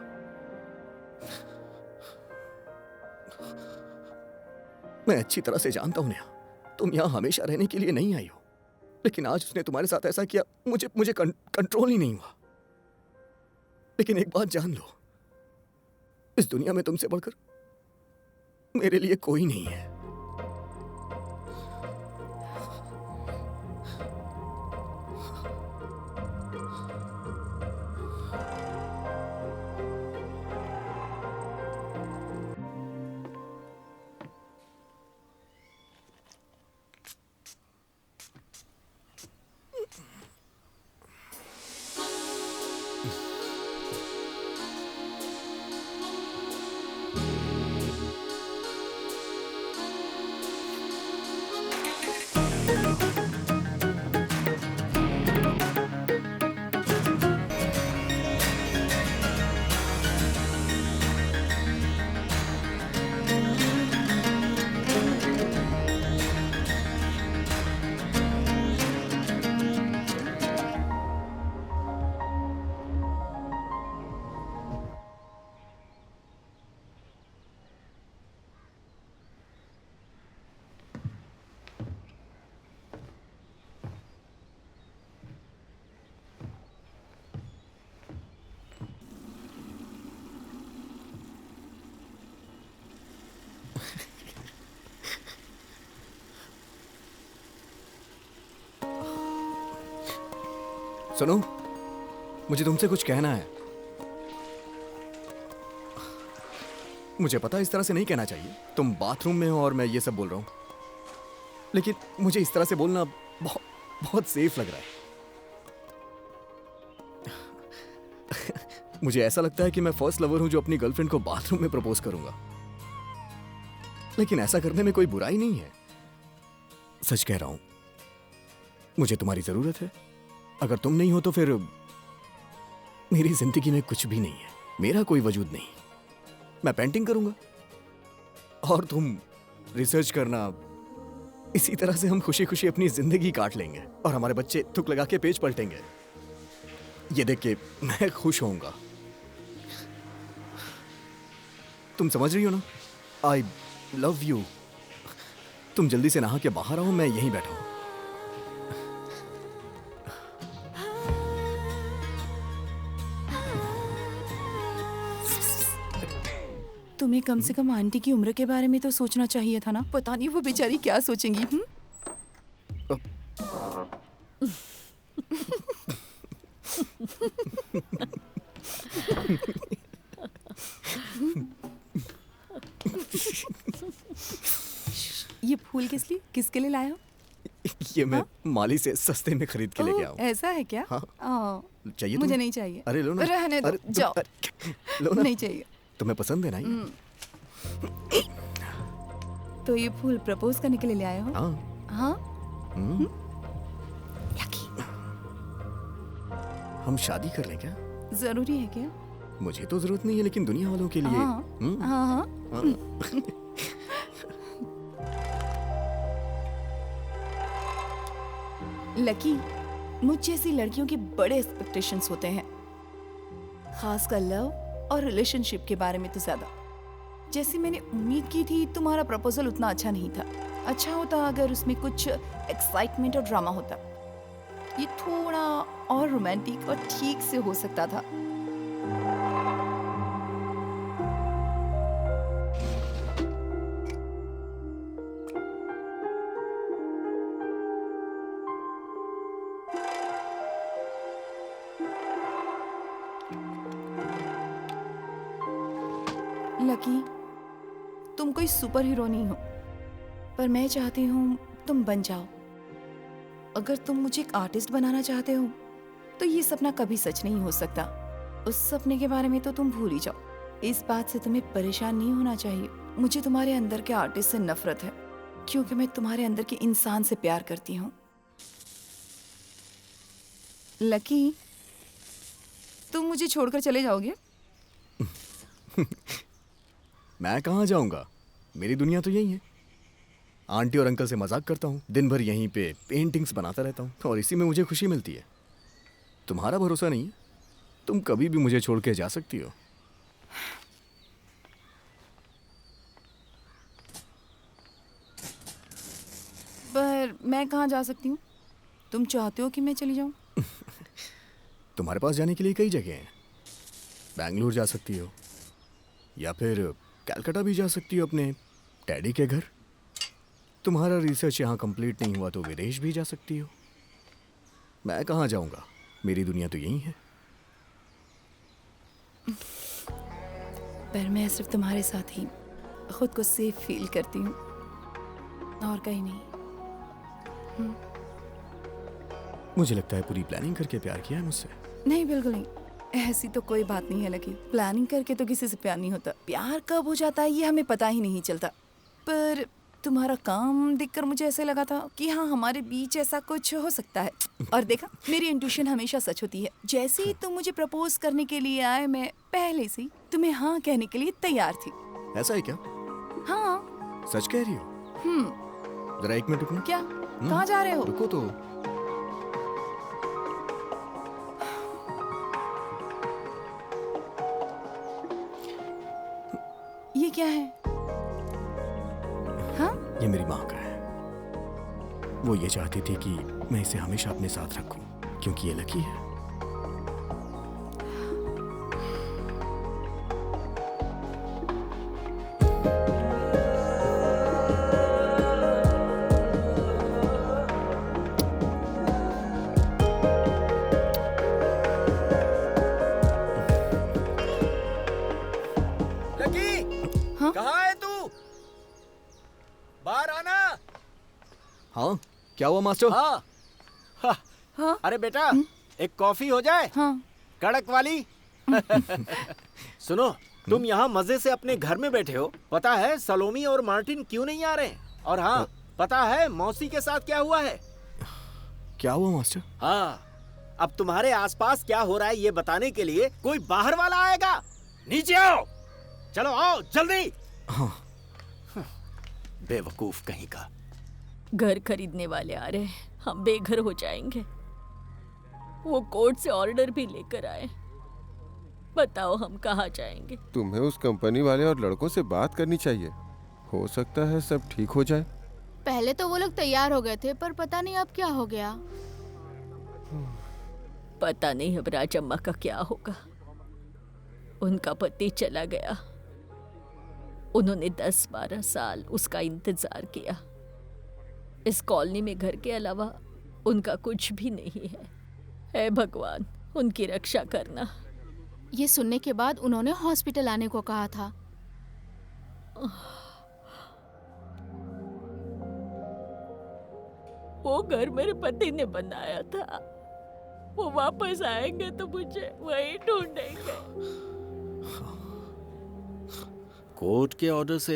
[SPEAKER 11] मैं अच्छी तरह से जानता हूं नेहा, तुम यहां हमेशा रहने के लिए नहीं आई हो, लेकिन आज उसने तुम्हारे साथ ऐसा किया, मुझे कंट्रोल ही नहीं हुआ। लेकिन एक बात जान लो, इस दुनिया में तुमसे बढ़कर मेरे लिए कोई नहीं है। सुनो, मुझे तुमसे कुछ कहना है। मुझे पता इस तरह से नहीं कहना चाहिए, तुम बाथरूम में हो और मैं ये सब बोल रहा हूं, लेकिन मुझे इस तरह से बोलना बहुत सेफ लग रहा है। मुझे ऐसा लगता है कि मैं फर्स्ट लवर हूं जो अपनी गर्लफ्रेंड को बाथरूम में प्रपोज करूंगा, लेकिन ऐसा करने में कोई बुराई नहीं है। सच कह रहा हूं, मुझे तुम्हारी जरूरत है। अगर तुम नहीं हो तो फिर मेरी जिंदगी में कुछ भी नहीं है, मेरा कोई वजूद नहीं। मैं पेंटिंग करूंगा और तुम रिसर्च करना, इसी तरह से हम खुशी खुशी अपनी जिंदगी काट लेंगे और हमारे बच्चे थुक लगा के पेज पलटेंगे। ये देख के मैं खुश होऊंगा। तुम समझ रही हो ना? I love you. तुम जल्दी से नहा के बाहर आओ, मैं यहीं बैठा हूं।
[SPEAKER 10] तुम्हें कम से कम आंटी की उम्र के बारे में तो सोचना चाहिए था ना। पता नहीं वो बेचारी क्या सोचेंगी। ये फूल किसके लिए लाया हो?
[SPEAKER 11] ये मैं माली से सस्ते में खरीद के लेके आऊं।
[SPEAKER 10] ऐसा है क्या?
[SPEAKER 11] हाँ। चाहिए
[SPEAKER 10] मुझे
[SPEAKER 11] तुम्हें?
[SPEAKER 10] नहीं चाहिए।
[SPEAKER 11] अरे लो ना।
[SPEAKER 10] रहने दो, जाओ।
[SPEAKER 11] लो ना।
[SPEAKER 10] नहीं चाहिए।
[SPEAKER 11] तुम्हें पसंद है ना ये?
[SPEAKER 10] तो ये फूल प्रपोज करने के लिए ले आए हो?
[SPEAKER 11] हाँ।
[SPEAKER 10] हाँ?
[SPEAKER 11] हम शादी कर लें क्या?
[SPEAKER 10] जरूरी है क्या?
[SPEAKER 11] मुझे तो जरूरत नहीं है, लेकिन दुनिया वालों के लिए।
[SPEAKER 10] हाँ हाँ। लकी, मुझ जैसी लड़कियों के बड़े एक्सपेक्टेशंस होते हैं, खासकर लव और रिलेशनशिप के बारे में तो ज्यादा। जैसे मैंने उम्मीद की थी, तुम्हारा प्रपोजल उतना अच्छा नहीं था। अच्छा होता अगर उसमें कुछ एक्साइटमेंट और ड्रामा होता। ये थोड़ा और रोमांटिक और ठीक से हो सकता था। लकी, तुम कोई सुपर हीरो नहीं हो, पर मैं चाहती हूँ तुम बन जाओ। अगर तुम मुझे एक आर्टिस्ट बनाना चाहते हो तो ये सपना कभी सच नहीं हो सकता। उस सपने के बारे में तो तुम भूल ही जाओ। इस बात से तुम्हें परेशान नहीं होना चाहिए। मुझे तुम्हारे अंदर के आर्टिस्ट से नफरत है, क्योंकि मैं तुम्हारे अंदर के इंसान से प्यार करती हूँ। लकी, तुम मुझे छोड़कर चले जाओगे?
[SPEAKER 11] मैं कहाँ जाऊंगा, मेरी दुनिया तो यही है। आंटी और अंकल से मजाक करता हूँ, दिन भर यहीं पे पेंटिंग्स बनाता रहता हूँ और इसी में मुझे खुशी मिलती है। तुम्हारा भरोसा नहीं है, तुम कभी भी मुझे छोड़ के जा सकती हो।
[SPEAKER 10] पर मैं कहाँ जा सकती हूँ? तुम चाहते हो कि मैं चली जाऊँ?
[SPEAKER 11] तुम्हारे पास जाने के लिए कई जगह हैं। बैंगलोर जा सकती हो या फिर कलकत्ता भी जा सकती हो अपने डैडी के घर। तुम्हारा रिसर्च यहाँ कंप्लीट नहीं हुआ तो विदेश भी जा सकती हो। मैं कहाँ जाऊँगा, मेरी दुनिया तो यही है।
[SPEAKER 10] पर मैं सिर्फ तुम्हारे साथ ही खुद को सेफ फील करती हूँ और कहीं नहीं।
[SPEAKER 11] मुझे लगता है पूरी प्लानिंग करके प्यार किया है मुझसे।
[SPEAKER 10] नहीं, बिल्कुल नहीं, ऐसी तो कोई बात नहीं है लकी। प्लानिंग करके तो किसी से प्यार नहीं होता। प्यार कब हो जाता है ये हमें पता ही नहीं चलता। पर तुम्हारा काम देखकर मुझे ऐसे लगा था कि हाँ, हमारे बीच ऐसा कुछ हो सकता है। और देखा, मेरी इंट्यूशन हमेशा सच होती है। जैसे ही तुम मुझे प्रपोज करने के लिए आए, मैं पहले से ही तुम्हें हाँ कहने के लिए तैयार थी।
[SPEAKER 11] ऐसा है क्या?
[SPEAKER 10] हाँ।
[SPEAKER 11] सच कह रही हो? जरा 1 मिनट रुकना।
[SPEAKER 10] क्या? कहाँ जा रहे हो?
[SPEAKER 11] रुको तो।
[SPEAKER 10] ये क्या है? हाँ?
[SPEAKER 11] ये मेरी माँ का है। वो ये चाहती थी कि मैं इसे हमेशा अपने साथ रखूं, क्योंकि ये लकी है।
[SPEAKER 13] कहाँ है तू? बाहर आना।
[SPEAKER 11] हाँ, क्या हुआ मास्टर?
[SPEAKER 13] हाँ।
[SPEAKER 10] हाँ?
[SPEAKER 13] अरे बेटा, एक कॉफी हो जाए?
[SPEAKER 10] हाँ।
[SPEAKER 13] कड़क वाली। सुनो, तुम यहाँ मजे से अपने घर में बैठे हो। पता है सलोमी और मार्टिन क्यों नहीं आ रहे? और हाँ, पता है मौसी के साथ क्या हुआ है?
[SPEAKER 11] क्या हुआ मास्टर?
[SPEAKER 13] हाँ, अब तुम्हारे आसपास क्या हो रहा है ये बताने के लिए कोई बाहर वाला आएगा। नीचे आओ, चलो आओ जल्दी।
[SPEAKER 11] हाँ।
[SPEAKER 13] बेवकूफ कहीं का।
[SPEAKER 5] घर खरीदने वाले आ रहे हैं, हम बेघर हो जाएंगे। वो कोर्ट से ऑर्डर भी लेकर आए। बताओ हम कहाँ जाएंगे?
[SPEAKER 4] तुम्हें उस कंपनी वाले और लड़कों से बात करनी चाहिए। हो सकता है सब ठीक हो जाए।
[SPEAKER 8] पहले तो वो लोग तैयार हो गए थे, पर पता नहीं अब क्या हो गया।
[SPEAKER 5] पता नहीं अब राजम्मा का क्या होगा। उनका पति चला गया। उन्होंने 10-12 साल उसका इंतजार किया। इस कॉलोनी में घर के अलावा उनका कुछ भी नहीं है। हे भगवान, उनकी रक्षा करना।
[SPEAKER 8] ये सुनने के बाद उन्होंने हॉस्पिटल आने को कहा था।
[SPEAKER 5] वो घर मेरे पति ने बनाया था। वो वापस आएंगे तो मुझे वहीं ढूंढेंगे।
[SPEAKER 7] कोर्ट के ऑर्डर से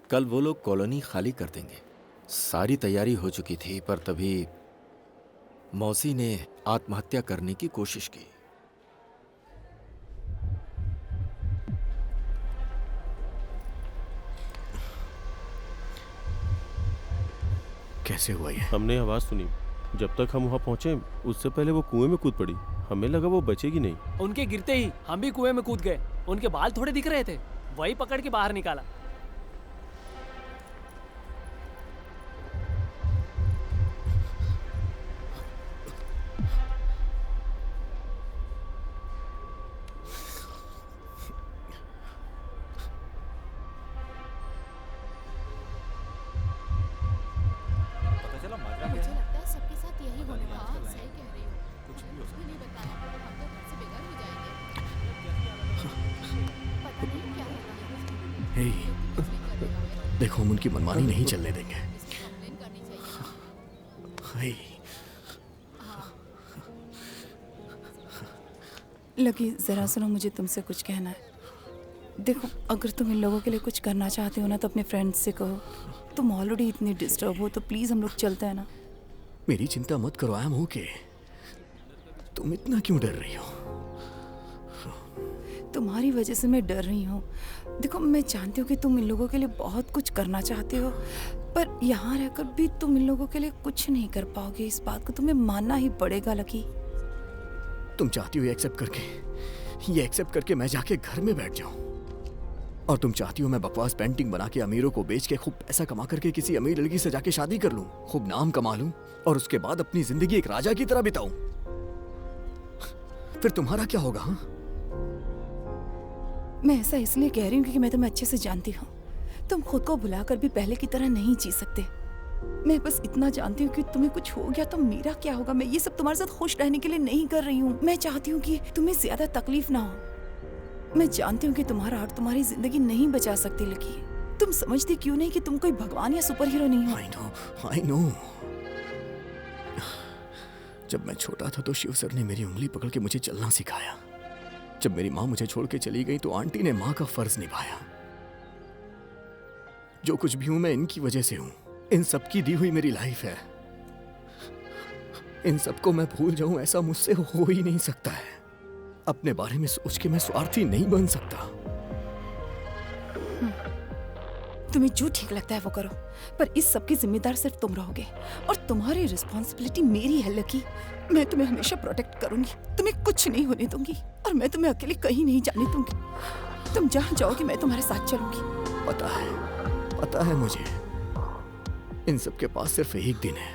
[SPEAKER 7] कल वो लोग कॉलोनी खाली कर देंगे। सारी तैयारी हो चुकी थी, पर तभी मौसी ने आत्महत्या करने की कोशिश की।
[SPEAKER 11] कैसे हुआ ये?
[SPEAKER 12] हमने आवाज सुनी। जब तक हम वहाँ पहुंचे उससे पहले वो कुएं में कूद पड़ी। हमें लगा वो बचेगी नहीं।
[SPEAKER 2] उनके गिरते ही हम भी कुएं में कूद गए। उनके बाल थोड़े दिख रहे थे, वही पकड़ के बाहर निकाला।
[SPEAKER 8] मुझे लगता है सबके साथ यही होने वाला है। सही कह रही हो। कुछ भी नहीं बताया, हम तो घर से बेघर हो जाएंगे। पता नहीं क्या होगा।
[SPEAKER 11] हे, देखो हम उनकी मनमानी नहीं चलने देंगे। हे।
[SPEAKER 10] लकी, जरा सुनो, मुझे तुमसे कुछ कहना है। देखो, अगर तुम इन लोगों के लिए कुछ करना चाहते हो ना तो अपने फ्रेंड्स से कहो। तुम ऑलरेडी इतने डिस्टर्ब हो तो प्लीज हम लोग चलते हैं ना।
[SPEAKER 11] मेरी चिंता मत करो, आई एम ओके। तुम इतना क्यों डर रही हो?
[SPEAKER 10] तुम्हारी वजह से मैं डर रही हूँ। देखो, मैं जानती हूँ कि तुम इन लोगों के लिए बहुत कुछ करना चाहते हो, पर यहाँ रहकर भी तुम इन लोगों के लिए कुछ नहीं कर पाओगे। इस बात को तुम्हें मानना ही पड़ेगा लकी।
[SPEAKER 11] तुम चाहती हो ये एक्सेप्ट करके मैं जाके घर में बैठ जाऊं, और तुम चाहती हो मैं बकवास पेंटिंग बना के अमीरों को बेच के खूब पैसा कमा करके किसी अमीर लड़की से जाके शादी कर लूं, खूब नाम कमा लूं, और उसके बाद अपनी जिंदगी एक राजा की तरह बिताऊं। फिर तुम्हारा क्या होगा? हाँ,
[SPEAKER 10] मैं ऐसा इसलिए कह रही हूँ क्योंकि मैं तुम्हें अच्छे से जानती हूँ। तुम खुद को भुलाकर भी पहले की तरह नहीं जी सकते। मैं बस इतना जानती हूँ कि तुम्हें कुछ हो गया तो मेरा क्या होगा। मैं ये सब तुम्हारे साथ खुश रहने के लिए नहीं कर रही हूँ। मैं चाहती हूँ कि तुम्हें ज्यादा तकलीफ ना हो। मैं जानती हूँ कि तुम्हारा आर्ट तुम्हारी जिंदगी नहीं बचा सकती लकी। तुम समझती क्यों नहीं कि तुम कोई भगवान या सुपर हीरो नहीं हो?
[SPEAKER 11] I know। जब मैं छोटा था तो शिव सर ने मेरी उंगली पकड़ के मुझे चलना सिखाया। जब मेरी माँ मुझे छोड़ के चली गई तो आंटी ने माँ का फर्ज निभाया। जो कुछ भी हूं मैं इनकी वजह से हूं। इन सब की दी हुई मेरी लाइफ है। इन सबको मैं भूल जाऊं ऐसा मुझसे हो ही नहीं सकता है। अपने बारे में सोच के मैं स्वार्थी नहीं बन सकता।
[SPEAKER 10] तुम्हें जो ठीक लगता है वो करो, पर इस सब की जिम्मेदार सिर्फ तुम रहोगे और तुम्हारी रिस्पॉन्सिबिलिटी मेरी है लकी। मैं तुम्हें हमेशा प्रोटेक्ट करूंगी, तुम्हें कुछ नहीं होने दूंगी, और मैं तुम्हें अकेले कहीं नहीं जाने दूंगी। तुम जहां जाओगे मैं तुम्हारे साथ चलूंगी।
[SPEAKER 11] पता है मुझे। इन सब के पास सिर्फ एक दिन है,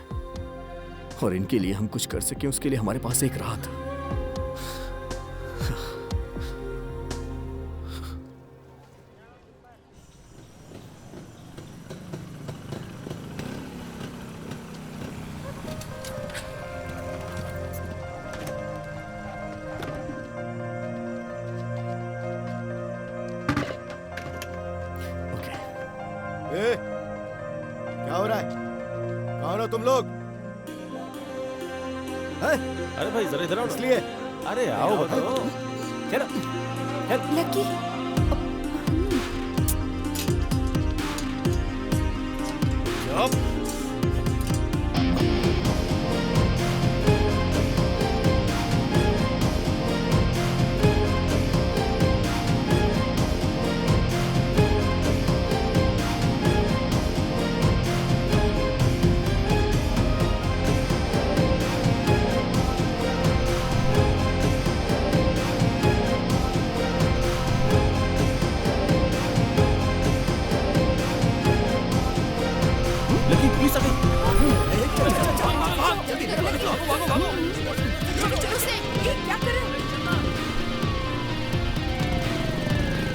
[SPEAKER 11] और इनके लिए हम कुछ कर सके उसके लिए हमारे पास एक रात।
[SPEAKER 9] क्या हो रहा है? कौन हो तुम लोग?
[SPEAKER 12] अरे भाई जरा इधर आओ।
[SPEAKER 9] इसलिए
[SPEAKER 12] अरे आओ बताओ।
[SPEAKER 10] लकी,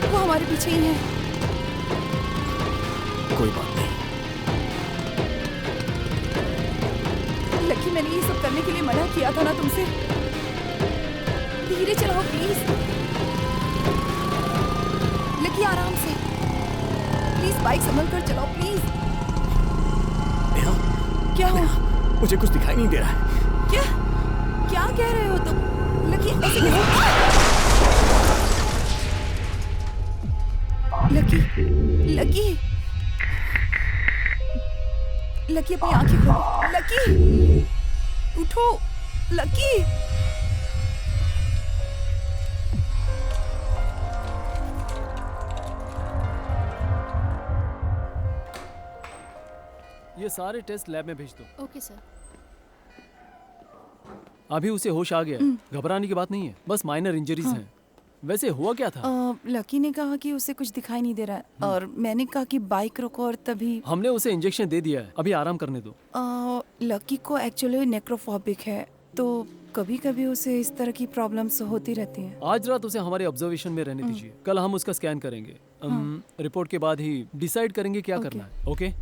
[SPEAKER 10] वो हमारे पीछे ही है।
[SPEAKER 11] कोई बात नहीं।
[SPEAKER 10] लकी, मैंने ये सब करने के लिए मना किया था ना तुमसे। धीरे चलाओ प्लीज। लकी, आराम से प्लीज, बाइक संभल कर चलाओ प्लीज। क्या हुआ?
[SPEAKER 11] मुझे कुछ दिखाई नहीं दे रहा है।
[SPEAKER 10] क्या कह रहे हो तुम? लकी, ऐसे कैसे? लकी, अपनी आंखें खोलो। लकी, उठो। लकी,
[SPEAKER 2] ये सारे टेस्ट लैब में भेज दो।
[SPEAKER 8] Okay sir.
[SPEAKER 2] अभी उसे होश आ गया है, घबराने की बात नहीं है, बस माइनर इंजरीज हैं। वैसे हुआ क्या था?
[SPEAKER 10] लकी ने कहा कि उसे कुछ दिखाई नहीं दे रहा है, और मैंने कहा कि बाइक रोको, और तभी
[SPEAKER 2] हमने उसे इंजेक्शन दे दिया है, अभी आराम करने दो।
[SPEAKER 10] लकी को एक्चुअली नेक्रोफोबिक है, तो कभी कभी उसे इस तरह की प्रॉब्लम्स होती रहती हैं।
[SPEAKER 2] आज रात उसे हमारे ऑब्जर्वेशन में रहने दीजिए, कल हम उसका स्कैन करेंगे। रिपोर्ट के बाद ही डिसाइड करेंगे क्या करना है। ओके?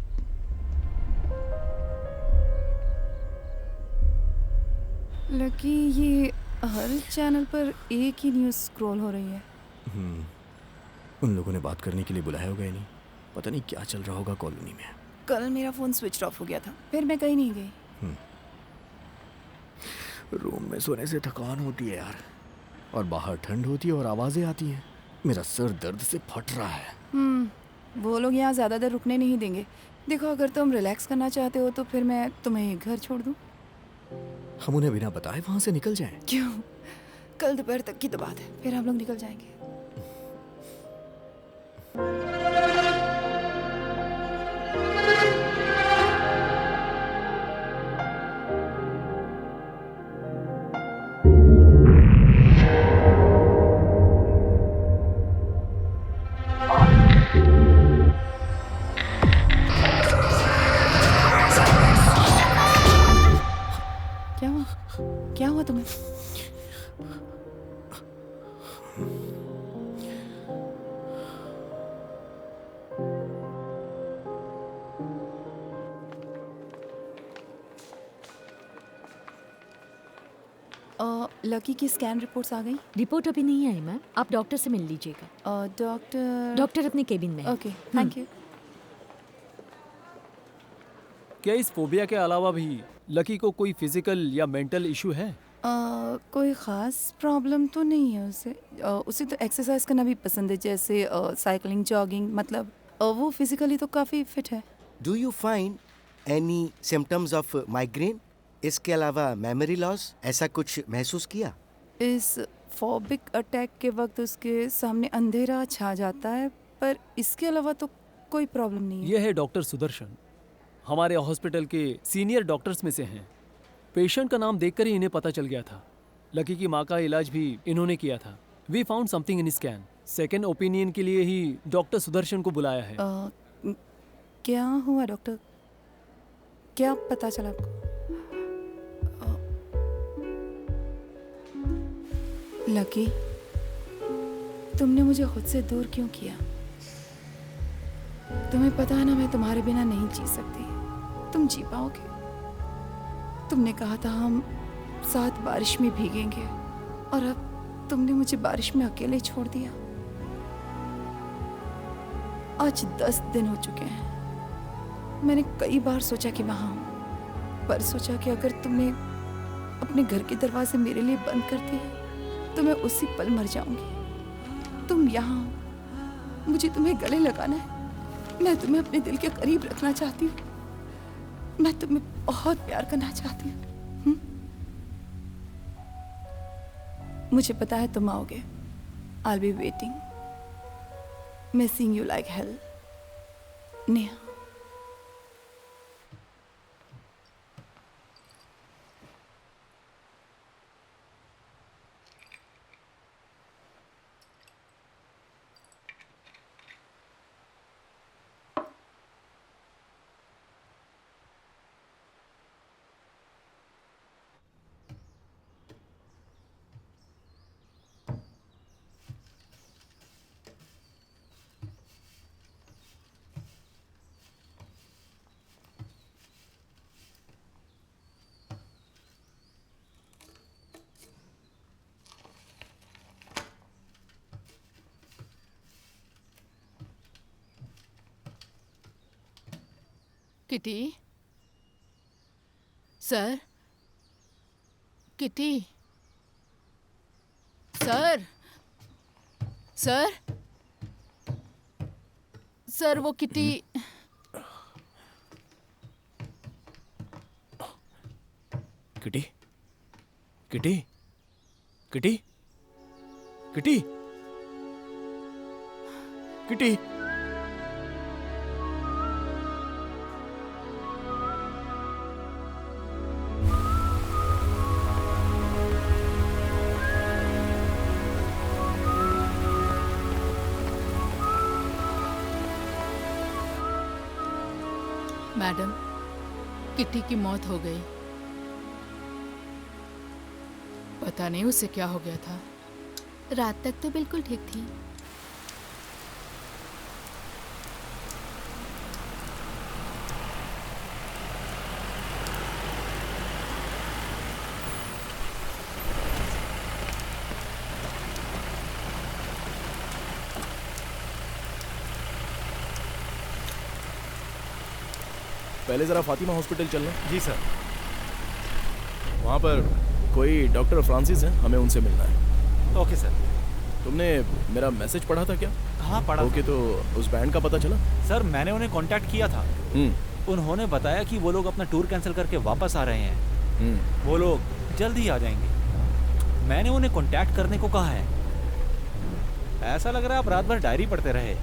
[SPEAKER 10] लकी, ये हर चैनल पर एक ही न्यूज़ स्क्रॉल हो रही है।
[SPEAKER 11] उन लोगों ने बात करने के लिए बुलाया होगा, नहीं पता नहीं क्या चल रहा होगा कॉलोनी में।
[SPEAKER 10] कल मेरा फोन स्विच ऑफ हो गया था, फिर मैं कहीं नहीं गई।
[SPEAKER 11] रूम में सोने से थकान होती है यार, और बाहर ठंड होती है और आवाजें आती हैं। मेरा सर दर्द से फट रहा है।
[SPEAKER 10] वो लोग यहाँ ज्यादा देर रुकने नहीं देंगे। देखो, अगर तुम रिलैक्स करना चाहते हो तो फिर मैं तुम्हें घर छोड़ दूँ।
[SPEAKER 11] हम उन्हें बिना बताए वहां से निकल जाएं।
[SPEAKER 10] क्यों? कल दोपहर तक की तो बात है, फिर हम लोग निकल जाएंगे। क्या हुआ? क्या हुआ तुम्हें? लकी की स्कैन रिपोर्ट्स आ गई?
[SPEAKER 5] रिपोर्ट अभी नहीं आई मैम, आप डॉक्टर से मिल लीजिएगा। डॉक्टर अपने केबिन में है।
[SPEAKER 10] Okay, thank you.
[SPEAKER 2] क्या इस फोबिया के अलावा भी लकी को कोई फिजिकल या मेंटल इशू है?
[SPEAKER 10] कोई ख़ास प्रॉब्लम तो नहीं है उसे। उसे तो एक्सरसाइज करना भी पसंद है, जैसे साइकिलिंग, जॉगिंग। मतलब वो फिजिकली तो काफ़ी फिट है।
[SPEAKER 9] Do you find any symptoms of migraine? इसके अलावा मेमोरी लॉस ऐसा कुछ महसूस किया?
[SPEAKER 10] इस फोबिक अटैक के वक्त उसके सामने अंधेरा छा जाता है, पर इसके अलावा तो कोई प्रॉब्लम नहीं है।
[SPEAKER 2] ये है डॉक्टर सुदर्शन, हमारे हॉस्पिटल के सीनियर डॉक्टर्स में से हैं। पेशेंट का नाम देखकर ही इन्हें पता चल गया था। लकी की माँ का इलाज भी इन्होंने किया था। We found something in scan. Second opinion के लिए ही डॉक्टर सुदर्शन को बुलाया है।
[SPEAKER 10] क्या हुआ डॉक्टर? क्या पता चला आपको? लकी, तुमने मुझे खुद से दूर क्यों किया? तुम्हें पता है ना, मैं तुम्हारे बिना नहीं जी सकती। तुम जी पाओगे? तुमने कहा था हम साथ बारिश में भीगेंगे, और अब तुमने मुझे बारिश में अकेले छोड़ दिया। आज 10 दिन हो चुके हैं। मैंने कई बार सोचा कि वहां हूं, पर सोचा कि अगर तुमने अपने घर के दरवाजे मेरे लिए बंद कर दिए तो मैं उसी पल मर जाऊंगी। तुम यहाँ हो, मुझे तुम्हें गले लगाना है। मैं तुम्हें अपने दिल के करीब रखना चाहती हूँ। मैं तुम्हें बहुत प्यार करना चाहती हूँ। मुझे पता है तुम आओगे। I'll be waiting, missing you like hell, Neha.
[SPEAKER 8] Kitty sir, Kitty sir, sir, sir वो Kitty.
[SPEAKER 3] Kitty, Kitty, Kitty, Kitty, Kitty.
[SPEAKER 8] Madam, Kitty की मौत हो गई। पता नहीं उसे क्या हो गया था। रात तक तो बिल्कुल ठीक थी।
[SPEAKER 3] पहले जरा फातिमा हॉस्पिटल चलना।
[SPEAKER 1] जी सर।
[SPEAKER 3] वहाँ पर कोई डॉक्टर फ्रांसिस हैं, हमें उनसे मिलना है।
[SPEAKER 1] Okay sir.
[SPEAKER 3] तुमने मेरा मैसेज पढ़ा था क्या?
[SPEAKER 1] हाँ पढ़ा।
[SPEAKER 3] ओके, तो उस बैंड का पता चला?
[SPEAKER 1] सर मैंने उन्हें कांटेक्ट किया था। उन्होंने बताया कि वो लोग अपना टूर कैंसिल करके वापस आ रहे हैं। वो लोग जल्द ही आ जाएंगे। मैंने उन्हें कांटेक्ट करने को कहा है। ऐसा लग रहा है आप रात भर डायरी पढ़ते रहे।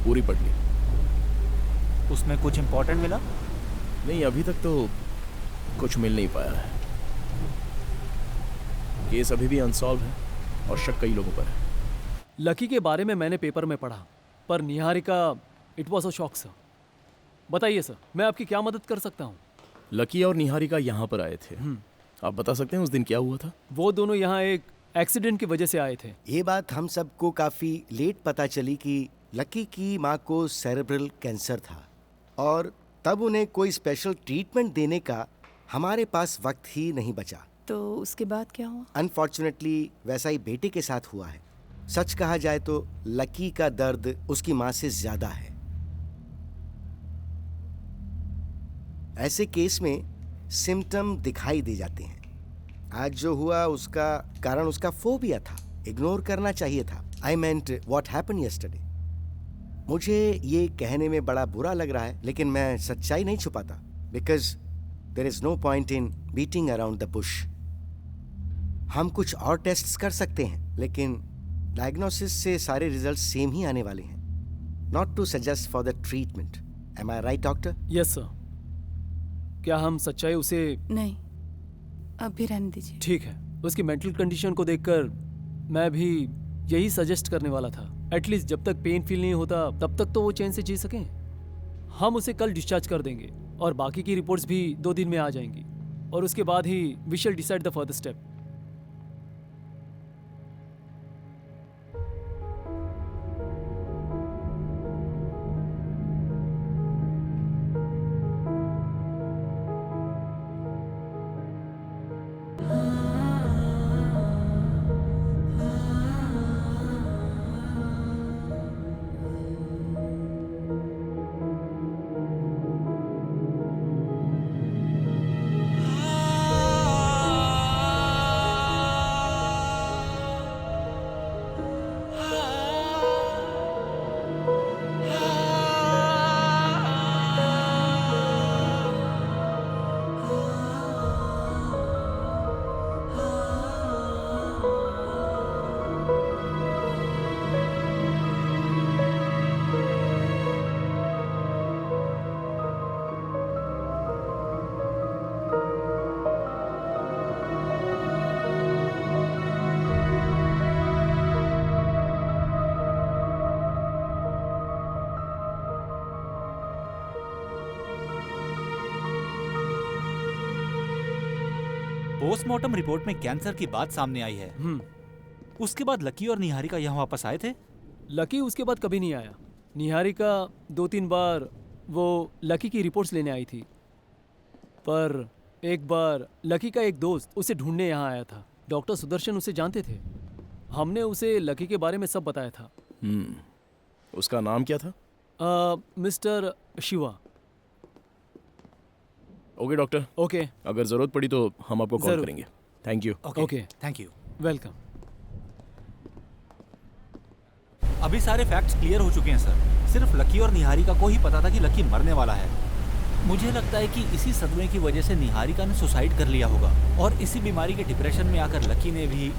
[SPEAKER 3] पूरी पढ़ ली।
[SPEAKER 1] उसमें कुछ इम्पोर्टेंट मिला?
[SPEAKER 3] नहीं, अभी तक तो कुछ मिल नहीं पाया है। केस अभी भी अनसॉल्व है और शक कई लोगों पर है।
[SPEAKER 2] लकी के बारे में मैंने पेपर में पढ़ा, पर Niharika it was a shock sir. बताइए सर, मैं आपकी क्या मदद कर सकता हूँ?
[SPEAKER 3] लकी और निहारिका यहाँ पर आए थे। आप बता सकते हैं उस दिन क्या हुआ था?
[SPEAKER 2] वो दोनों यहाँ एक एक्सीडेंट की वजह से आए थे।
[SPEAKER 9] ये बात हम सबको काफी लेट पता चली कि लकी की माँ को सेरेब्रल कैंसर था और तब उन्हें कोई स्पेशल ट्रीटमेंट देने का हमारे पास वक्त ही नहीं बचा।
[SPEAKER 10] तो उसके बाद क्या हुआ?
[SPEAKER 9] अनफॉर्चुनेटली वैसा ही बेटे के साथ हुआ है। सच कहा जाए तो लकी का दर्द उसकी माँ से ज्यादा है। ऐसे केस में सिम्टम दिखाई दे जाते हैं। आज जो हुआ उसका कारण उसका फोबिया था, इग्नोर करना चाहिए था। आई मेंट व्हाट हैपेंड यस्टरडे। मुझे ये कहने में बड़ा बुरा लग रहा है, लेकिन मैं सच्चाई नहीं छुपाता, because there is no point in beating around the bush. हम कुछ और टेस्ट्स कर सकते हैं, लेकिन डायग्नोसिस से सारे रिजल्ट सेम ही आने वाले हैं। Not to suggest for the treatment. Am I right doctor?
[SPEAKER 2] Yes sir. क्या हम सच्चाई उसे?
[SPEAKER 10] नहीं, अब भी रहने दीजिए।
[SPEAKER 2] ठीक है। उसकी मेंटल कंडीशन को देखकर मैं भी यही सजेस्ट करने वाला था। एटलीस्ट जब तक पेन फील नहीं होता तब तक तो वो चैन से जी सकें। हम उसे कल डिस्चार्ज कर देंगे और बाकी की रिपोर्ट्स भी 2 दिन में आ जाएंगी और उसके बाद ही we shall decide the further step.
[SPEAKER 1] Postmortem report में कैंसर की बात सामने आई है। उसके बाद लकी और निहारिका यहाँ वापस आए थे?
[SPEAKER 2] लकी उसके बाद कभी नहीं आया। निहारिका 2-3 बार वो लकी की रिपोर्ट्स लेने आई थी, पर एक बार लकी का एक दोस्त उसे ढूंढने यहाँ आया था। डॉक्टर सुदर्शन उसे जानते थे। हमने उसे लकी के बारे में सब बताया था।
[SPEAKER 3] उसका नाम क्या था?
[SPEAKER 2] Mister Shiva.
[SPEAKER 3] Okay doctor.
[SPEAKER 2] Okay.
[SPEAKER 3] अगर जरूरत पड़ी तो हम आपको कॉल करेंगे। Thank you.
[SPEAKER 2] Okay,
[SPEAKER 1] thank you.
[SPEAKER 2] Welcome.
[SPEAKER 1] अभी सारे फैक्ट्स क्लियर हो चुके हैं सर। सिर्फ लकी और निहारिका को ही पता था कि लकी मरने वाला है। मुझे लगता है कि इसी सदमे की वजह से निहारिका ने सुसाइड कर लिया होगा और इसी बीमारी के डिप्रेशन में आकर लकी ने भी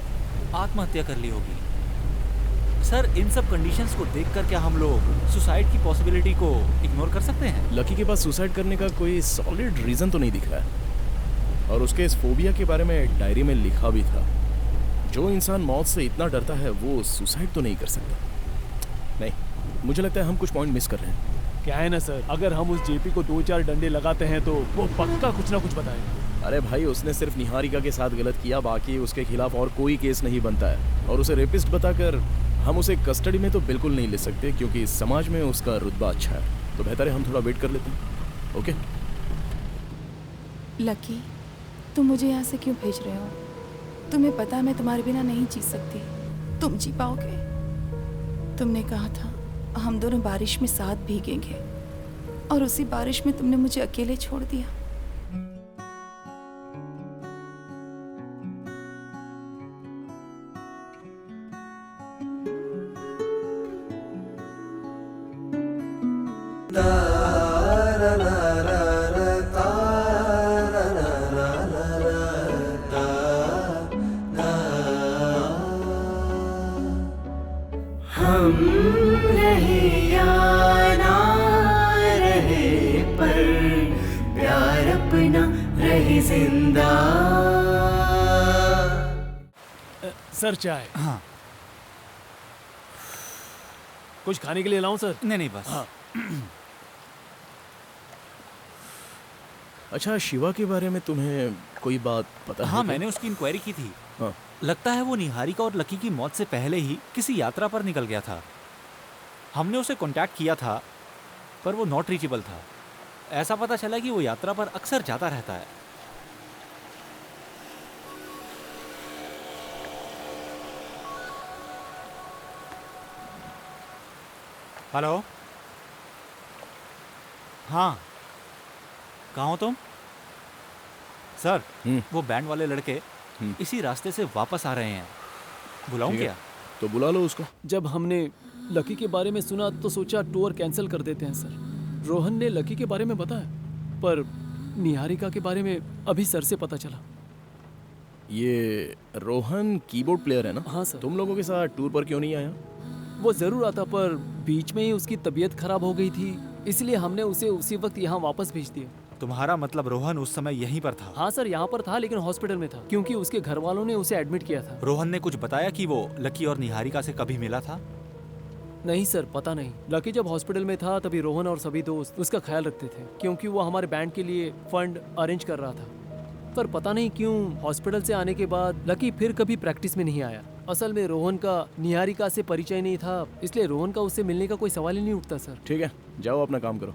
[SPEAKER 1] आत्महत्या कर ली होगी। सर, इन सब कंडीशंस को देखकर क्या हम लोग सुसाइड की पॉसिबिलिटी को इग्नोर कर सकते हैं?
[SPEAKER 3] लकी के पास सुसाइड करने का कोई सॉलिड रीजन तो नहीं दिख रहा है और उसके इस फोबिया के बारे में डायरी में लिखा भी था। जो इंसान मौत से इतना डरता है वो सुसाइड तो नहीं कर सकता। नहीं, मुझे लगता है हम कुछ पॉइंट मिस कर रहे हैं।
[SPEAKER 2] क्या है ना सर, अगर हम उस जेपी को 2-4 डंडे लगाते हैं तो वो पक्का कुछ ना कुछ बताएगा।
[SPEAKER 3] अरे भाई, उसने सिर्फ निहारिका के साथ गलत किया, बाकी उसके खिलाफ और कोई केस नहीं बनता है। और उसे रेपिस्ट बताकर हम उसे कस्टडी में तो बिल्कुल नहीं ले सकते, क्योंकि समाज में उसका रुतबा अच्छा है। तो बेहतर है हम थोड़ा वेट कर लेते हैं। ओके
[SPEAKER 10] लकी, तुम मुझे यहाँ से क्यों भेज रहे हो? तुम्हें पता है मैं तुम्हारे बिना नहीं जी सकती। तुम जी पाओगे? तुमने कहा था हम दोनों बारिश में साथ भीगेंगे और उसी बारिश में तुमने मुझे अकेले छोड़ दिया।
[SPEAKER 6] पर प्यार अपना रहे जिंदा।
[SPEAKER 2] सर चाय।
[SPEAKER 1] हाँ।
[SPEAKER 2] कुछ खाने के लिए लाऊं सर?
[SPEAKER 1] नहीं बस।
[SPEAKER 2] हाँ।
[SPEAKER 3] अच्छा, शिवा के बारे में तुम्हें कोई बात पता है?
[SPEAKER 1] हाँ,
[SPEAKER 3] क्या?
[SPEAKER 1] मैंने उसकी इंक्वायरी की थी।
[SPEAKER 3] हाँ।
[SPEAKER 1] लगता है वो निहारिका और लकी की मौत से पहले ही किसी यात्रा पर निकल गया था। हमने उसे कांटेक्ट किया था पर वो नॉट रीचेबल था। ऐसा पता चला कि वो यात्रा पर अक्सर जाता रहता है। हेलो। हाँ, कहाँ हो तुम? सर, वो बैंड वाले लड़के इसी रास्ते से वापस आ रहे हैं। बुलाऊं
[SPEAKER 3] ठीक है,
[SPEAKER 1] क्या?
[SPEAKER 3] तो बुला लो उसको।
[SPEAKER 2] जब हमने लकी के बारे में सुना तो सोचा टूर कैंसिल कर देते हैं सर। रोहन ने लकी के बारे में बताया, पर निहारिका के बारे में अभी सर से पता चला।
[SPEAKER 3] ये रोहन कीबोर्ड प्लेयर है ना?
[SPEAKER 2] हाँ सर।
[SPEAKER 3] तुम लोगों के साथ टूर पर क्यों नहीं आया?
[SPEAKER 2] वो जरूर आता, पर बीच में ही उसकी तबीयत खराब हो गई थी, इसलिए हमने उसे उसी वक्त यहाँ वापस भेज दिया।
[SPEAKER 1] तुम्हारा मतलब रोहन उस समय यहीं पर था?
[SPEAKER 2] हाँ सर, यहाँ पर था लेकिन हॉस्पिटल में था, क्योंकि उसके घर वालों ने उसे एडमिट किया था।
[SPEAKER 1] रोहन ने कुछ बताया कि वो लकी और निहारिका से कभी मिला था?
[SPEAKER 2] नहीं सर, पता नहीं। लकी जब हॉस्पिटल में था तभी रोहन और सभी दोस्त उसका ख्याल रखते थे, क्योंकि वो हमारे बैंड के लिए फंड अरेंज कर रहा था। पर पता नहीं क्यों हॉस्पिटल से आने के बाद लकी फिर कभी प्रैक्टिस में नहीं आया। असल में रोहन का निहारिका से परिचय नहीं था, इसलिए रोहन का उससे मिलने का कोई सवाल ही नहीं उठता सर।
[SPEAKER 3] ठीक है, जाओ अपना काम करो।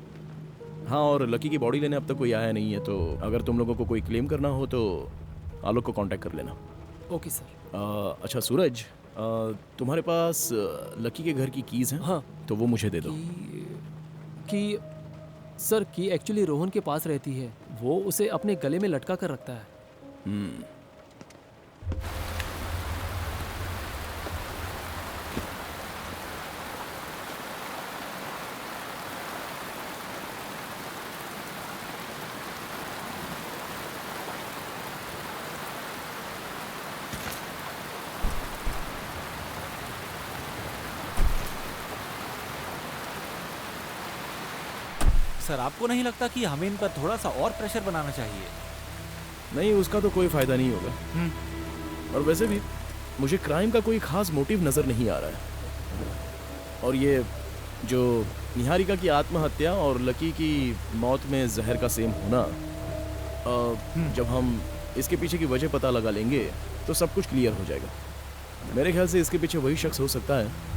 [SPEAKER 3] हाँ, और लकी की बॉडी लेने अब तक कोई आया नहीं है, तो अगर तुम लोगों को कोई क्लेम करना हो तो आलोक को कांटेक्ट कर लेना।
[SPEAKER 2] Okay sir.
[SPEAKER 3] अच्छा सूरज, तुम्हारे पास लकी के घर की कीज हैं?
[SPEAKER 2] हाँ।
[SPEAKER 3] तो वो मुझे दे दो।
[SPEAKER 2] कि सर, की एक्चुअली रोहन के पास रहती है, वो उसे अपने गले में लटका कर रखता है।
[SPEAKER 1] सर, आपको नहीं लगता कि हमें इन पर थोड़ा सा और प्रेशर बनाना चाहिए?
[SPEAKER 3] नहीं, उसका तो कोई फायदा नहीं होगा। और वैसे भी मुझे क्राइम का कोई खास मोटिव नजर नहीं आ रहा है। और ये जो निहारिका की आत्महत्या और लकी की मौत में जहर का सेम होना, जब हम इसके पीछे की वजह पता लगा लेंगे तो सब कुछ क्लियर हो जाएगा। मेरे ख्याल से इसके पीछे वही शख्स हो सकता है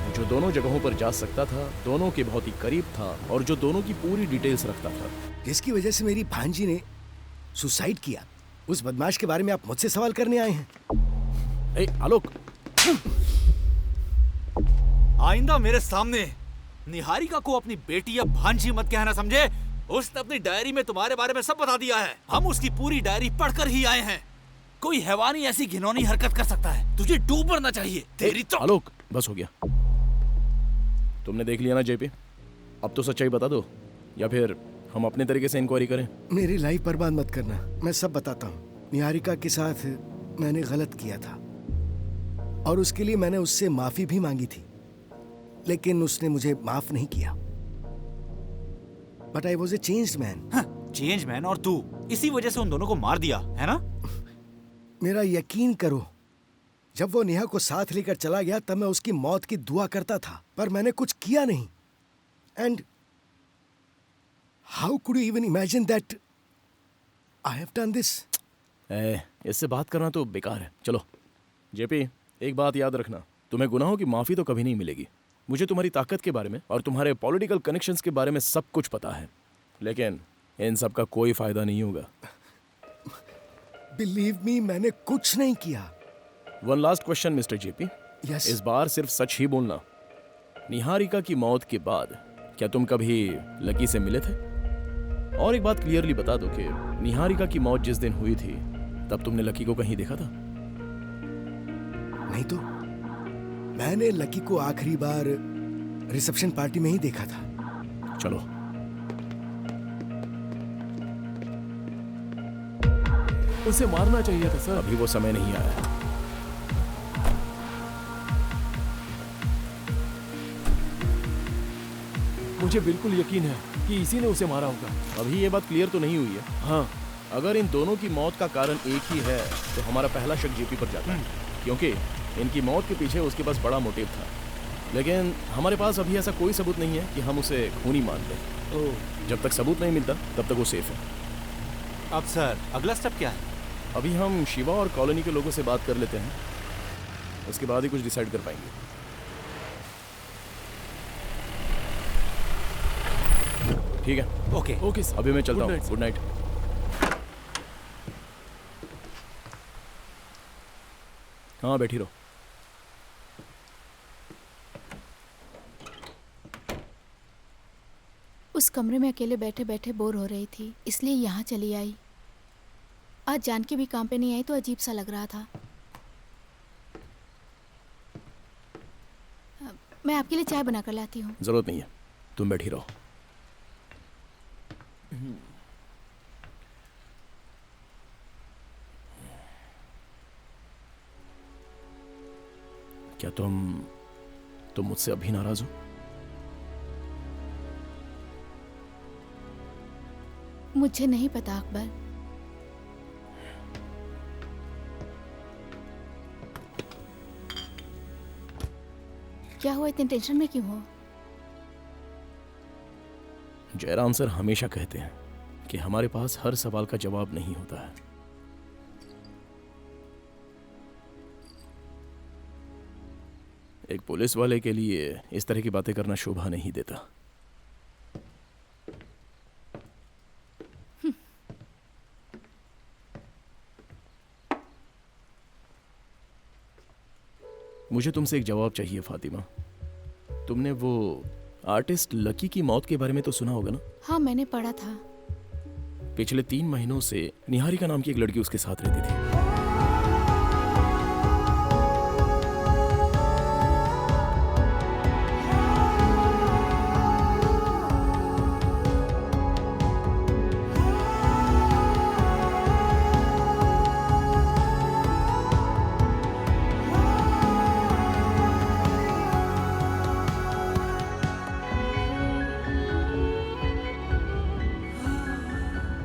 [SPEAKER 3] जो दोनों जगहों पर जा सकता था, दोनों के बहुत ही करीब था और जो दोनों की पूरी डिटेल्स रखता था।
[SPEAKER 9] जिसकी वजह से मेरी भांजी ने सुसाइड किया। उस बदमाश के बारे में आप मुझसे सवाल करने आए हैं?
[SPEAKER 3] ए, आलोक,
[SPEAKER 1] आइंदा मेरे सामने निहारिका को अपनी बेटी या भांजी मत कहना, समझे? उसने अपनी डायरी में तुम्हारे बारे में सब बता दिया है। हम उसकी पूरी डायरी पढ़कर ही आए हैं। कोई हैवानी ऐसी घिनौनी हरकत कर सकता है? तुझे डूब मरना चाहिए। तेरी तो
[SPEAKER 3] आलोक, बस हो गया। तुमने देख लिया ना जेपी, अब तो सच्चाई बता दो या फिर हम अपने तरीके से इंक्वायरी करें।
[SPEAKER 9] मेरी लाइफ बर्बाद मत करना, मैं सब बताता हूँ। निहारिका के साथ मैंने गलत किया था और उसके लिए मैंने उससे माफी भी मांगी थी, लेकिन उसने मुझे माफ नहीं किया। But I was a changed man.
[SPEAKER 1] Change man? और तू इसी वजह से उन दोनों को मार दिया है ना?
[SPEAKER 9] मेरा यकीन करो, जब वो नेहा को साथ लेकर चला गया तब मैं उसकी मौत की दुआ करता था, पर मैंने कुछ किया नहीं। And how could you even imagine that I have done this?
[SPEAKER 3] इससे बात करना तो बेकार है। चलो जेपी, एक बात याद रखना, तुम्हें गुनाहों की माफी तो कभी नहीं मिलेगी। मुझे तुम्हारी ताकत के बारे में और तुम्हारे पॉलिटिकल कनेक्शंस के बारे में सब कुछ पता है, लेकिन इन सब का कोई फायदा नहीं होगा।
[SPEAKER 9] बिलीव मी, मैंने कुछ नहीं किया।
[SPEAKER 3] One last question mister JP.
[SPEAKER 9] Yes.
[SPEAKER 3] इस बार सिर्फ सच ही बोलना। निहारिका की मौत के बाद क्या तुम कभी लकी से मिले थे? और एक बात क्लियरली बता दो कि निहारिका की मौत जिस दिन हुई थी तब तुमने लकी को कहीं देखा था?
[SPEAKER 9] नहीं तो मैंने लकी को आखिरी बार रिसेप्शन पार्टी में ही देखा था।
[SPEAKER 3] चलो।
[SPEAKER 2] उसे मारना चाहिए था सर।
[SPEAKER 3] अभी वो समय नहीं आया। मुझे बिल्कुल यकीन है कि इसी ने उसे मारा होगा। अभी ये बात क्लियर तो नहीं हुई है। हाँ, अगर इन दोनों की मौत का कारण एक ही है तो हमारा पहला शक जेपी पर जाता है, क्योंकि इनकी मौत के पीछे उसके पास बड़ा मोटिव था। लेकिन हमारे पास अभी ऐसा कोई सबूत नहीं है कि हम उसे खूनी मान लें। जब तक सबूत नहीं मिलता तब तक वो सेफ है।
[SPEAKER 1] अब सर अगला स्टेप क्या है?
[SPEAKER 3] अभी हम शिवा और कॉलोनी के लोगों से बात कर लेते हैं, उसके बाद ही कुछ डिसाइड कर पाएंगे। ठीक है,
[SPEAKER 1] ओके
[SPEAKER 3] ओके, अभी मैं चलता हूँ। Good night. हाँ, बैठी रहो।
[SPEAKER 8] उस कमरे में अकेले बैठे बैठे बोर हो रही थी, इसलिए यहाँ चली आई। आज जानकी भी काम पे नहीं आई तो अजीब सा लग रहा था। मैं आपके लिए चाय बना कर लाती हूँ।
[SPEAKER 3] जरूरत नहीं है, तुम बैठी रहो। क्या तुम मुझसे अभी नाराज हो?
[SPEAKER 8] मुझे नहीं पता अकबर। क्या हुआ, इतने टेंशन में क्यों हो?
[SPEAKER 3] जयराम सर हमेशा कहते हैं कि हमारे पास हर सवाल का जवाब नहीं होता है। एक पुलिस वाले के लिए इस तरह की बातें करना शोभा नहीं देता। मुझे तुमसे एक जवाब चाहिए फातिमा। तुमने वो आर्टिस्ट लकी की मौत के बारे में तो सुना होगा ना?
[SPEAKER 8] हाँ, मैंने पढ़ा था।
[SPEAKER 3] पिछले 3 महीनों से निहारिका नाम की एक लड़की उसके साथ रहती थी।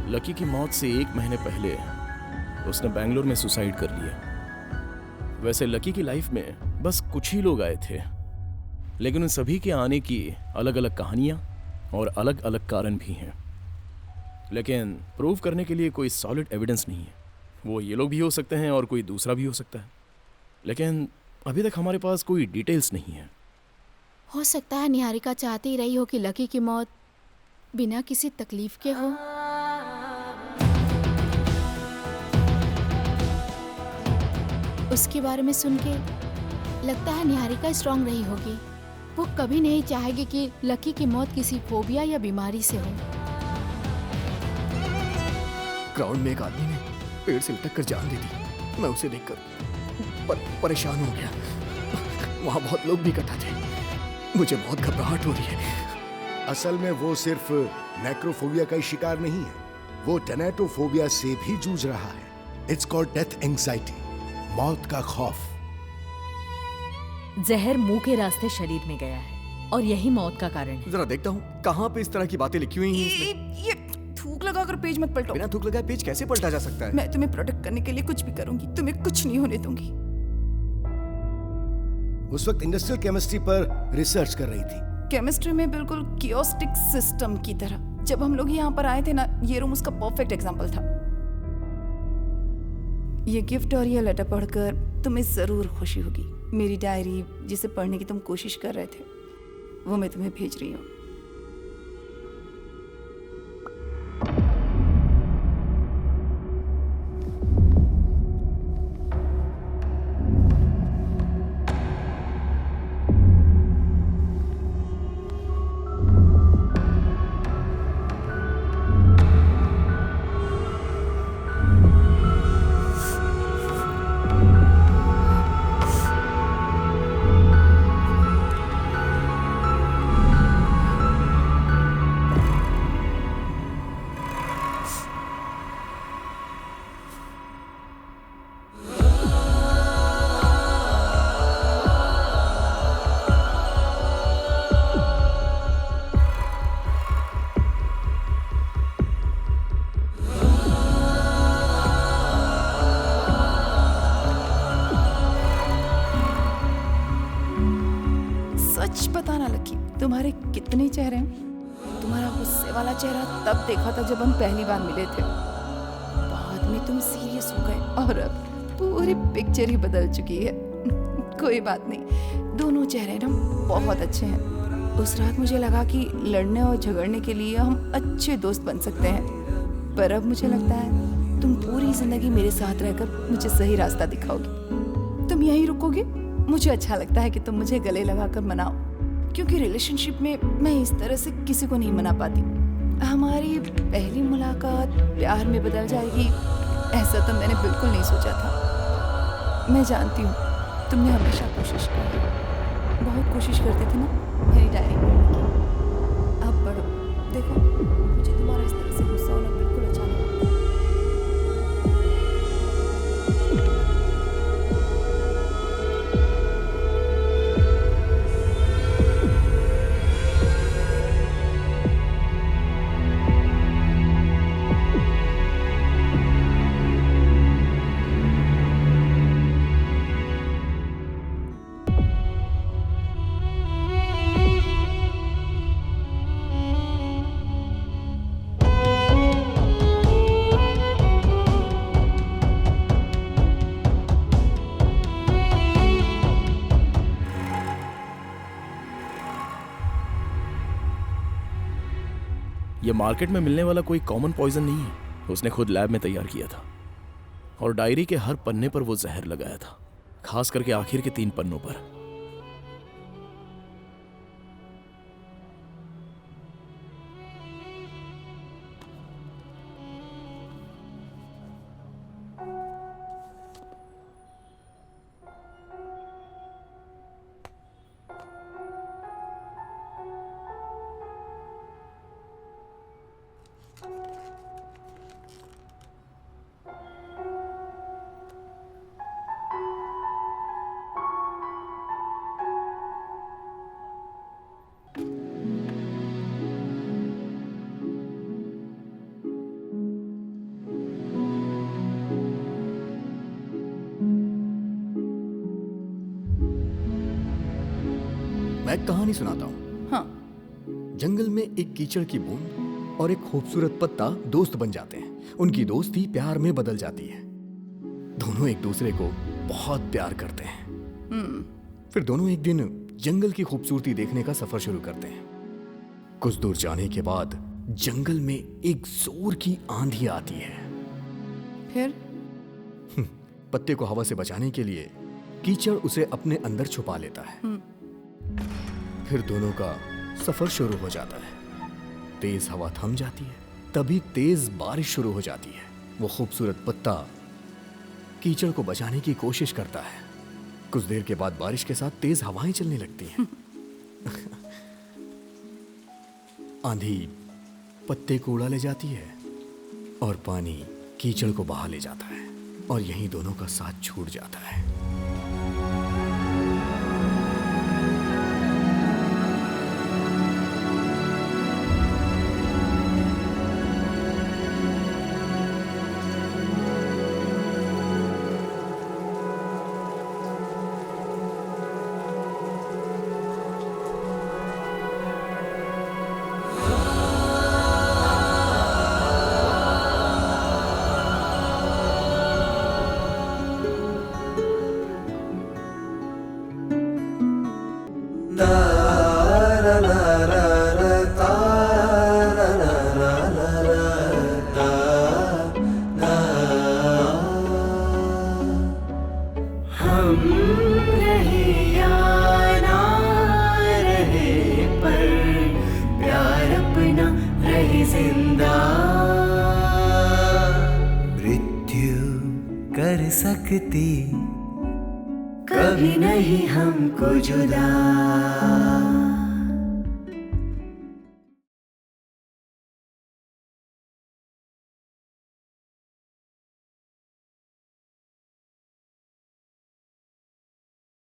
[SPEAKER 3] लकी की मौत से 1 महीने पहले उसने बेंगलोर में सुसाइड कर लिया। वैसे लकी की लाइफ में बस कुछ ही लोग आए थे, लेकिन उन सभी के आने की अलग अलग कहानियां और अलग अलग कारण भी हैं। लेकिन प्रूव करने के लिए कोई सॉलिड एविडेंस नहीं है। वो ये लोग भी हो सकते हैं और कोई दूसरा भी हो सकता है, लेकिन अभी तक हमारे पास कोई डिटेल्स नहीं है।
[SPEAKER 8] हो सकता है निहारिका चाहती रही हो कि लकी की मौत बिना किसी तकलीफ के हो। उसके बारे में सुन के लगता है निहारिका स्ट्रांग रही होगी। वो कभी नहीं चाहेगी कि लकी की मौत किसी फोबिया या बीमारी से हो।
[SPEAKER 11] ग्राउंड में एक आदमी ने पेड़ से लटक कर जान दे दी। मैं उसे देखकर परेशान हो गया। वहाँ बहुत लोग भी इकट्ठा थे। मुझे बहुत घबराहट हो रही है।
[SPEAKER 9] असल में वो सिर्फ नेक्रोफोबिया का ही शिकार नहीं है, वो टेनेटोफोबिया से भी जूझ रहा है। इट्स कॉल्ड डेथ एंग्जाइटी, मौत का खौफ।
[SPEAKER 5] जहर मुंह के रास्ते शरीर में गया है और यही मौत का कारण है।
[SPEAKER 11] जरा देखता हूँ कहाँ पे इस तरह की बातें लिखी हुई हैं इसमें।
[SPEAKER 10] ये थूक लगाकर पेज मत पलटो।
[SPEAKER 11] बिना थूक लगाए पेज कैसे पलटा जा सकता है?
[SPEAKER 10] मैं तुम्हें प्रोटेक्ट करने के लिए कुछ भी करूंगी, तुम्हें कुछ नहीं होने दूंगी।
[SPEAKER 9] उस वक्त इंडस्ट्रियल केमिस्ट्री पर रिसर्च कर रही थी।
[SPEAKER 10] केमिस्ट्री में बिल्कुल कियोस्टिक सिस्टम की तरह। जब हम लोग यहाँ पर आए थे ना, ये रूम उसका परफेक्ट एग्जाम्पल था। ये गिफ्ट और ये लेटर पढ़कर तुम्हें जरूर खुशी होगी। मेरी डायरी जिसे पढ़ने की तुम कोशिश कर रहे थे, वो मैं तुम्हें भेज रही हूँ। बताना लकी, तुम्हारे कितने चेहरे हैं? तुम्हारा गुस्से वाला चेहरा तब देखा था जब हम पहली बार मिले थे, बाद में तुम सीरियस हो गए और अब पूरी पिक्चर ही बदल चुकी है। कोई बात नहीं, दोनों चेहरे ना बहुत अच्छे हैं। उस रात मुझे लगा कि लड़ने और झगड़ने के लिए हम अच्छे दोस्त बन सकते हैं, पर अब मुझे लगता है तुम पूरी जिंदगी मेरे साथ रहकर मुझे सही रास्ता दिखाओगी। तुम यहीं रुकोगे? मुझे अच्छा लगता है कि तुम मुझे गले लगाकर मनाओ, क्योंकि रिलेशनशिप में मैं इस तरह से किसी को नहीं मना पाती। हमारी पहली मुलाकात प्यार में बदल जाएगी, ऐसा तो मैंने बिल्कुल नहीं सोचा था। मैं जानती हूँ तुमने हमेशा कोशिश की, बहुत कोशिश करते थे ना मेरी डायरी पढ़ने की। अब पढ़ो, देखो मुझे तुम्हारा इस तरह से गुस्सा होना बिल्कुल अच्छा नहीं लगता।
[SPEAKER 3] ये मार्केट में मिलने वाला कोई कॉमन पॉइजन नहीं है, उसने खुद लैब में तैयार किया था और डायरी के हर पन्ने पर वो जहर लगाया था, खास करके आखिर के 3 पन्नों पर।
[SPEAKER 11] मैं एक कहानी सुनाता हूँ।
[SPEAKER 10] हाँ।
[SPEAKER 11] जंगल में एक कीचड़ की बूंद और एक खूबसूरत पत्ता दोस्त बन जाते हैं। उनकी दोस्ती प्यार में बदल जाती है। दोनों एक दूसरे को बहुत प्यार करते हैं। फिर दोनों एक दिन जंगल की खूबसूरती देखने का सफर शुरू करते हैं। कुछ दूर जाने के बाद जंगल में एक जोर की आंधी आती है।
[SPEAKER 10] फिर
[SPEAKER 11] पत्ते को हवा से बचाने के लिए कीचड़ उसे अपने अंदर छुपा लेता है। फिर दोनों का सफर शुरू हो जाता है। तेज हवा थम जाती है, तभी तेज बारिश शुरू हो जाती है। वो खूबसूरत पत्ता कीचड़ को बचाने की कोशिश करता है। कुछ देर के बाद बारिश के साथ तेज हवाएं चलने लगती हैं। आंधी पत्ते को उड़ा ले जाती है और पानी कीचड़ को बहा ले जाता है और यहीं दोनों का साथ छूट जाता है।
[SPEAKER 6] सकती कभी नहीं हमको जुदा।